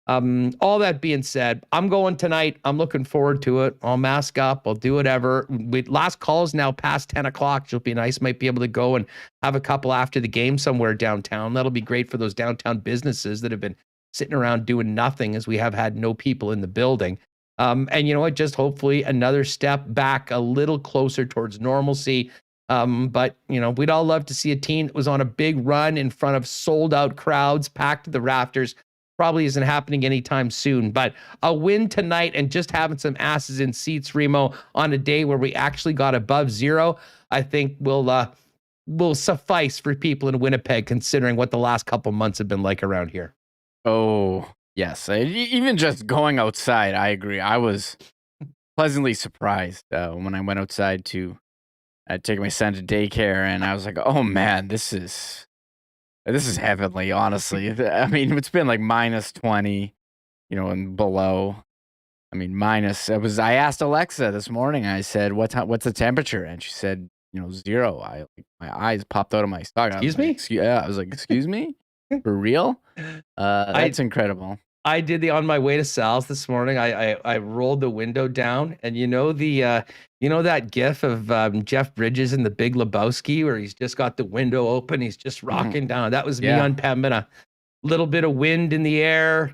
All that being said, I'm going tonight. I'm looking forward to it. I'll mask up. I'll do whatever. Last call is now past 10 o'clock. It'll be nice. Might be able to go and have a couple after the game somewhere downtown. That'll be great for those downtown businesses that have been sitting around doing nothing, as we have had no people in the building. And you know what? Just hopefully another step back, a little closer towards normalcy. But we'd all love to see a team that was on a big run in front of sold out crowds, packed to the rafters. Probably isn't happening anytime soon, but a win tonight and just having some asses in seats, Remo, on a day where we actually got above 0, I think will suffice for people in Winnipeg, considering what the last couple months have been like around here. Oh, yes. Even just going outside, I agree. I was pleasantly surprised when I went outside to take my son to daycare, and I was like, oh man, this is heavenly, honestly. I mean, it's been like minus 20, and below. I mean, I asked Alexa this morning, I said, what's the temperature? And she said, 0. My eyes popped out of my sock. Excuse me? Yeah, I was like, excuse me? For real? That's incredible. I did on my way to Sal's this morning. I rolled the window down, and that gif of Jeff Bridges in The Big Lebowski where he's just got the window open, he's just rocking down. That was me on Pembina. Little bit of wind in the air,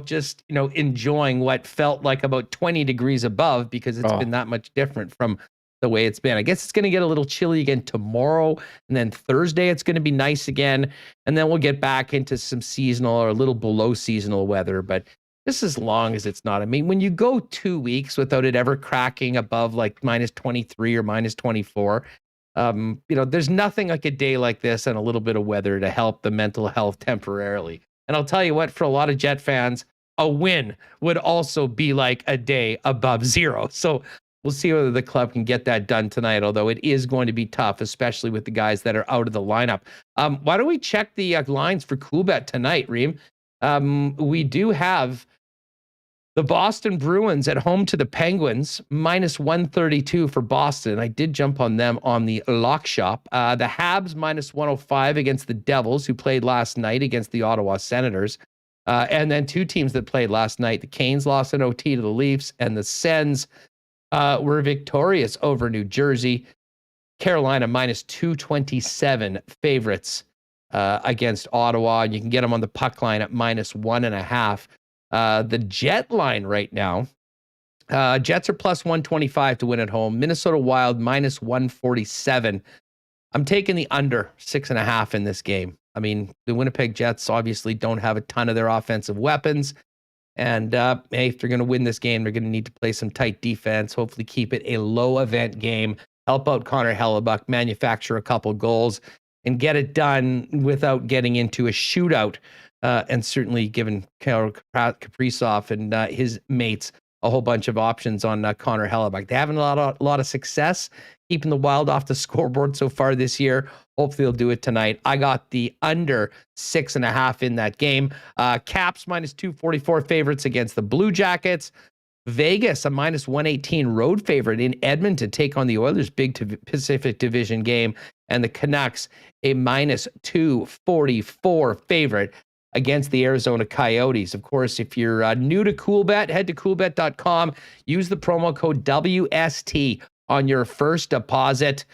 just enjoying what felt like about 20 degrees above, because it's been that much different from the way it's been. I guess it's going to get a little chilly again tomorrow, and then Thursday it's going to be nice again, and then we'll get back into some seasonal or a little below seasonal weather. But just as long as it's not, I mean, when you go 2 weeks without it ever cracking above like minus 23 or minus 24, there's nothing like a day like this and a little bit of weather to help the mental health temporarily. And I'll tell you what, for a lot of Jet fans, a win would also be like a day above 0. So we'll see whether the club can get that done tonight, although it is going to be tough, especially with the guys that are out of the lineup. Why don't we check the lines for Coolbet tonight, Reem? We do have the Boston Bruins at home to the Penguins, minus 132 for Boston. I did jump on them on the lock shop. The Habs, minus 105 against the Devils, who played last night against the Ottawa Senators. And then 2 teams that played last night. The Canes lost in OT to the Leafs, and the Sens were victorious over New Jersey. Carolina minus 227 favorites against Ottawa. And you can get them on the puck line at minus 1.5. The Jet line right now, Jets are plus 125 to win at home. Minnesota Wild minus 147. I'm taking the under 6.5 in this game. I mean, the Winnipeg Jets obviously don't have a ton of their offensive weapons. And hey, if they're going to win this game, they're going to need to play some tight defense, hopefully keep it a low-event game, help out Connor Hellebuck, manufacture a couple goals, and get it done without getting into a shootout. And certainly giving Kirill Kaprizov and his mates a whole bunch of options on Connor Hellebuck. They haven't had a lot of success keeping the Wild off the scoreboard so far this year. Hopefully they'll do it tonight. I got the under 6.5 in that game. Caps minus 244 favorites against the Blue Jackets. Vegas, a minus 118 road favorite in Edmonton, take on the Oilers' big Pacific Division game. And the Canucks, a minus 244 favorite against the Arizona Coyotes. Of course, if you're new to Coolbet, head to coolbet.com. Use the promo code WST on your first deposit,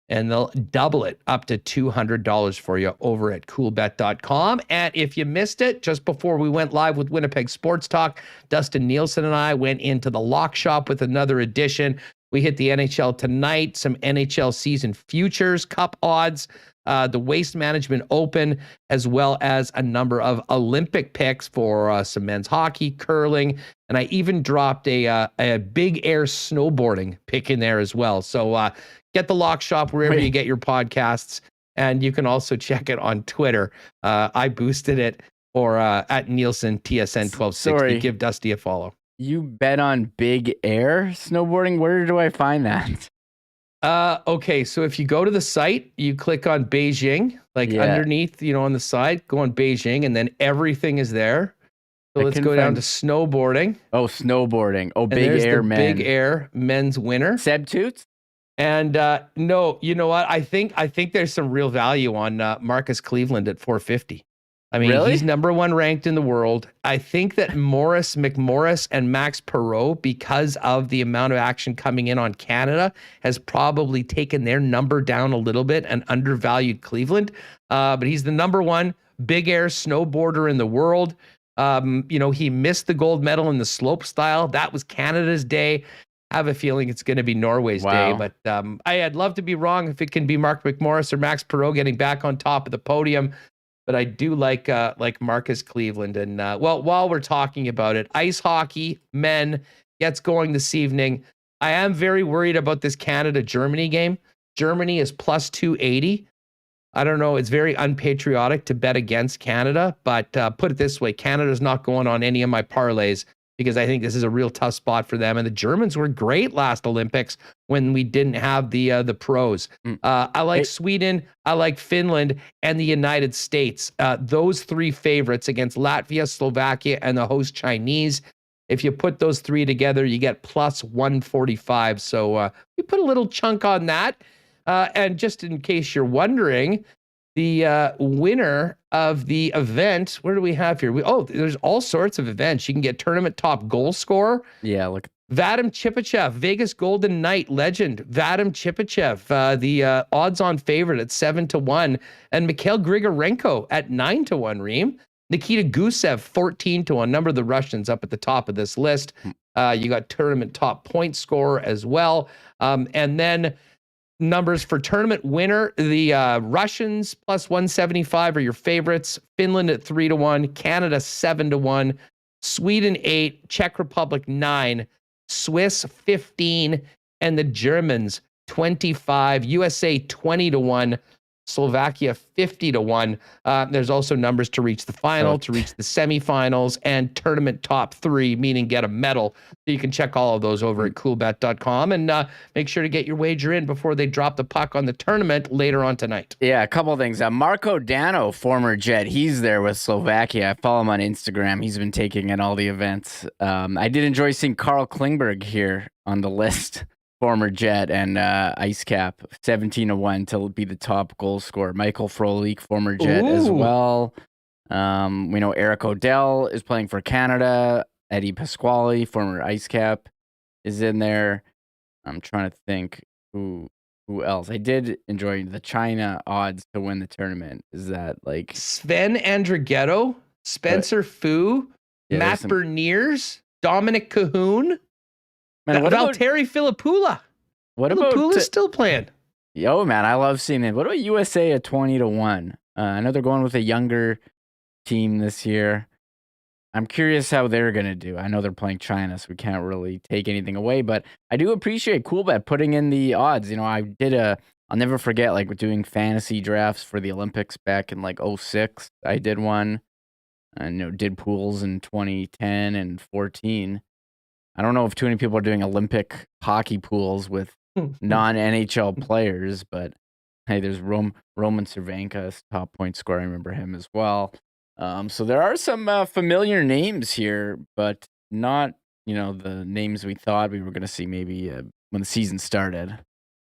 and they'll double it up to $200 for you over at coolbet.com. And if you missed it, just before we went live with Winnipeg Sports Talk, Dustin Nielsen and I went into the lock shop with another edition. We hit the NHL tonight, some NHL season futures, cup odds, the Waste Management Open, as well as a number of Olympic picks for some men's hockey, curling, and I even dropped a big air snowboarding pick in there as well. So get the lock shop wherever you get your podcasts, and you can also check it on Twitter. I boosted it, or at Nielsen TSN 1260. Give Dusty a follow. You bet on big air snowboarding? Where do I find that? Okay, so if you go to the site, you click on Beijing, underneath, on the side, go on Beijing, and then everything is there. So let's go down to snowboarding. Oh, snowboarding. Oh, And Big there's Air the men. Big Air men's winner. Seb Toots? And no, you know what? I think there's some real value on Marcus Cleveland at 450. I mean, Really? he's number 1 ranked in the world. I think that Morris McMorris and Max Perot, because of the amount of action coming in on Canada, has probably taken their number down a little bit and undervalued Cleveland. But he's the number 1 big air snowboarder in the world. He missed the gold medal in the slope style. That was Canada's day. I have a feeling it's going to be Norway's day, but I'd love to be wrong if it can be Mark McMorris or Max Perot getting back on top of the podium. But I do like Marcus Cleveland. And while we're talking about it, ice hockey men gets going this evening. I am very worried about this Canada-Germany game. Germany is plus 280. I don't know. It's very unpatriotic to bet against Canada, but put it this way, Canada's not going on any of my parlays because I think this is a real tough spot for them. And the Germans were great last Olympics when we didn't have the pros. I like Sweden, I like Finland, and the United States. Those 3 favorites against Latvia, Slovakia, and the host Chinese. If you put those 3 together, you get plus 145. So we put a little chunk on that. And just in case you're wondering, the winner of the event, where do we have here? There's all sorts of events. You can get tournament top goal scorer. Yeah, look. Vadim Chipachev, Vegas Golden Knight legend. Vadim Chipachev, the odds-on favorite at 7-1, and Mikhail Grigorenko at 9-1. Reem. Nikita Gusev 14-1. Number of the Russians up at the top of this list. You got tournament top point scorer as well, and then numbers for tournament winner. The Russians plus 175 are your favorites. Finland at 3-1, Canada 7-1, Sweden 8, Czech Republic 9, Swiss 15, and the Germans 25. USA 20-1, Slovakia 50-1. There's also numbers to reach the final, to reach the semifinals, and tournament top 3, meaning get a medal. So you can check all of those over at coolbet.com and make sure to get your wager in before they drop the puck on the tournament later on tonight. Yeah, a couple of things. Marco Dano, former Jet, he's there with Slovakia. I follow him on Instagram. He's been taking in all the events. I did enjoy seeing Carl Klingberg here on the list. Former Jet and Ice Cap, 17-1 to be the top goal scorer. Michael Frolik, former Jet as well. We know Eric Odell is playing for Canada. Eddie Pasquale, former Ice Cap, is in there. I'm trying to think who else. I did enjoy the China odds to win the tournament. Is that like Sven Andrighetto, Spencer Fu, Matt Berniers, Dominic Cahoon? Valtteri Filppula. What about Filppula's still playing? Yo, man, I love seeing it. What about USA at 20-1? I know they're going with a younger team this year. I'm curious how they're going to do. I know they're playing China, so we can't really take anything away, but I do appreciate Coolbet putting in the odds. I'll never forget, like, doing fantasy drafts for the Olympics back in, like, 2006. I did one, and, did pools in 2010 and 2014. I don't know if too many people are doing Olympic hockey pools with non-NHL players, but hey, there's Roman Cervenka, top point scorer. I remember him as well. So there are some familiar names here, but not, the names we thought we were going to see maybe when the season started.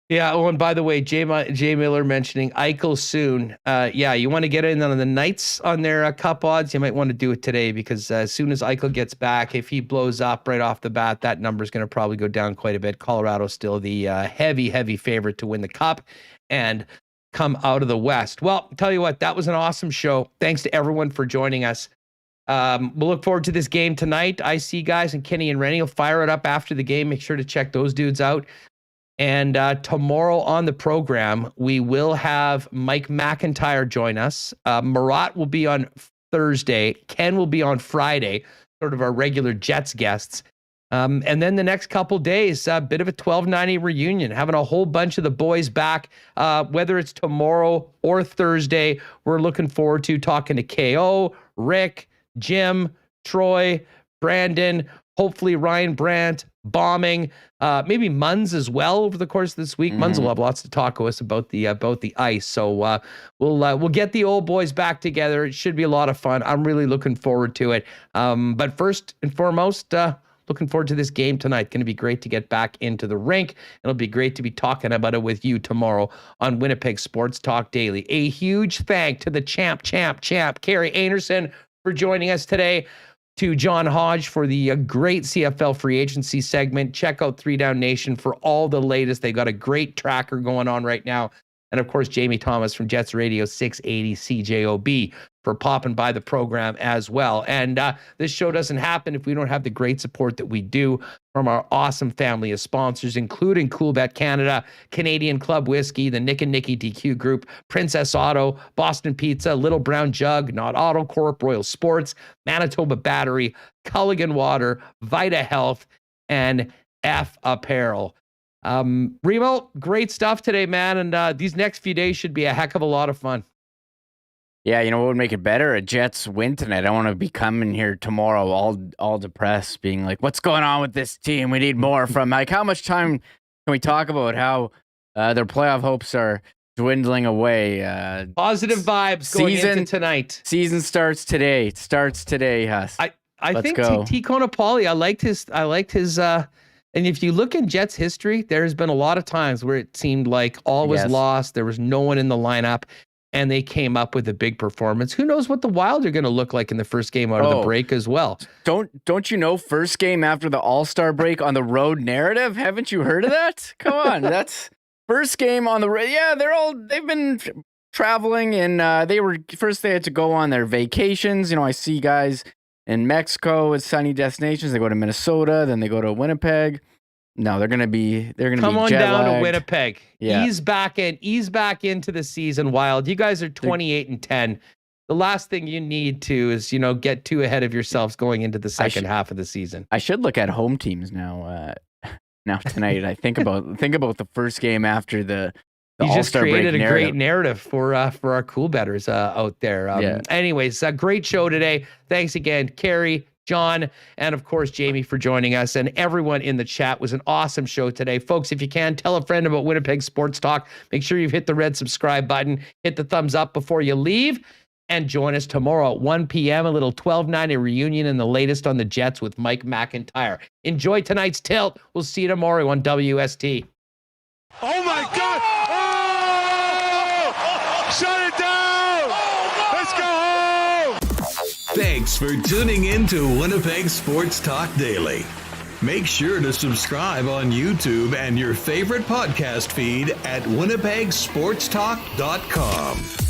Yeah. Oh, and by the way, Jay Miller mentioning Eichel soon. You want to get in on the Knights on their cup odds. You might want to do it today because as soon as Eichel gets back, if he blows up right off the bat, that number is going to probably go down quite a bit. Colorado's still the heavy favorite to win the cup and come out of the West. Well, tell you what, that was an awesome show. Thanks to everyone for joining us. We'll look forward to this game tonight. IC guys and Kenny and Rennie will fire it up after the game. Make sure to check those dudes out. And tomorrow on the program, we will have Mike McIntyre join us. Marat will be on Thursday. Ken will be on Friday, sort of our regular Jets guests. And then the next couple days, a bit of a 1290 reunion, having a whole bunch of the boys back, whether it's tomorrow or Thursday. We're looking forward to talking to KO, Rick, Jim, Troy, Brandon. Hopefully Ryan Brandt bombing, maybe Munns as well over the course of this week. Munns will have lots to talk to us about the ice. So we'll get the old boys back together. It should be a lot of fun. I'm really looking forward to it. But first and foremost, looking forward to this game tonight. Going to be great to get back into the rink. It'll be great to be talking about it with you tomorrow on Winnipeg Sports Talk Daily. A huge thank to the champ, Kerri Einarson for joining us today. To John Hodge for the great CFL Free Agency segment. Check out 3 Down Nation for all the latest. They've got a great tracker going on right now. And of course, Jamie Thomas from Jets Radio 680 CJOB for popping by the program as well. And this show doesn't happen if we don't have the great support that we do from our awesome family of sponsors, including Coolbet Canada, Canadian Club Whiskey, the Nick and Nicky DQ Group, Princess Auto, Boston Pizza, Little Brown Jug, Not Auto Corp, Royal Sports, Manitoba Battery, Culligan Water, Vita Health, and F Apparel. Remo, great stuff today, man. And these next few days should be a heck of a lot of fun. Yeah, you know what would make it better? A Jets win tonight. I don't want to be coming here tomorrow all depressed, being like, what's going on with this team? We need more from, like, how much time can we talk about how their playoff hopes are dwindling away? Positive vibes going into tonight. Season starts today. It starts today, Huss. I think T. Konopali, I liked his and if you look in Jets history, there's been a lot of times where it seemed like all was lost. There was no one in the lineup, and they came up with a big performance. Who knows what the Wild are going to look like in the first game out of the break as well? Don't you know, first game after the All-Star break on the road narrative? Haven't you heard of that? Come on, that's first game on the road. Yeah, they've been traveling, and they had to go on their vacations. You know, I see guys in Mexico with sunny destinations. They go to Minnesota, then they go to Winnipeg. No, they're gonna be come on down to Winnipeg. Yeah. Ease back into the season, Wild. You guys are 28-10. The last thing you need to is, get too ahead of yourselves going into the second half of the season. I should look at home teams now. Now tonight, I think about the first game after the you just created a narrative. Great narrative for our cool bettors out there. Anyways, a great show today. Thanks again, Kerri, John, and of course, Jamie for joining us, and everyone in the chat. Was an awesome show today. Folks, if you can, tell a friend about Winnipeg Sports Talk. Make sure you've hit the red subscribe button, hit the thumbs up before you leave, and join us tomorrow at 1 p.m., a little 1290 reunion and the latest on the Jets with Mike McIntyre. Enjoy tonight's tilt. We'll see you tomorrow on WST. Oh, my God! Shut it down! Let's go home! Thanks for tuning in to Winnipeg Sports Talk Daily. Make sure to subscribe on YouTube and your favorite podcast feed at winnipegsportstalk.com.